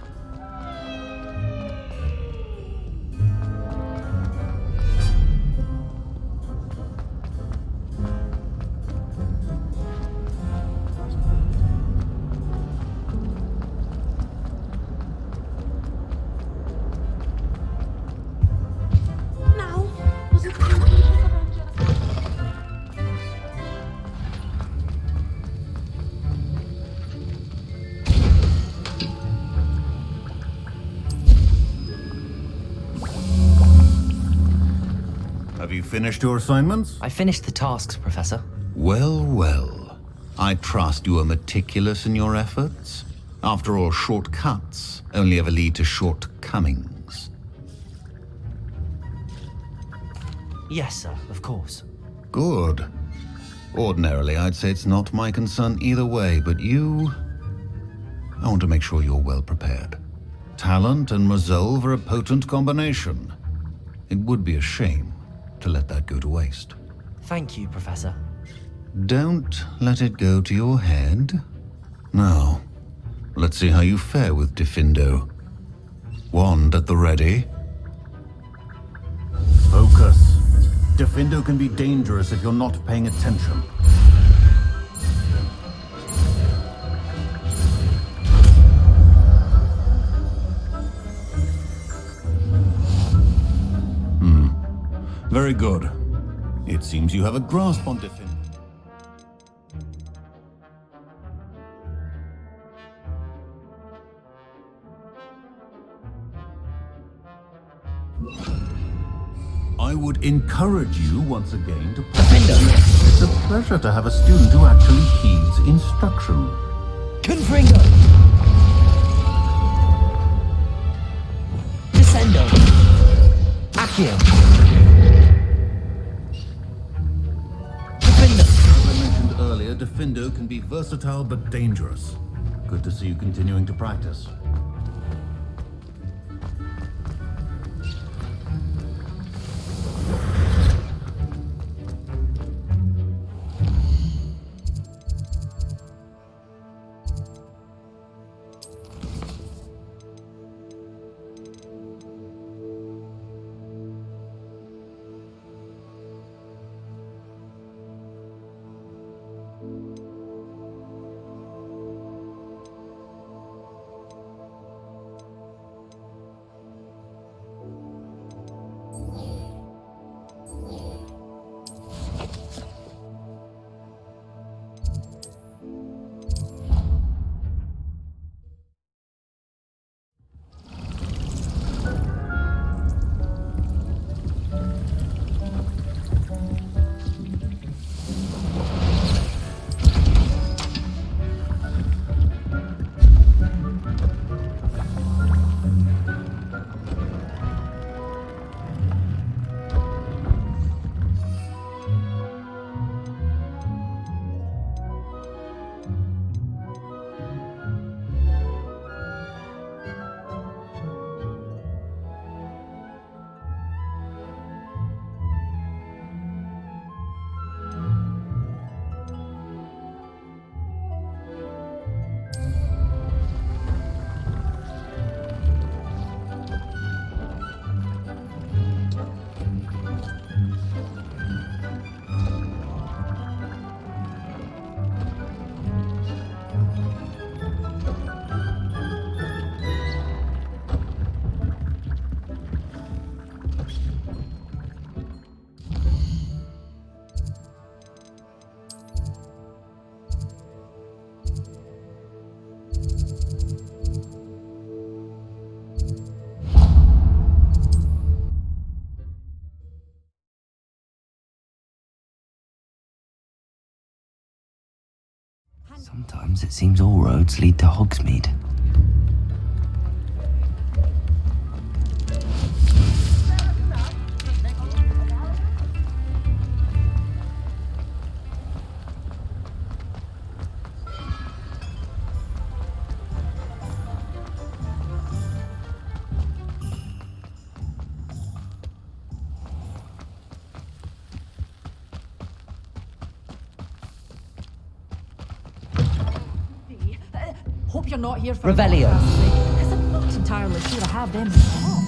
Have you finished your assignments? I finished the tasks, Professor. Well, well. I trust you are meticulous in your efforts. After all, shortcuts only ever lead to shortcomings. Yes, sir, of course. Good. Ordinarily, I'd say it's not my concern either way, but you... I want to make sure you're well prepared. Talent and resolve are a potent combination. It would be a shame to let that go to waste. Thank you, Professor. Don't let it go to your head. Now, let's see how you fare with Diffindo. Wand at the ready. Focus. Diffindo can be dangerous if you're not paying attention. Very good. It seems you have a grasp on Diffindo. I would encourage you once again to... It's a pleasure to have a student who actually heeds instruction. Confringo! Descendo! Accio! As I mentioned earlier, Diffindo can be versatile but dangerous. Good to see you continuing to practice. Sometimes it seems all roads lead to Hogsmeade. hope you're not here for Revelio. because I'm not entirely sure I have them in stock.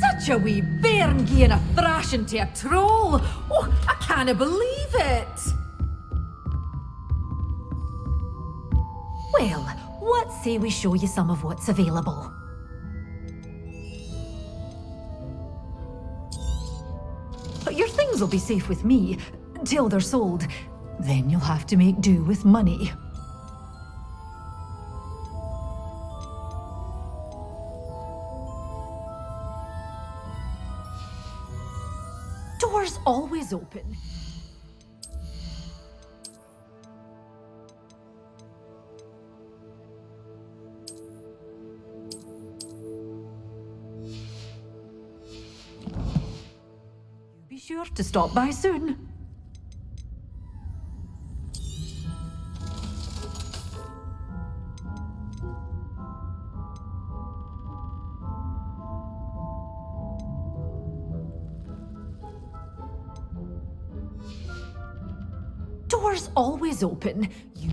Such a wee bairn gieing a thrashing to a troll! Oh, I can't believe it! Well, what say we show you some of what's available? Your things will be safe with me, till they're sold. Then you'll have to make do with money. Doors always open. Be sure to stop by soon. Doors always open. You...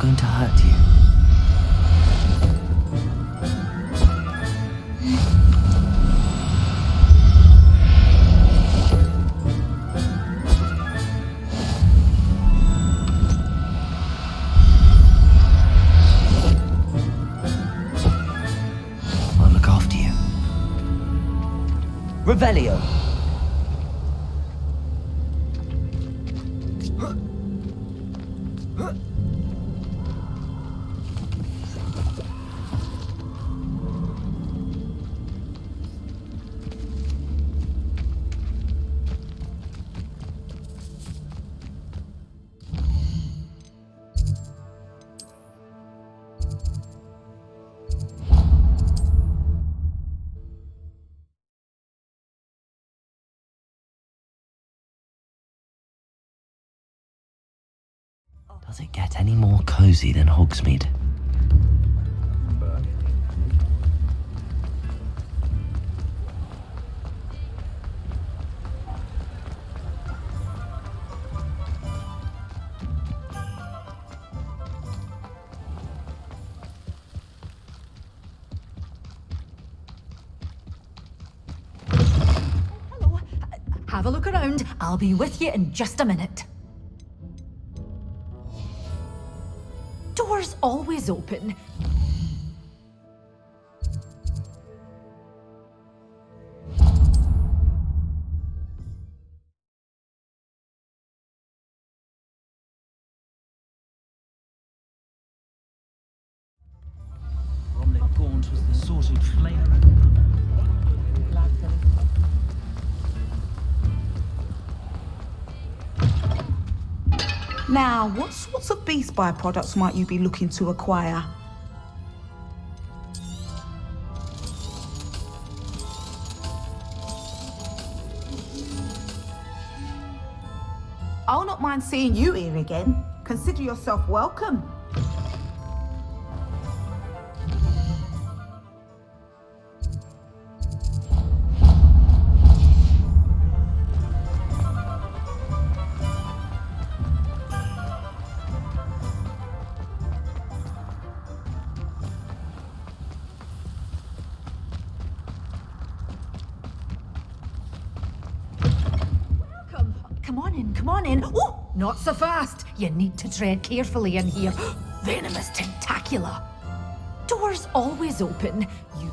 Going to hurt you. I'll look after you. Revelio. Does it get any more cozy than Hogsmeade? Hello. Have a look around. I'll be with you in just a minute. Doors always open. Bromley Gaunt was the sort of flame. Now, what sorts of beast byproducts might you be looking to acquire? I'll not mind seeing you here again. Consider yourself welcome. Come on in. Oh, not so fast. You need to tread carefully in here. Venomous tentacula. Doors always open. You...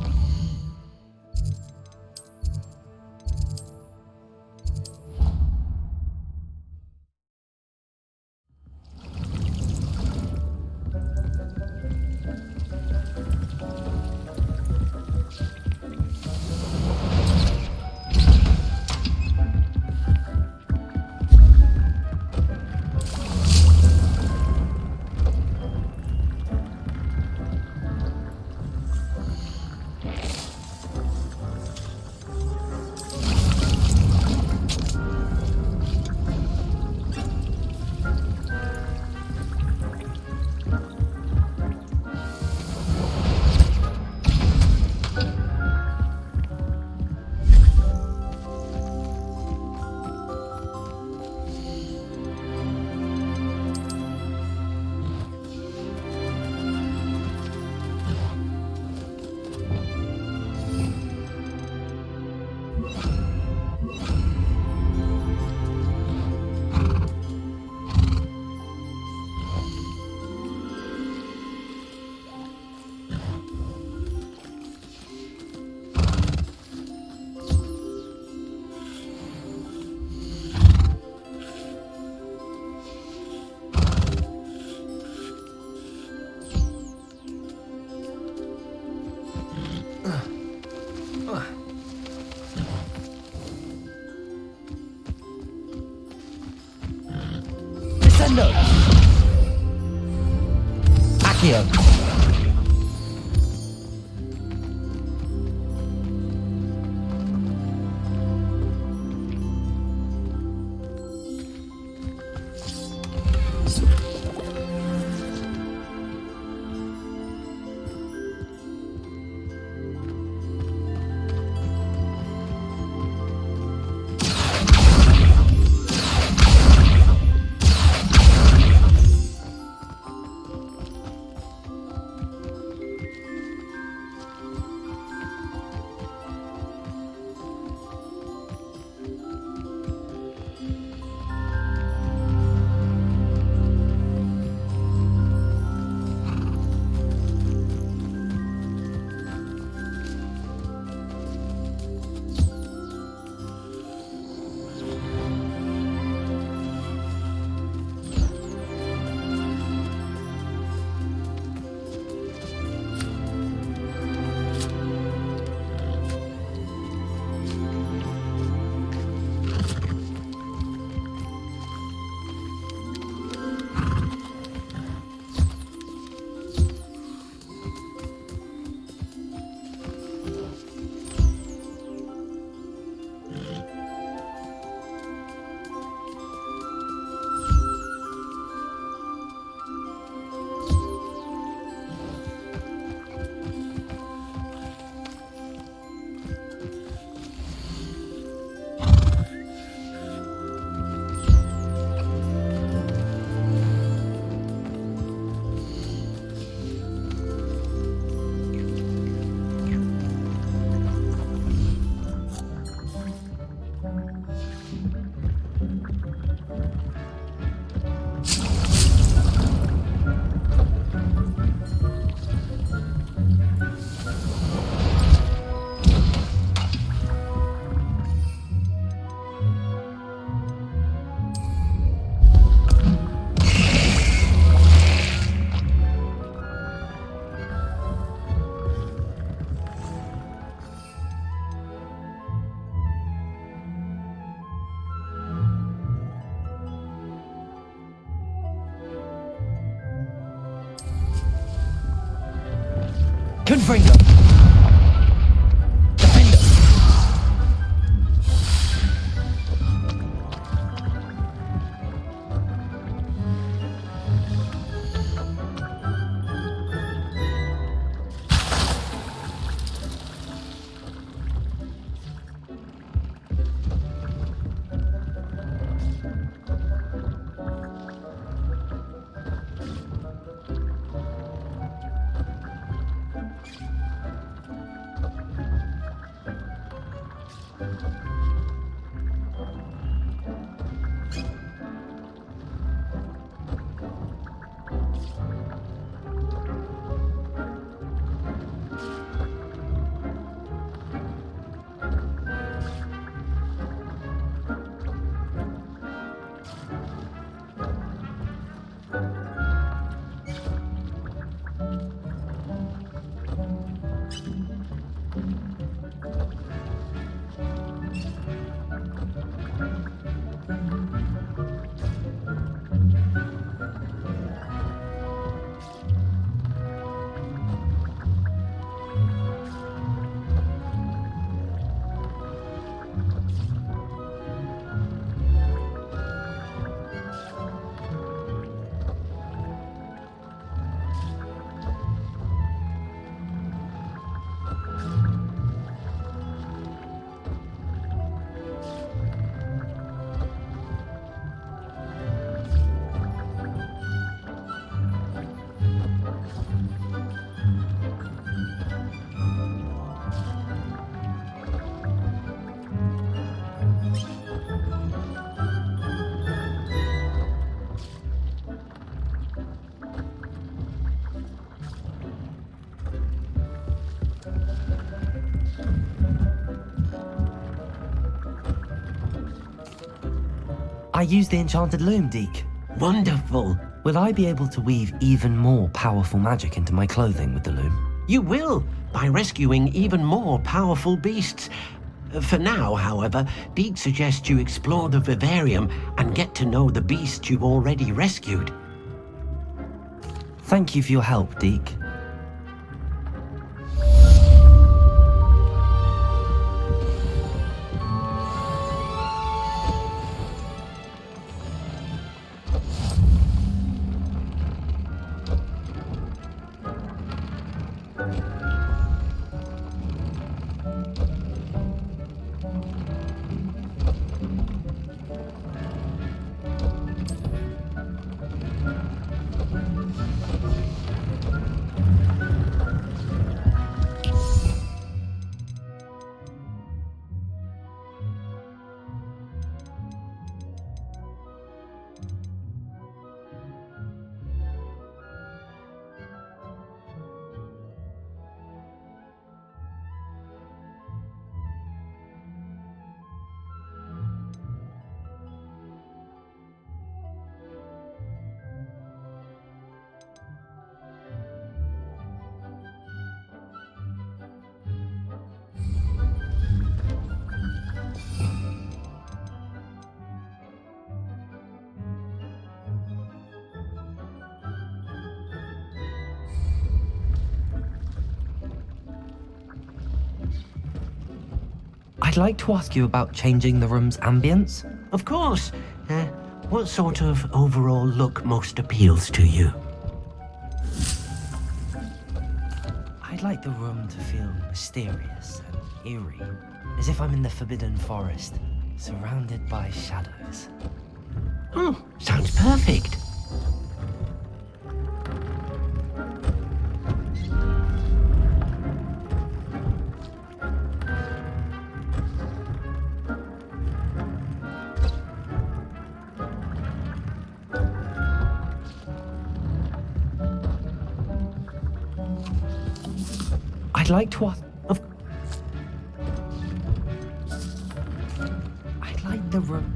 Accio. Confringo. Defendo. I used the enchanted loom, Deke. Wonderful. Will I be able to weave even more powerful magic into my clothing with the loom? You will, by rescuing even more powerful beasts. For now, however, Deke suggests you explore the vivarium and get to know the beasts you've already rescued. Thank you for your help, Deke. I'd like to ask you about changing the room's ambience. Of course. What sort of overall look most appeals to you? I'd like the room to feel mysterious and eerie, as if I'm in the Forbidden Forest, surrounded by shadows. Oh, sounds perfect. I'd like to ask... I'd like the room...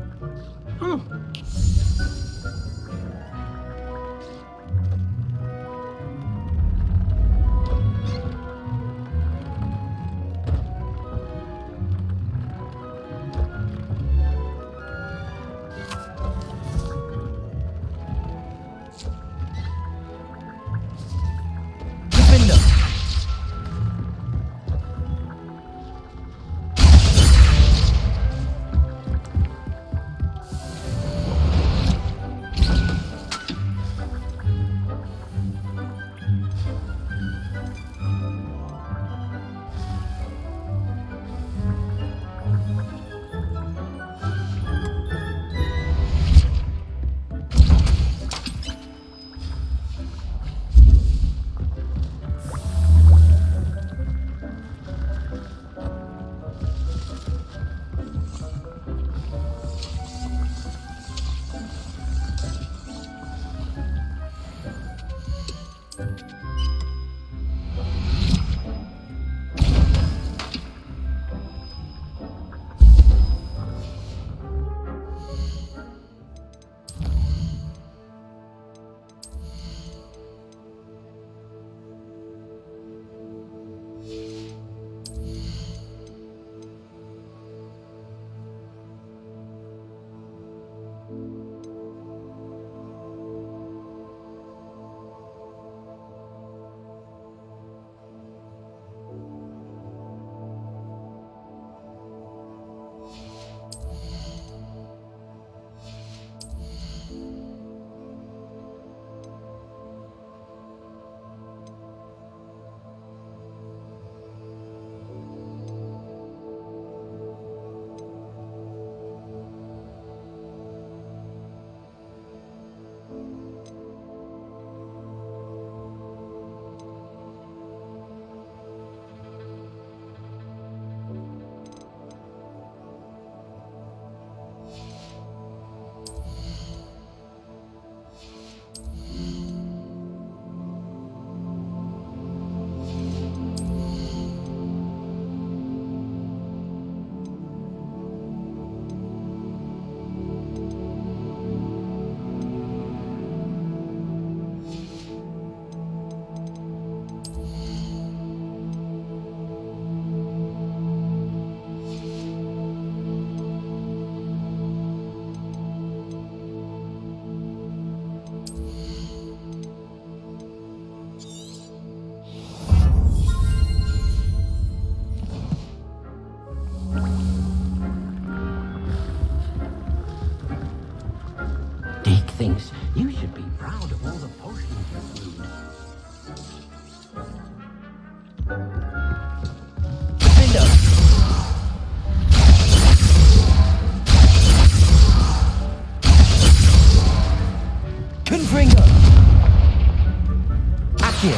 Accio.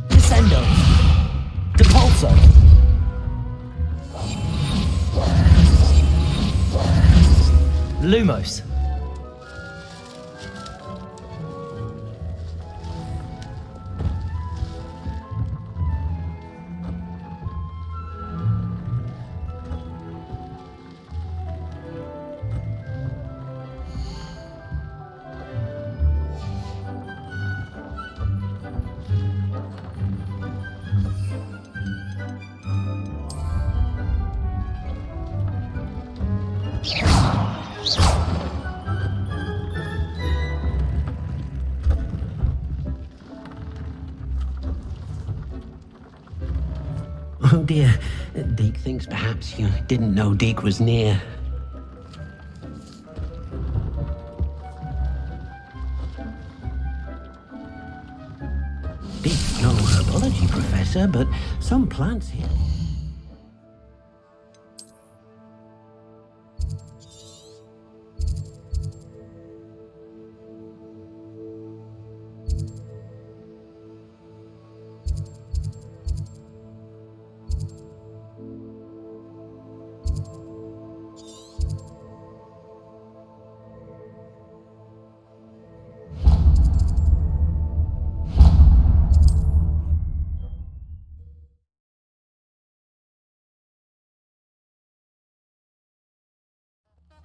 Descendo. Depulso. Lumos. Oh dear, Deke thinks perhaps you didn't know Deke was near. Deke's no herbology professor, but some plants here.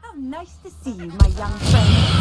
How nice to see you, my young friend.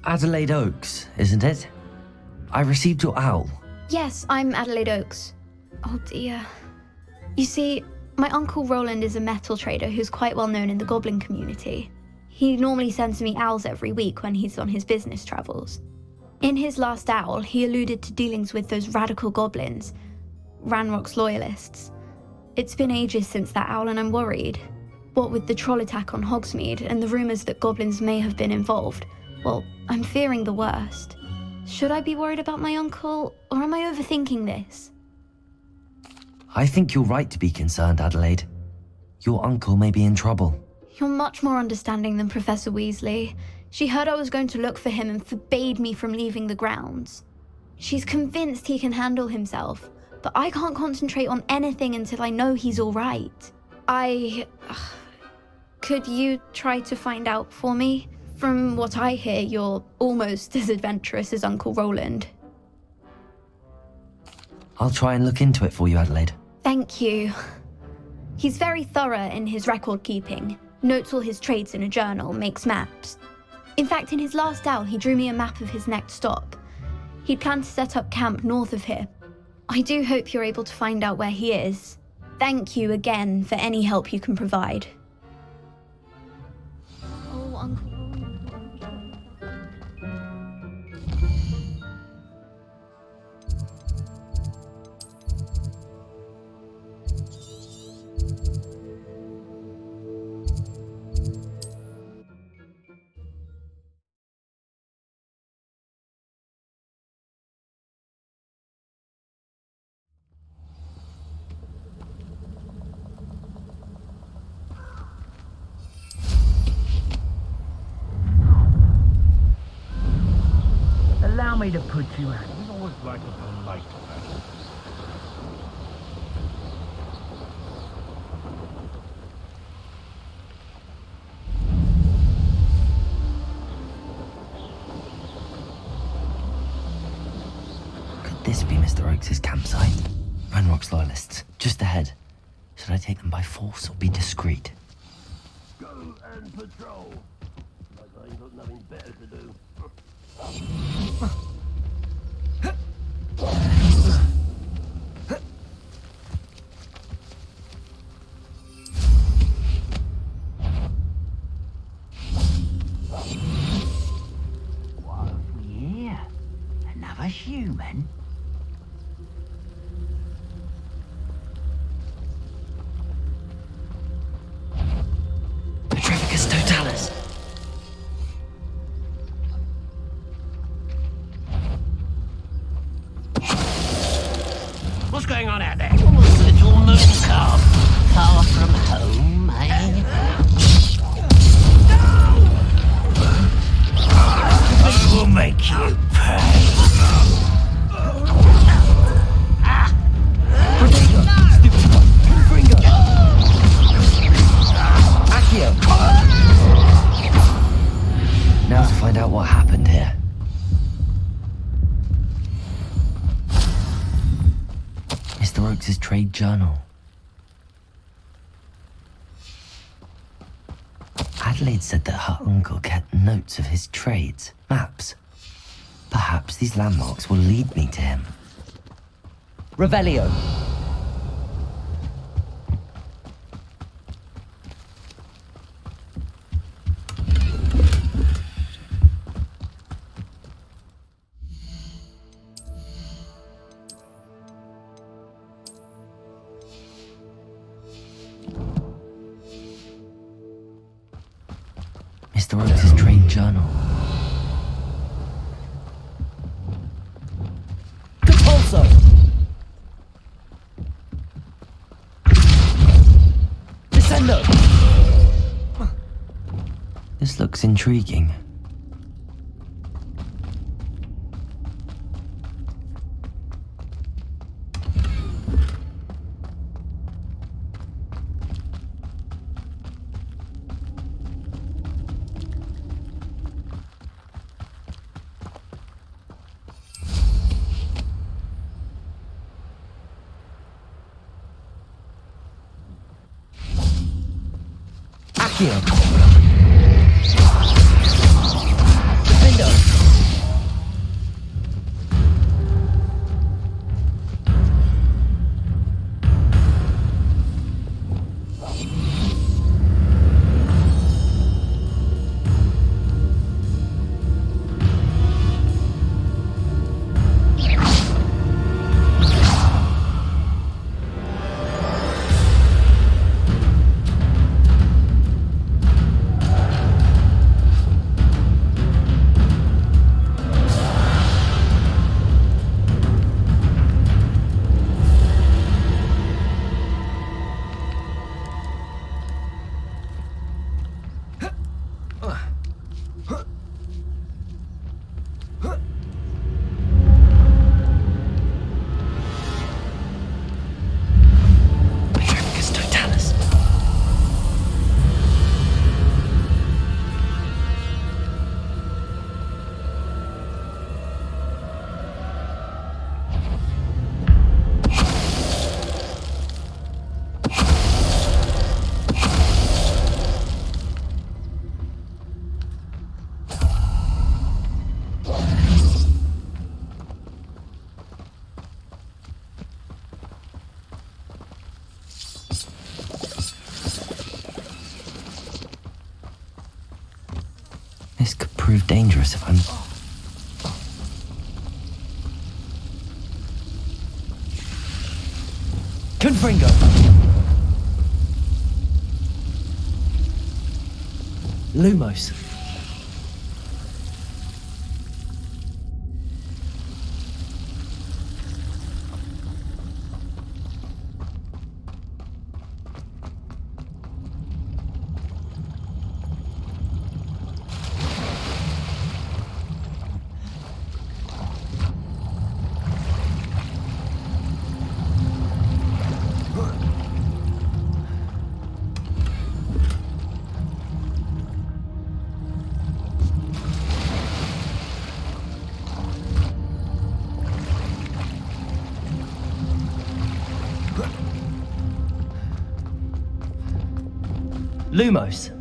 Adelaide Oaks, isn't it? I received your owl. Yes, I'm Adelaide Oaks. Oh dear. You see, my Uncle Roland is a metal trader who's quite well known in the goblin community. He normally sends me owls every week when he's on his business travels. In his last owl, he alluded to dealings with those radical goblins, Ranrock's loyalists. It's been ages since that owl and I'm worried. What with the troll attack on Hogsmeade and the rumours that goblins may have been involved, well, I'm fearing the worst. Should I be worried about my uncle, or am I overthinking this? I think you're right to be concerned, Adelaide. Your uncle may be in trouble. You're much more understanding than Professor Weasley. She heard I was going to look for him and forbade me from leaving the grounds. She's convinced he can handle himself, but I can't concentrate on anything until I know he's all right. Could you try to find out for me? From what I hear, you're almost as adventurous as Uncle Roland. I'll try and look into it for you, Adelaide. Thank you. He's very thorough in his record keeping, notes all his trades in a journal, makes maps. In fact, in his last owl, he drew me a map of his next stop. He'd planned to set up camp north of here. I do hope you're able to find out where he is. Thank you again for any help you can provide. Oh, Uncle. me to put you out? We always like a polite fellow. Could this be Mr. Oakes' campsite? Ranrock's loyalists, just ahead. Should I take them by force or be discreet? Go and patrol. Like I ain't got nothing better to do. What have we here? Another human? Petrificus totalis! What's going on out there? Little moon calf. Far from home, eh? I will make you pay. Now to find out what happened here. Mr. Oakes' trade journal. Adelaide said that her uncle kept notes of his trades, maps. Perhaps these landmarks will lead me to him. Revelio. Mr. Oakes' trade journal. Compulso! Descendo! This looks intriguing. Accio. Defendo. Petrificus totalis. This could prove dangerous if I'm... Confringo! Lumos. Lumos.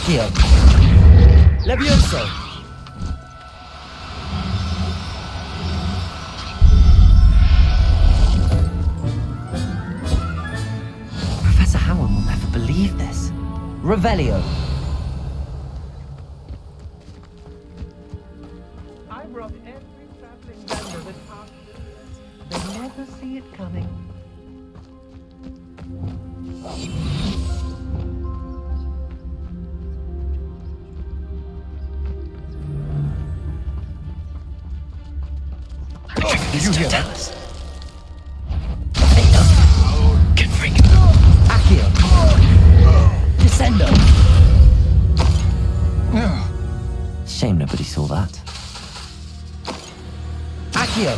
Accio. Levioso. Professor Howard will never believe this. Revelio. I brought every traveling vendor that passed this. They never see it coming. Did you hear that? Accio. Descendo. Shame nobody saw that. Accio.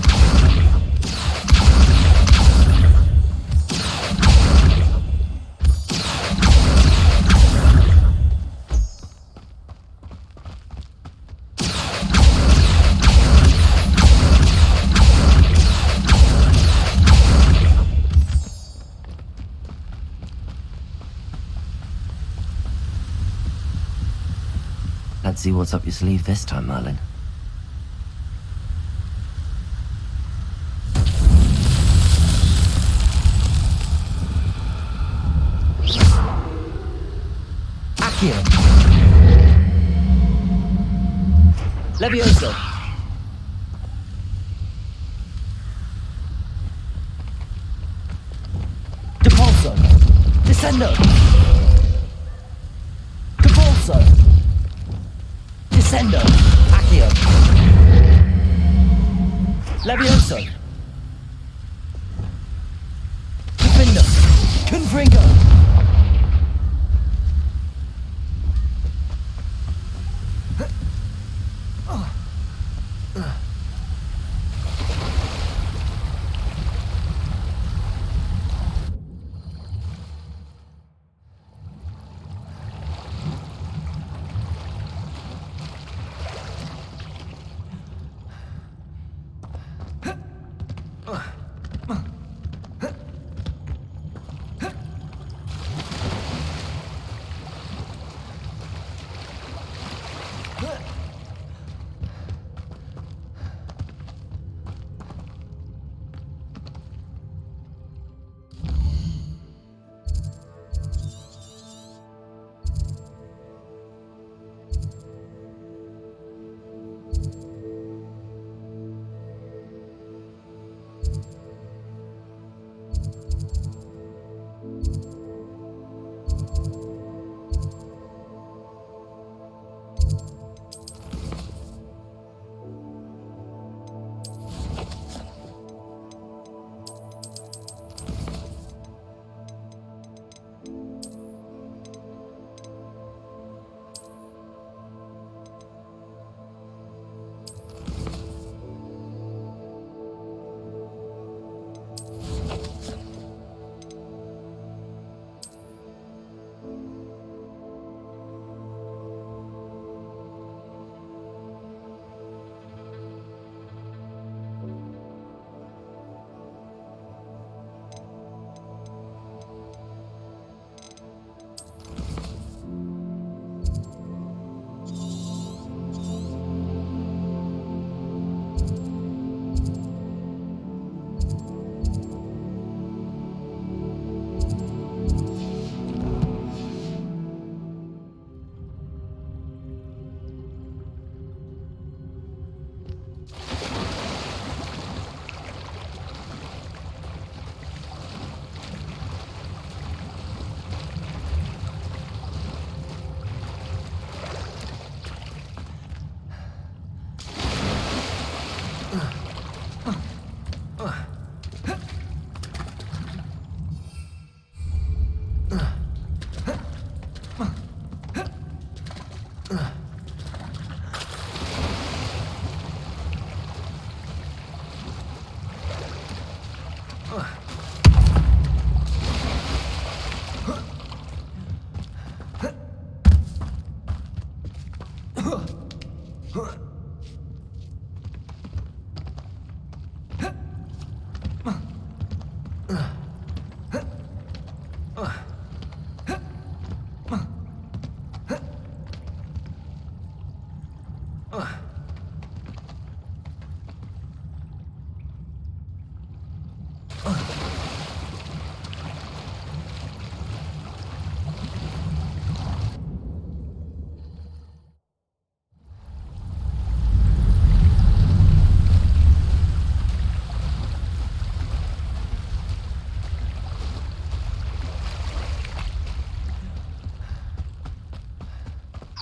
Let's see what's up your sleeve this time, Merlin. Accio. Levioso. Depulso. Descendo. Depulso. Descendo. Accio. Levioso. Defendo. Confringo.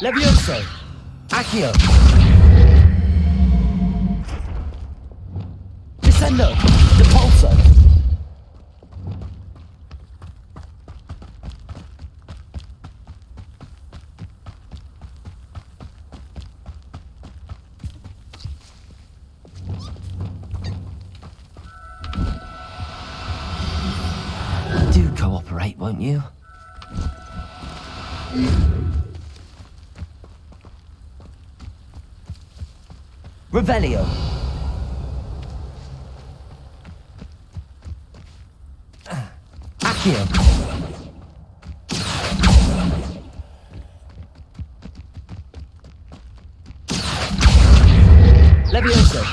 Levioso! Accio! Descendo! Depulso! Do cooperate, won't you? Revelio! Accio! Levioso!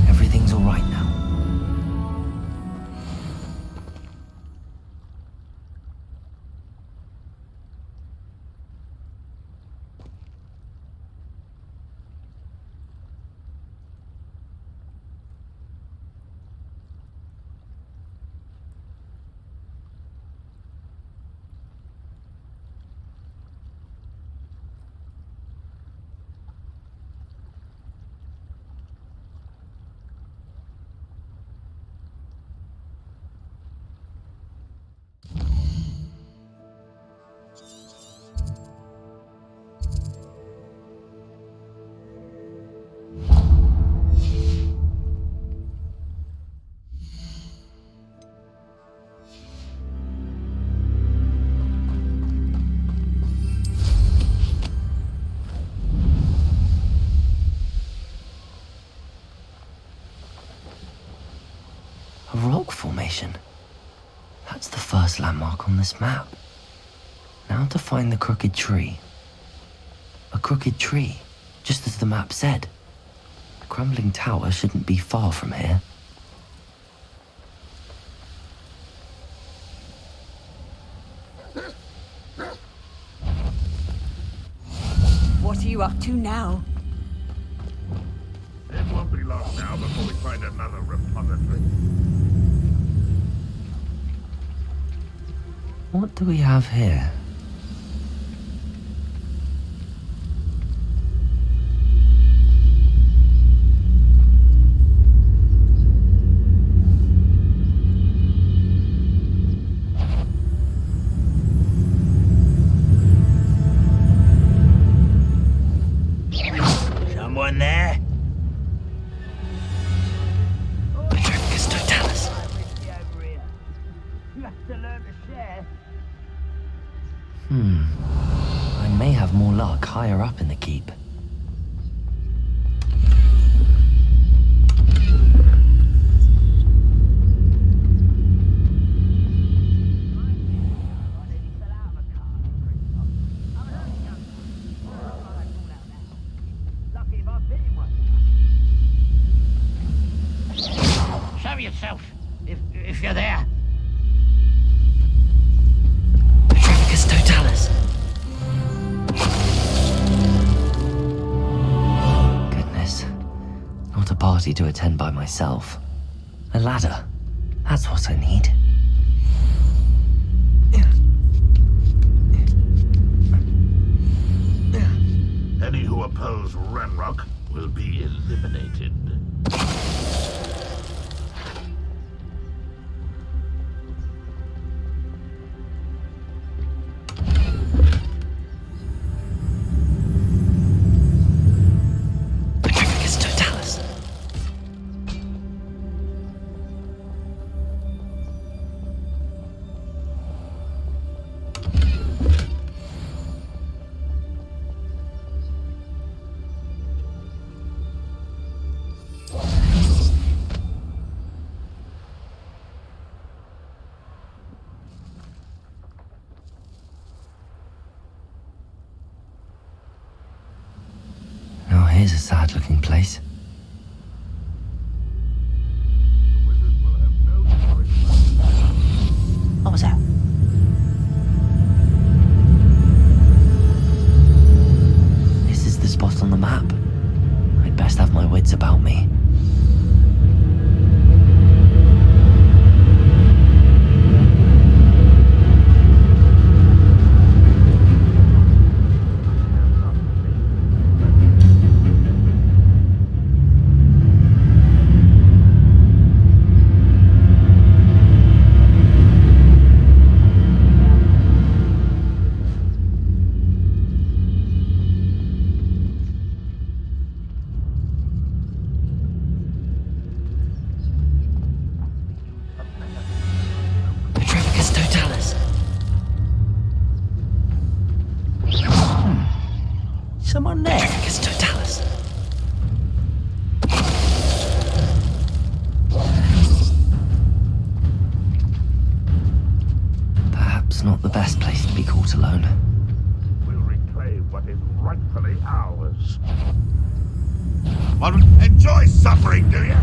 Everything's all right now. A rock formation. That's the first landmark on this map. Now to find the crooked tree. A crooked tree, just as the map said. The crumbling tower shouldn't be far from here. What are you up to now? It won't be long now before we find another repository. What do we have here? Someone there? I may have more luck higher up in the keep. Show yourself, if you're there. Totalis. Goodness. Not a party to attend by myself. A ladder. That's what I need. Any who oppose Ranrock will be eliminated. Here's a sad-looking place. What was that? This is the spot on the map. I'd best have my wits about me. someone there? It's Totalis. Perhaps not the best place to be caught alone. We'll reclaim what is rightfully ours. Well, enjoy suffering, do you?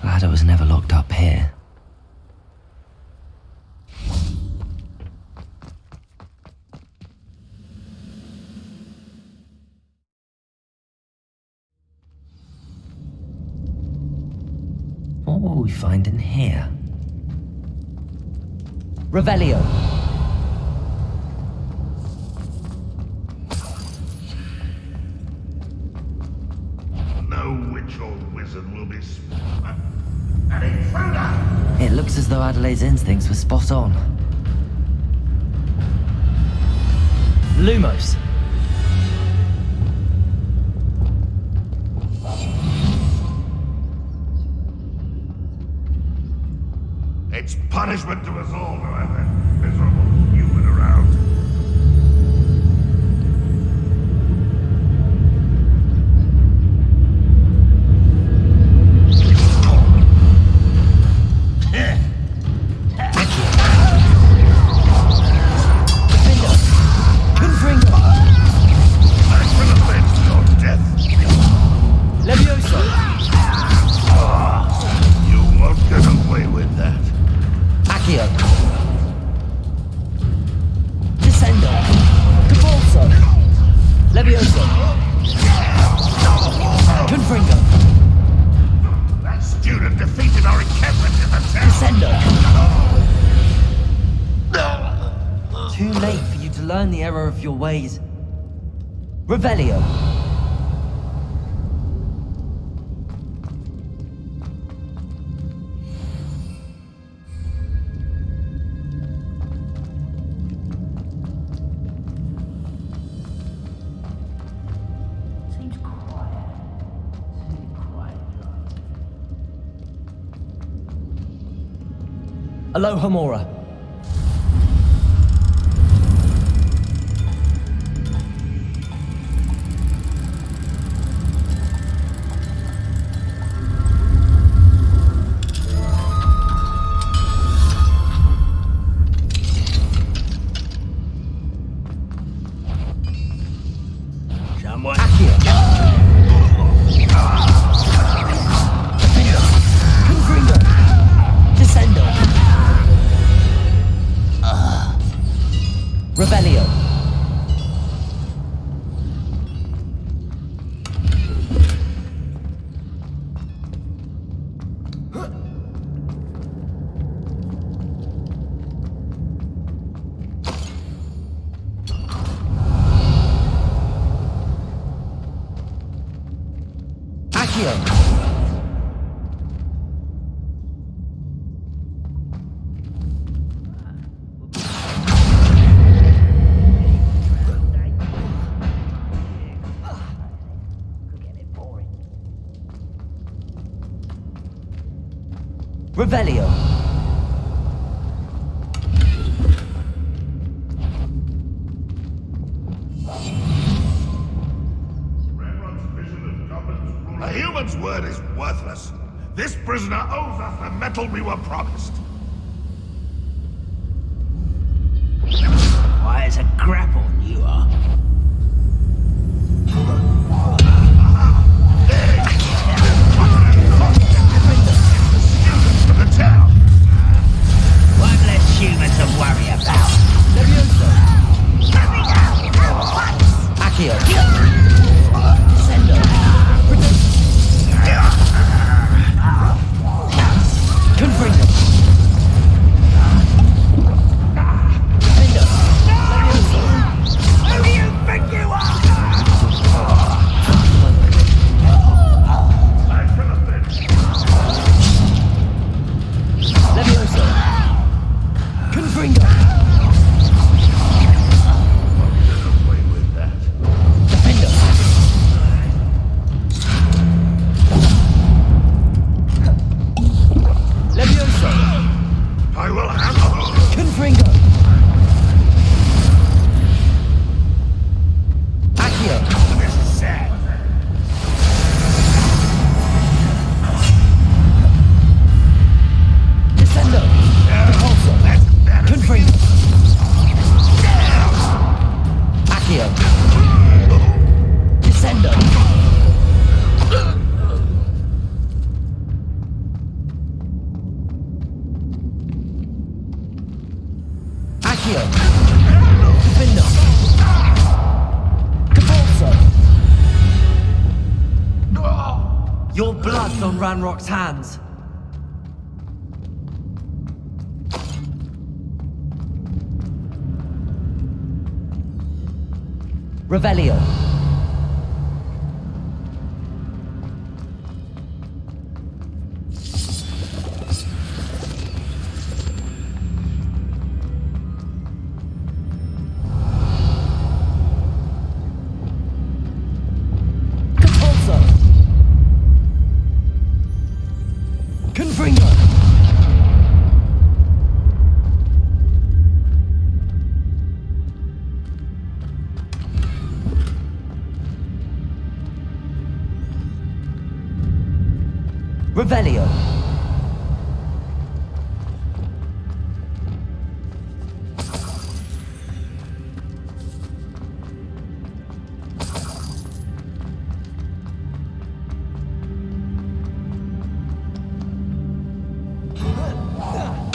Glad I was never locked up here. What will we find in here? Revelio. No witch or wizard will be an intruder! It looks as though Adelaide's instincts were spot on. Lumos. It's punishment to us all to have that miserable human around. learn the error of your ways. Revelio. Alohomora. Revelio. Accio. Revelio. A human's word is worthless. This prisoner owes us the metal we were promised. Why, it's a grapple, you are. One less human to worry about. Accio. Sendo. Confringo. Who do you think you are? Levioso. Confringo. Defendo. Levioso. I will handle. Confringo. Accio. This is sad. Descendo. Repulso. Confringo. Accio. Descendo. Accio. Defendo. Repulso. Your blood's on Ranrock's hands. Revelio. Compulso. Confringo. Revelio.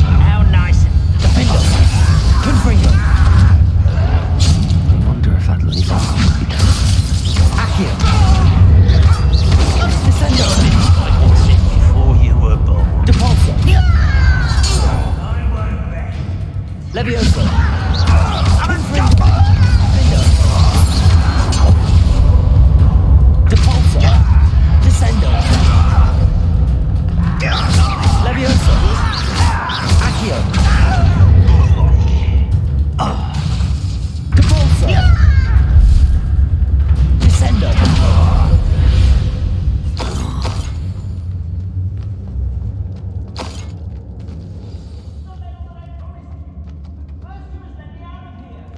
How nice. Defendo. Confringo. I wonder if I'd leave Accio. Descendo. Before you were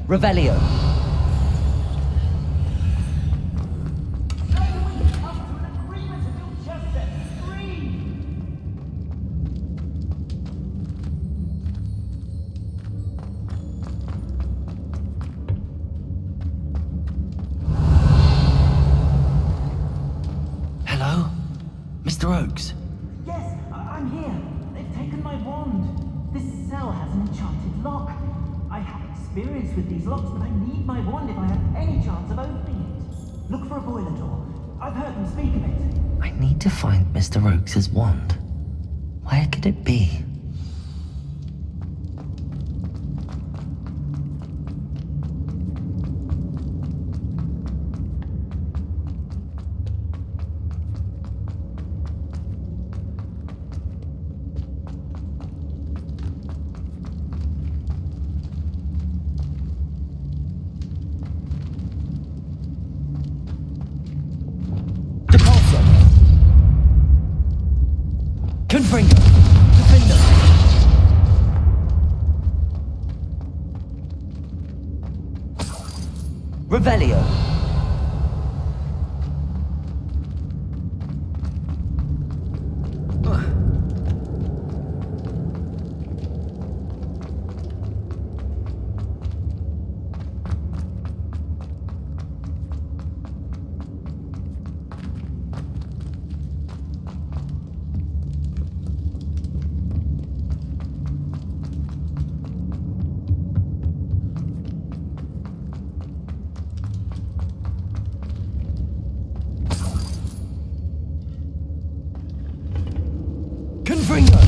Revelio. Hello? Mr. Oakes? Yes, I'm here. They've taken my wand. This cell has an enchanted lock. I have experience with these locks, but I need my wand if I have any chance of opening it. Look for a boiler door. I've heard them speak of it. I need to find Mr. Oakes' wand. Where could it be? Confringo! Defender! Revelio! Confringo!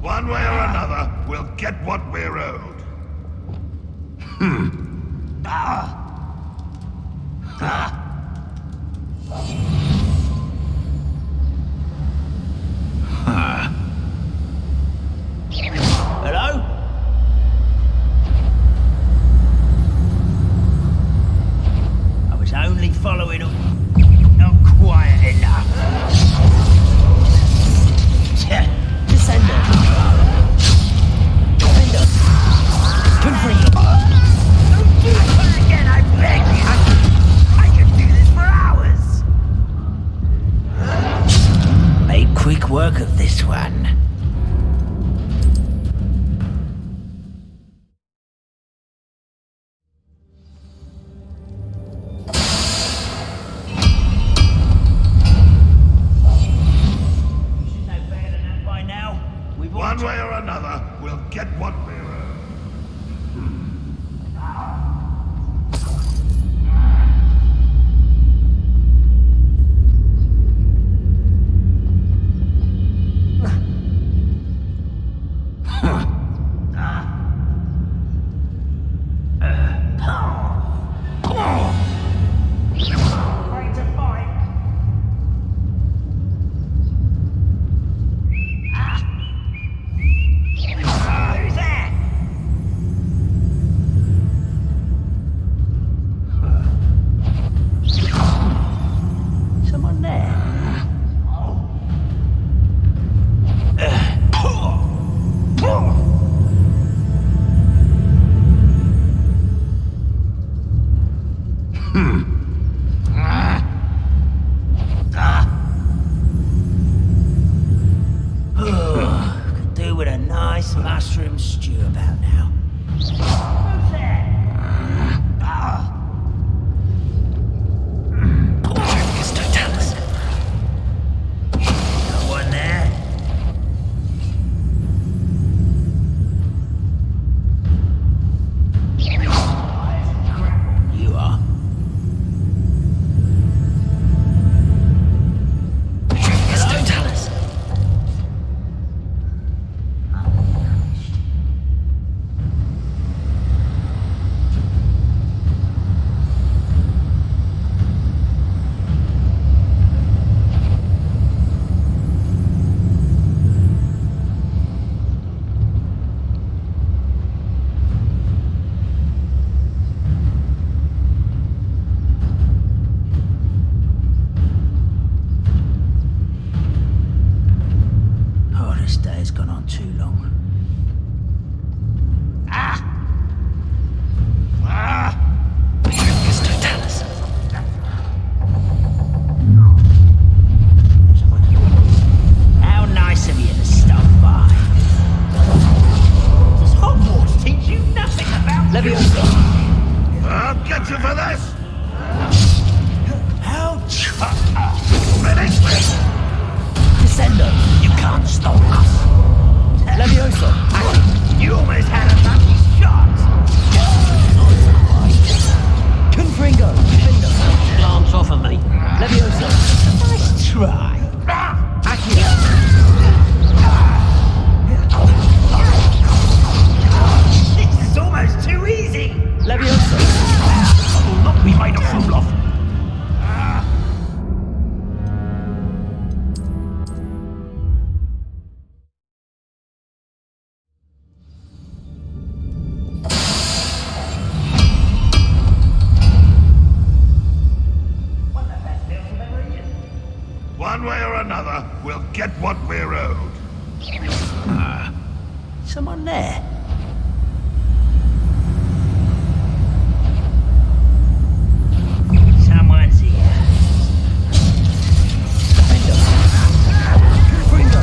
One way or another, we'll get what we're owed. Hello? I was only following up. Not quiet enough. Descender! Defender! Confringo! Don't do that again, I beg you! I could do this for hours! Made quick work of this one. One way or another, we'll get what we're owed. This day has gone on too long. How nice of you to stop by. Does Hogwarts teach you nothing about Leviosa! I'll get you for this! Ouch! Descendo! You can't stop us. Leviosa! You almost had a lucky shot. Confringo! Defendo! Glance off of me. Leviosa! Nice try. Accio! This is almost too easy. Leviosa! I will not be made a fool of. One way or another, we'll get what we're owed. Someone there. Someone's here. Confringo!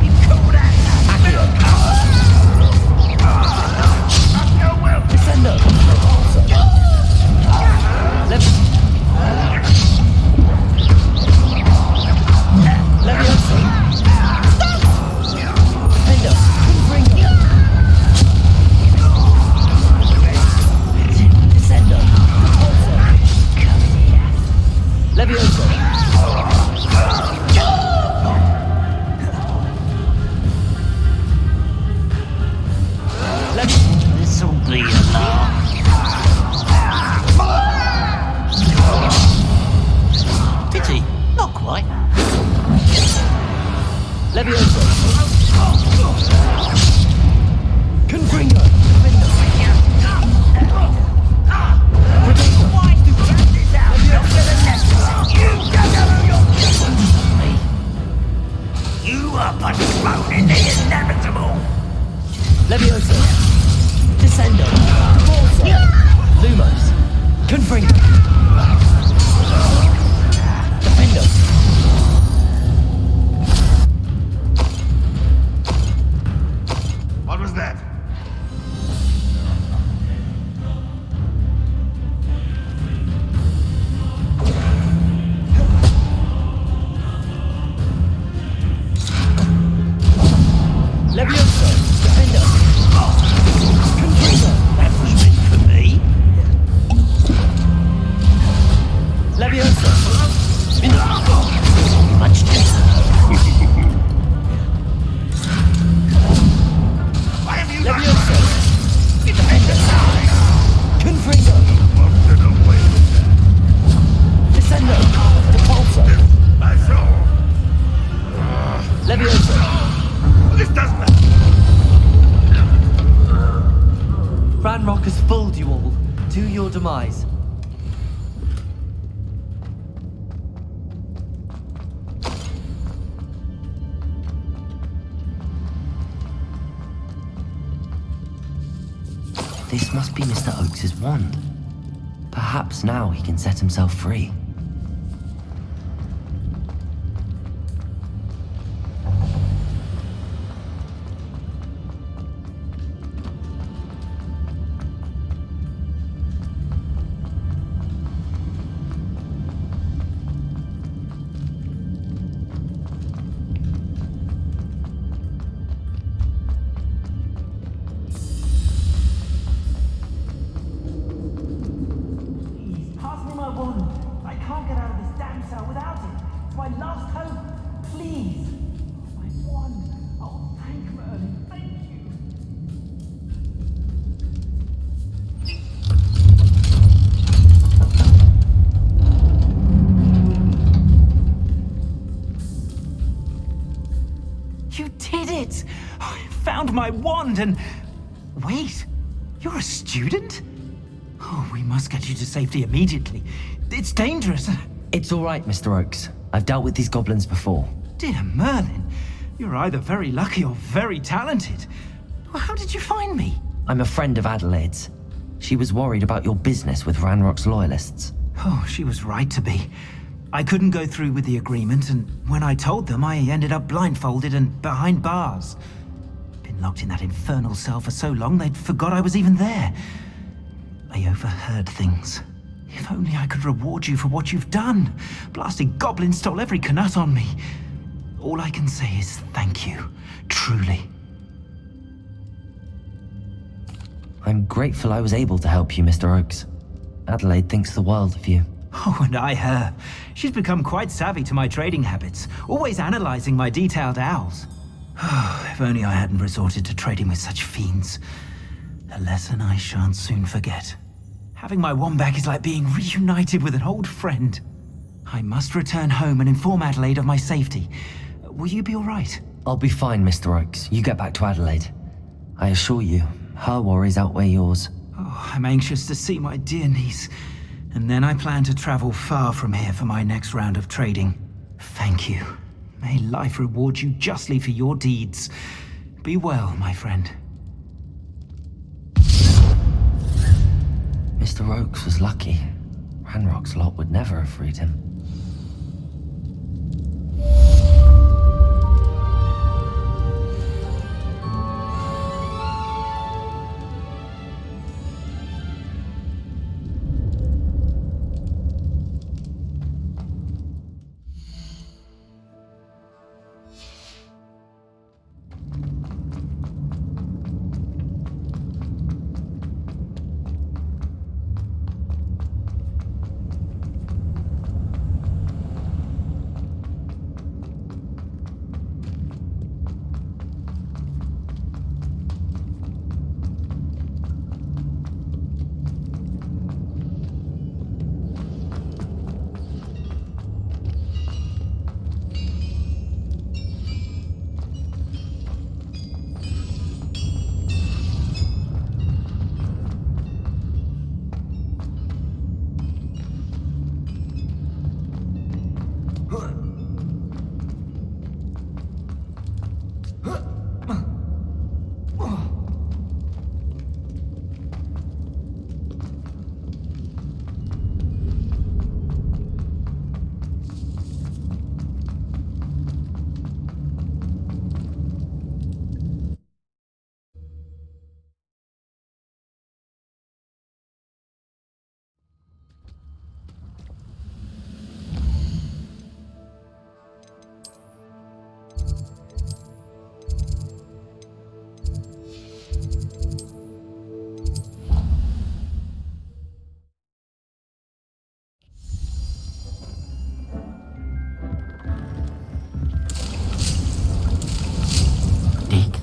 You call that? Descendo! Leviosa! Defendo! Confringo! Descendo! Leviosa! This'll be a laugh. Pity, not quite. Leviosa! Confringo! You are postponing the inevitable. Leviosa! Descendo! Forza! Lumos! Confringo! Defendo! What was that? Leviosa! Defendo! Confringo! That was meant for me. Leviosa! Much better. Leviosa! Confringo! Descendo! Depulso! Leviosa! This doesn't... Ranrock has fooled you all to your demise. This must be Mr. Oakes's wand. Perhaps now he can set himself free. Pass me my wand. I can't get out of this damn cell without it. It's my last hope. Please. My wand. Oh, thank Merlin. Thank you. You did it! I found my wand and... Wait, you're a student? Oh, we must get you to safety immediately. It's dangerous. It's all right, Mr. Oakes. I've dealt with these goblins before. Dear Merlin, You're either very lucky or very talented. Well, how did you find me? I'm a friend of Adelaide's. She was worried about your business with Ranrock's loyalists. Oh, she was right to be. I couldn't go through with the agreement, and when I told them, I ended up blindfolded and behind bars. Been locked in that infernal cell for so long, they'd forgot I was even there. I overheard things. If only I could reward you for what you've done. Blasted goblins stole every knut on me. All I can say is thank you, truly. I'm grateful I was able to help you, Mr. Oakes. Adelaide thinks the world of you. Oh, and I her. She's become quite savvy to my trading habits, always analyzing my detailed owls. If only I hadn't resorted to trading with such fiends. A lesson I shan't soon forget. Having my wand back is like being reunited with an old friend. I must return home and inform Adelaide of my safety. Will you be all right? I'll be fine, Mr. Oakes. You get back to Adelaide. I assure you, her worries outweigh yours. Oh, I'm anxious to see my dear niece. And then I plan to travel far from here for my next round of trading. Thank you. May life reward you justly for your deeds. Be well, my friend. Mr. Oakes was lucky. Ranrock's lot would never have freed him.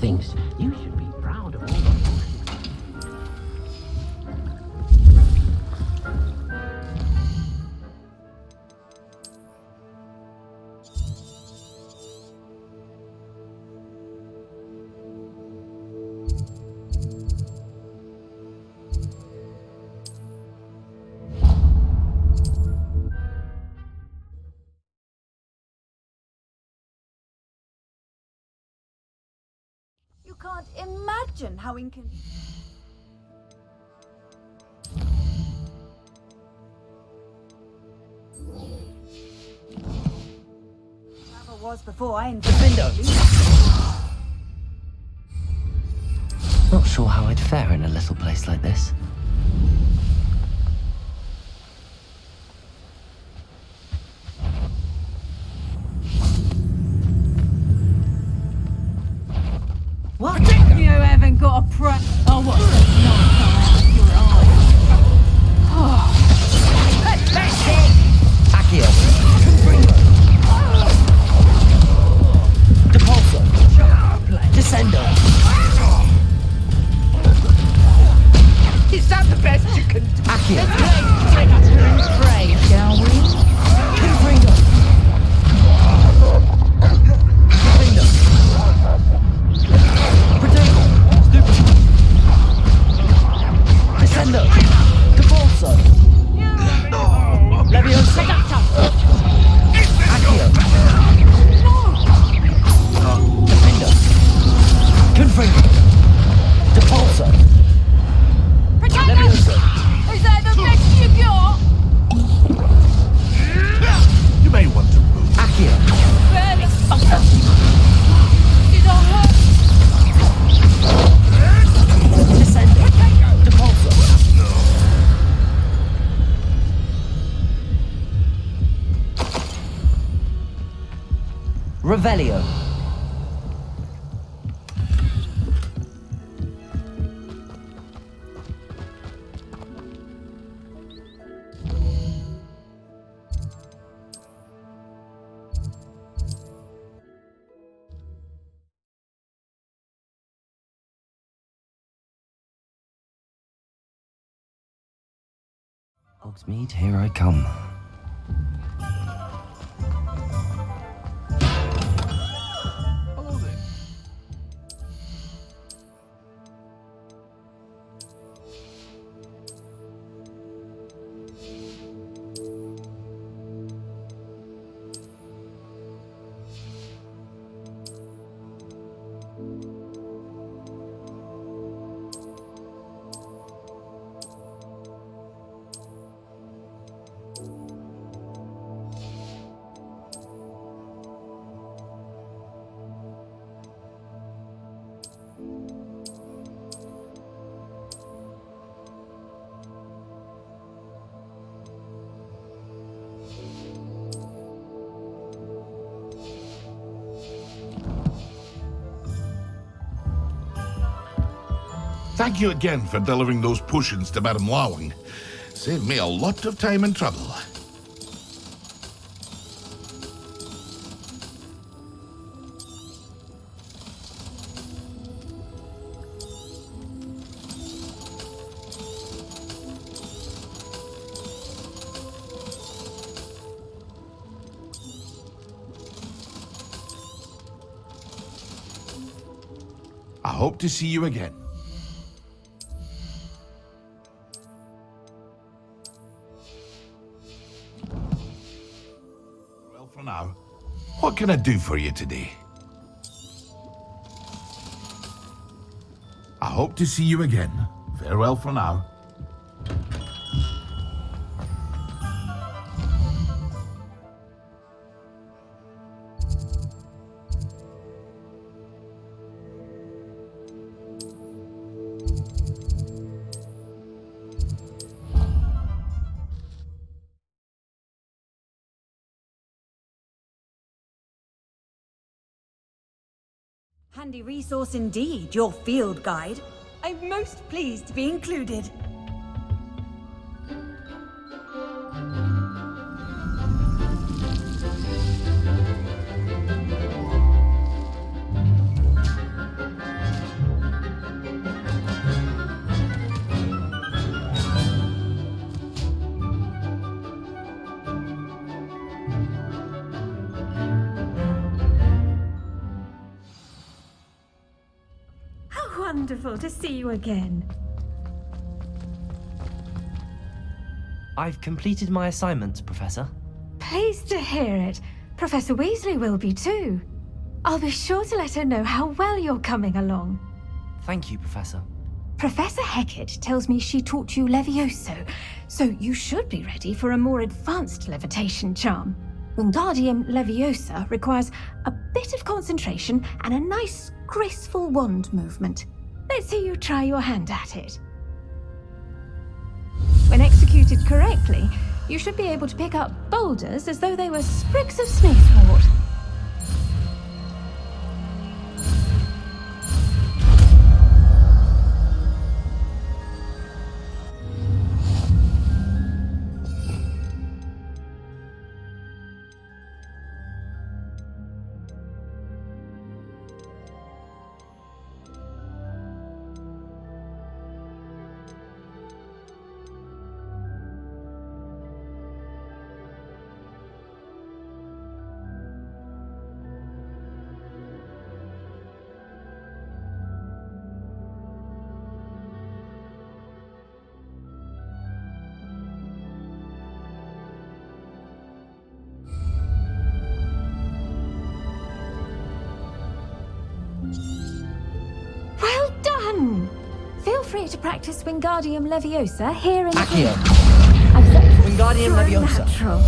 Thinks you should be proud of all the You can't imagine how inconvenient. Travel was before I invented. Not sure how I'd fare in a little place like this. What? You haven't got a prep. Oh, what's that knife out of your eye? Oh. That's it! Accio! Depulso! Descendo! Is that the best you can do? Accio! Let's play pray, shall we? Confringo! Confringo! Revelio. Hogsmeade, here I come. Hello there. Thank you again for delivering those potions to Madame Lawing. Saved me a lot of time and trouble. I hope to see you again. Well, for now, what can I do for you today? I hope to see you again. Farewell for now. Handy resource indeed, your field guide. I'm most pleased to be included. Wonderful to see you again. I've completed my assignments, Professor. Pleased to hear it. Professor Weasley will be too. I'll be sure to let her know how well you're coming along. Thank you, Professor. Professor Hecat tells me she taught you Levioso, so you should be ready for a more advanced levitation charm. Wingardium Leviosa requires a bit of concentration and a nice, graceful wand movement. Let's see you try your hand at it. When executed correctly, you should be able to pick up boulders as though they were sprigs of sneezewort. Well done! Feel free to practice Wingardium Leviosa here in Accio. I've set Wingardium Leviosa. Natural.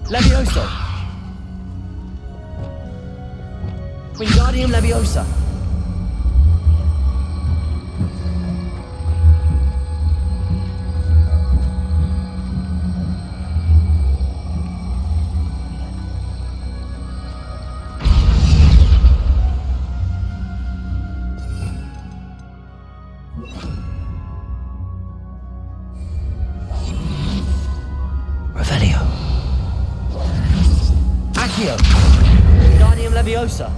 Levioso. Wingardium Leviosa. Revelio. Accio. Wingardium Leviosa.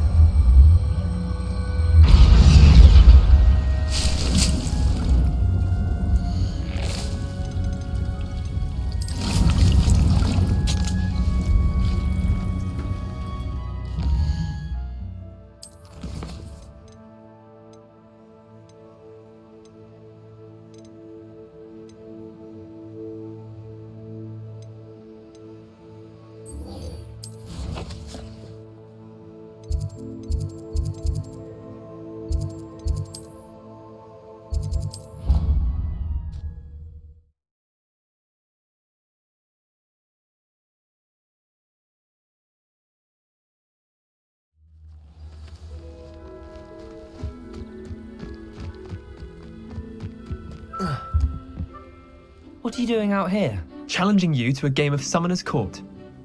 What are you doing out here? Challenging you to a game of Summoner's Court.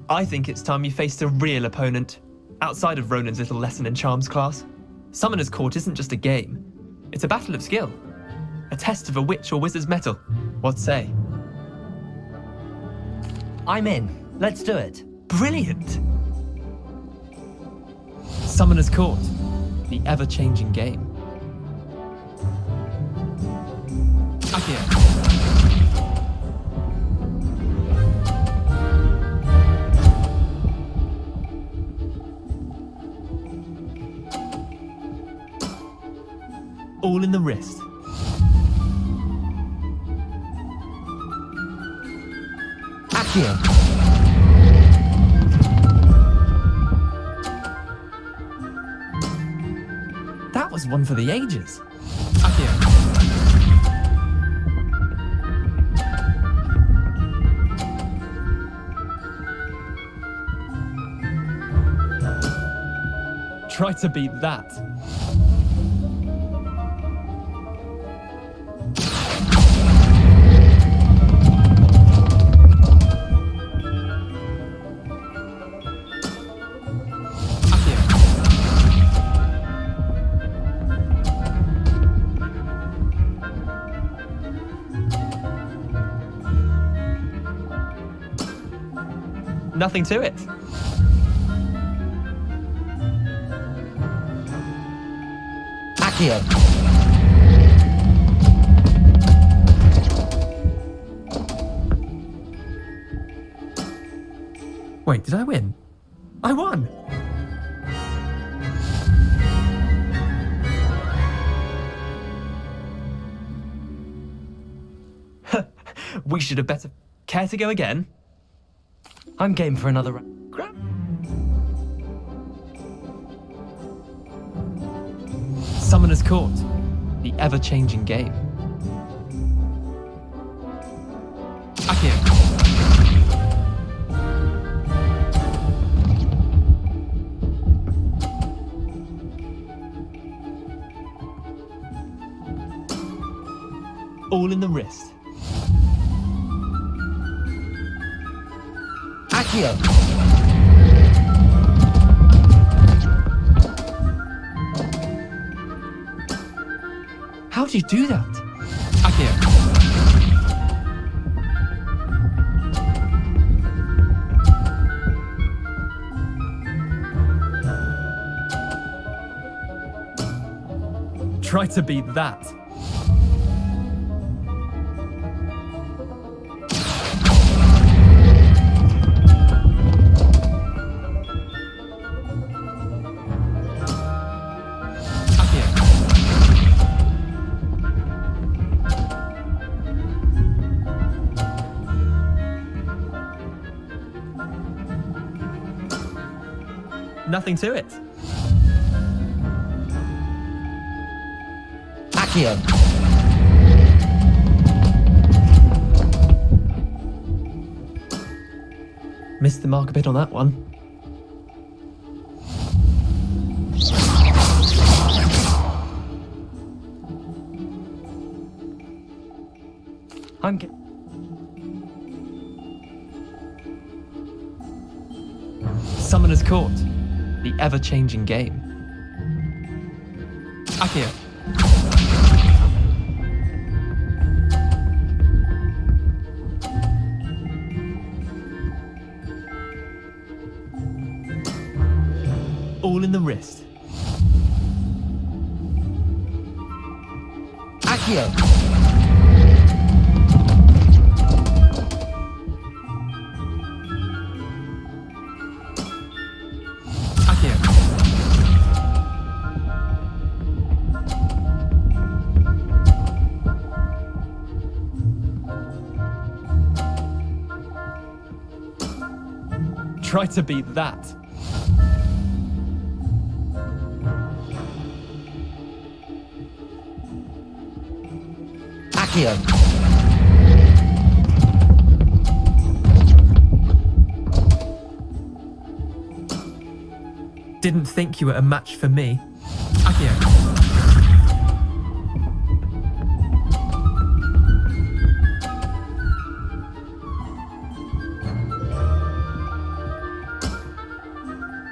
I think it's time you faced a real opponent, outside of Ronan's little lesson in charms class. Summoner's Court isn't just a game. It's a battle of skill. A test of a witch or wizard's mettle. What say? I'm in. Let's do it. Brilliant! Summoner's Court. The ever-changing game. Accio. All in the wrist. Accio. That was one for the ages. Accio. Try to beat that. Nothing to it. Accio. Wait, did I win? I won! We should have better. Care to go again? I'm game for another round. Summoner's Court. The ever-changing game. Accio. All in the wrist. Accio. How do you do that? Accio. Try to beat that. Nothing to it. Accio. Missed the mark a bit on that one. Summoner's Court, the ever-changing game. Akio. All in the wrist. Akio. Try to beat that. Akio. Didn't think you were a match for me. Akio.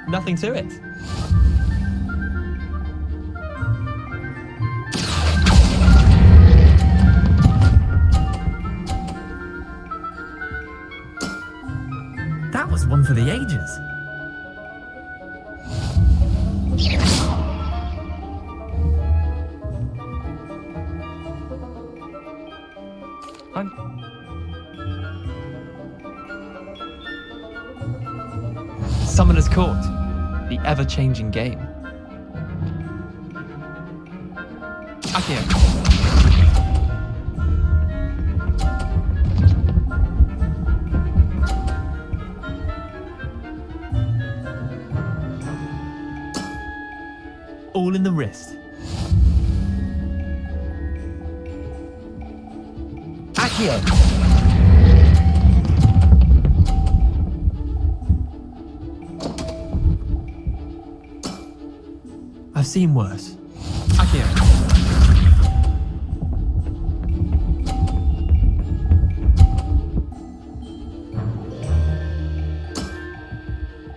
Nothing to it. That was one for the ages. Summoner's Court, the ever-changing game. Akio. All in the wrist. Akio. I've seen worse. Akio.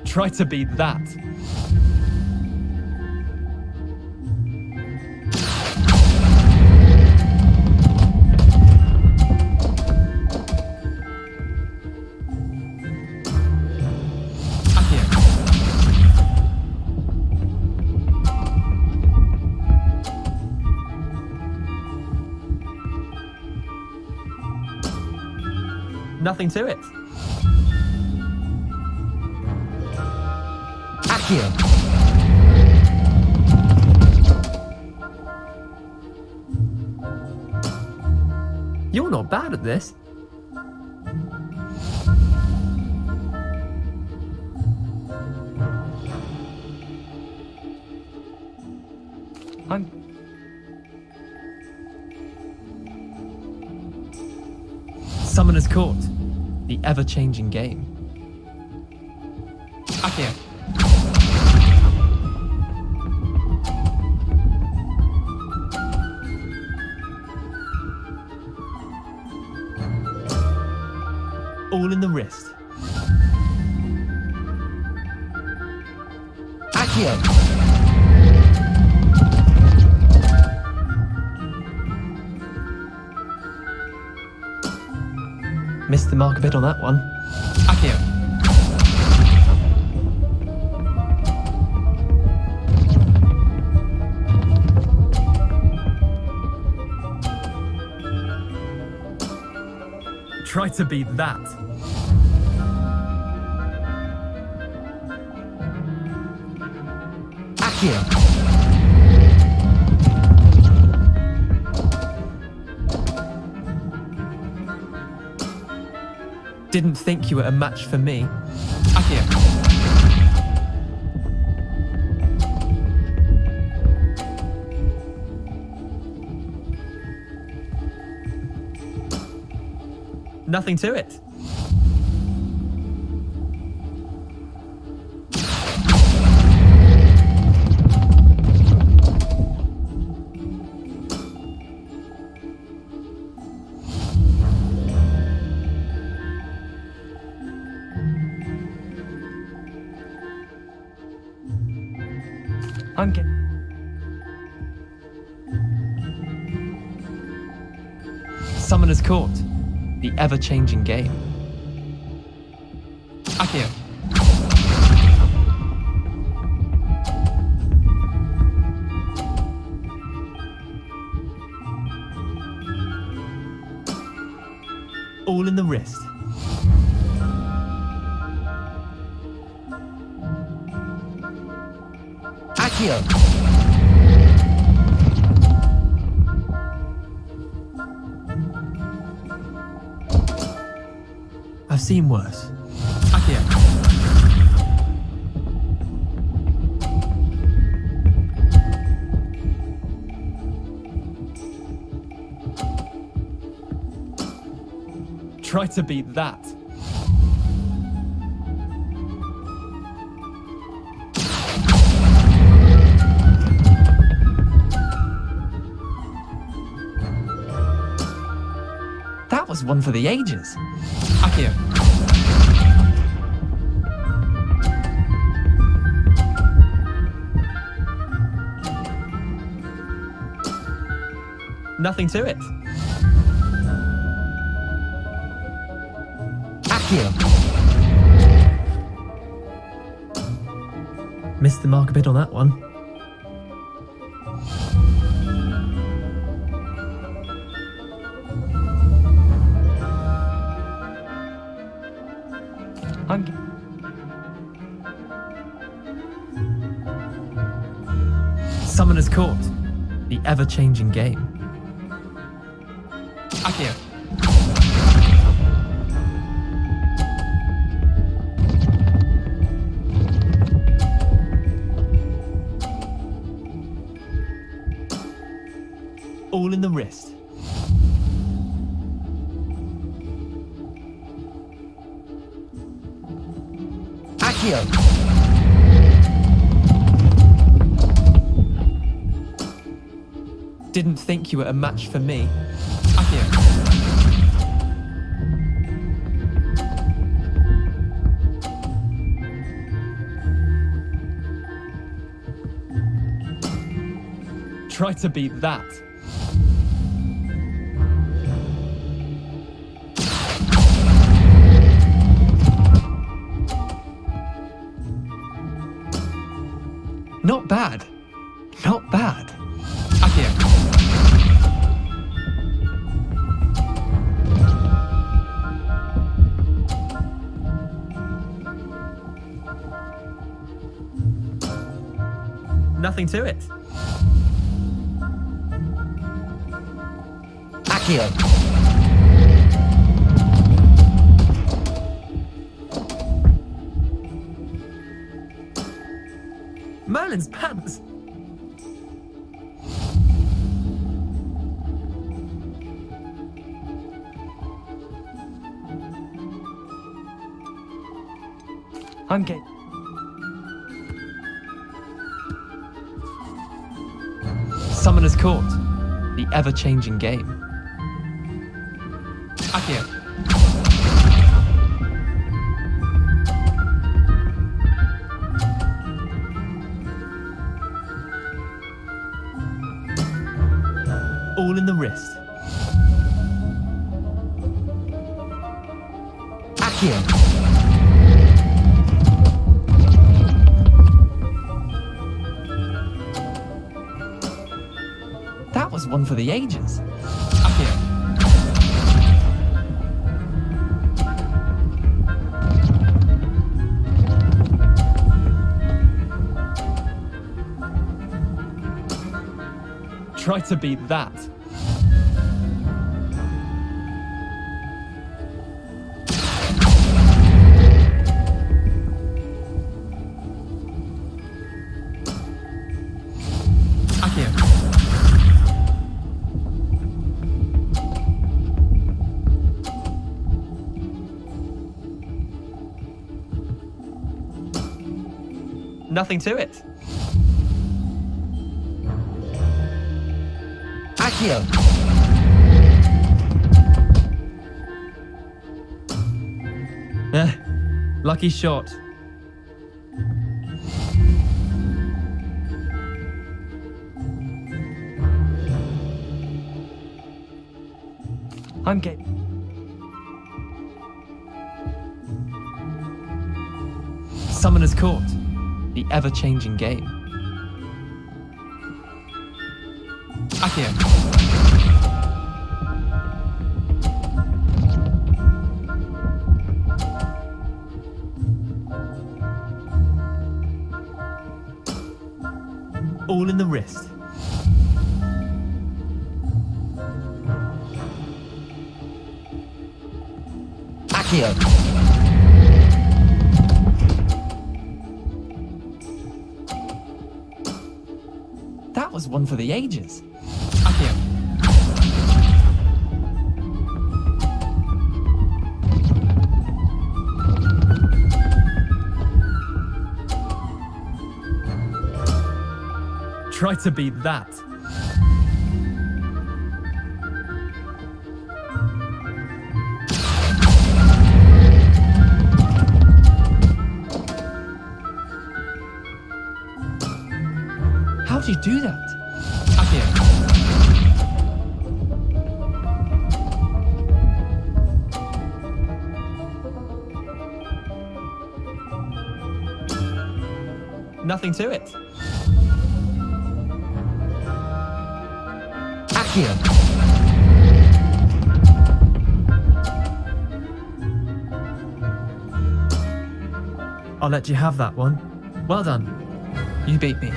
Try to beat that. Nothing to it. Akio. You're not bad at this. Summoner's Court, the ever-changing game. Akio. All in the wrist. Akio. Missed the mark a bit on that one. Akio. Try to beat that. Akio. Didn't think you were a match for me. Akio. Nothing to it. I'm get. Summoner's Court, the ever-changing game. Akio. All in the wrist. Akio. I've seen worse. Akio. Try to beat that. That was one for the ages. Akio. Nothing to it. Akio. Missed the mark a bit on that one. I'm Summoner's Court, the ever-changing game. Akio. All in the wrist. Akio. Didn't think you were a match for me. Akio. Try to beat that. Not bad. Not bad. Akio. Nothing to it. Akio. Merlin's pants. I'm gay. Summoner's Court, the ever-changing game. Akio. All in the wrist. Akio. That was one for the ages. Akio. Try to beat that. Akio. Nothing to it. Akio. Lucky shot. I'm game. Summoner's Court, the ever-changing game. Accio. All in the wrist. Accio. That was one for the ages. Accio. Try to beat that. How do you do that? Accio. Nothing to it. Accio. I'll let you have that one. Well done. You beat me.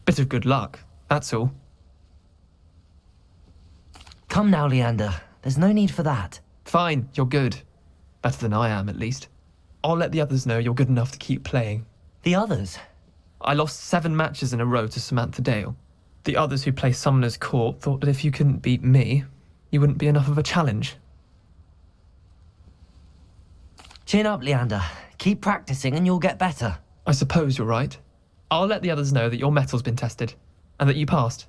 Bit of good luck, that's all. Come now, Leander. There's no need for that. Fine, you're good. Better than I am, at least. I'll let the others know you're good enough to keep playing. The others? I lost 7 matches in a row to Samantha Dale. The others who play Summoner's Court thought that if you couldn't beat me, you wouldn't be enough of a challenge. Chin up, Leander. Keep practicing and you'll get better. I suppose you're right. I'll let the others know that your metal's been tested, and that you passed.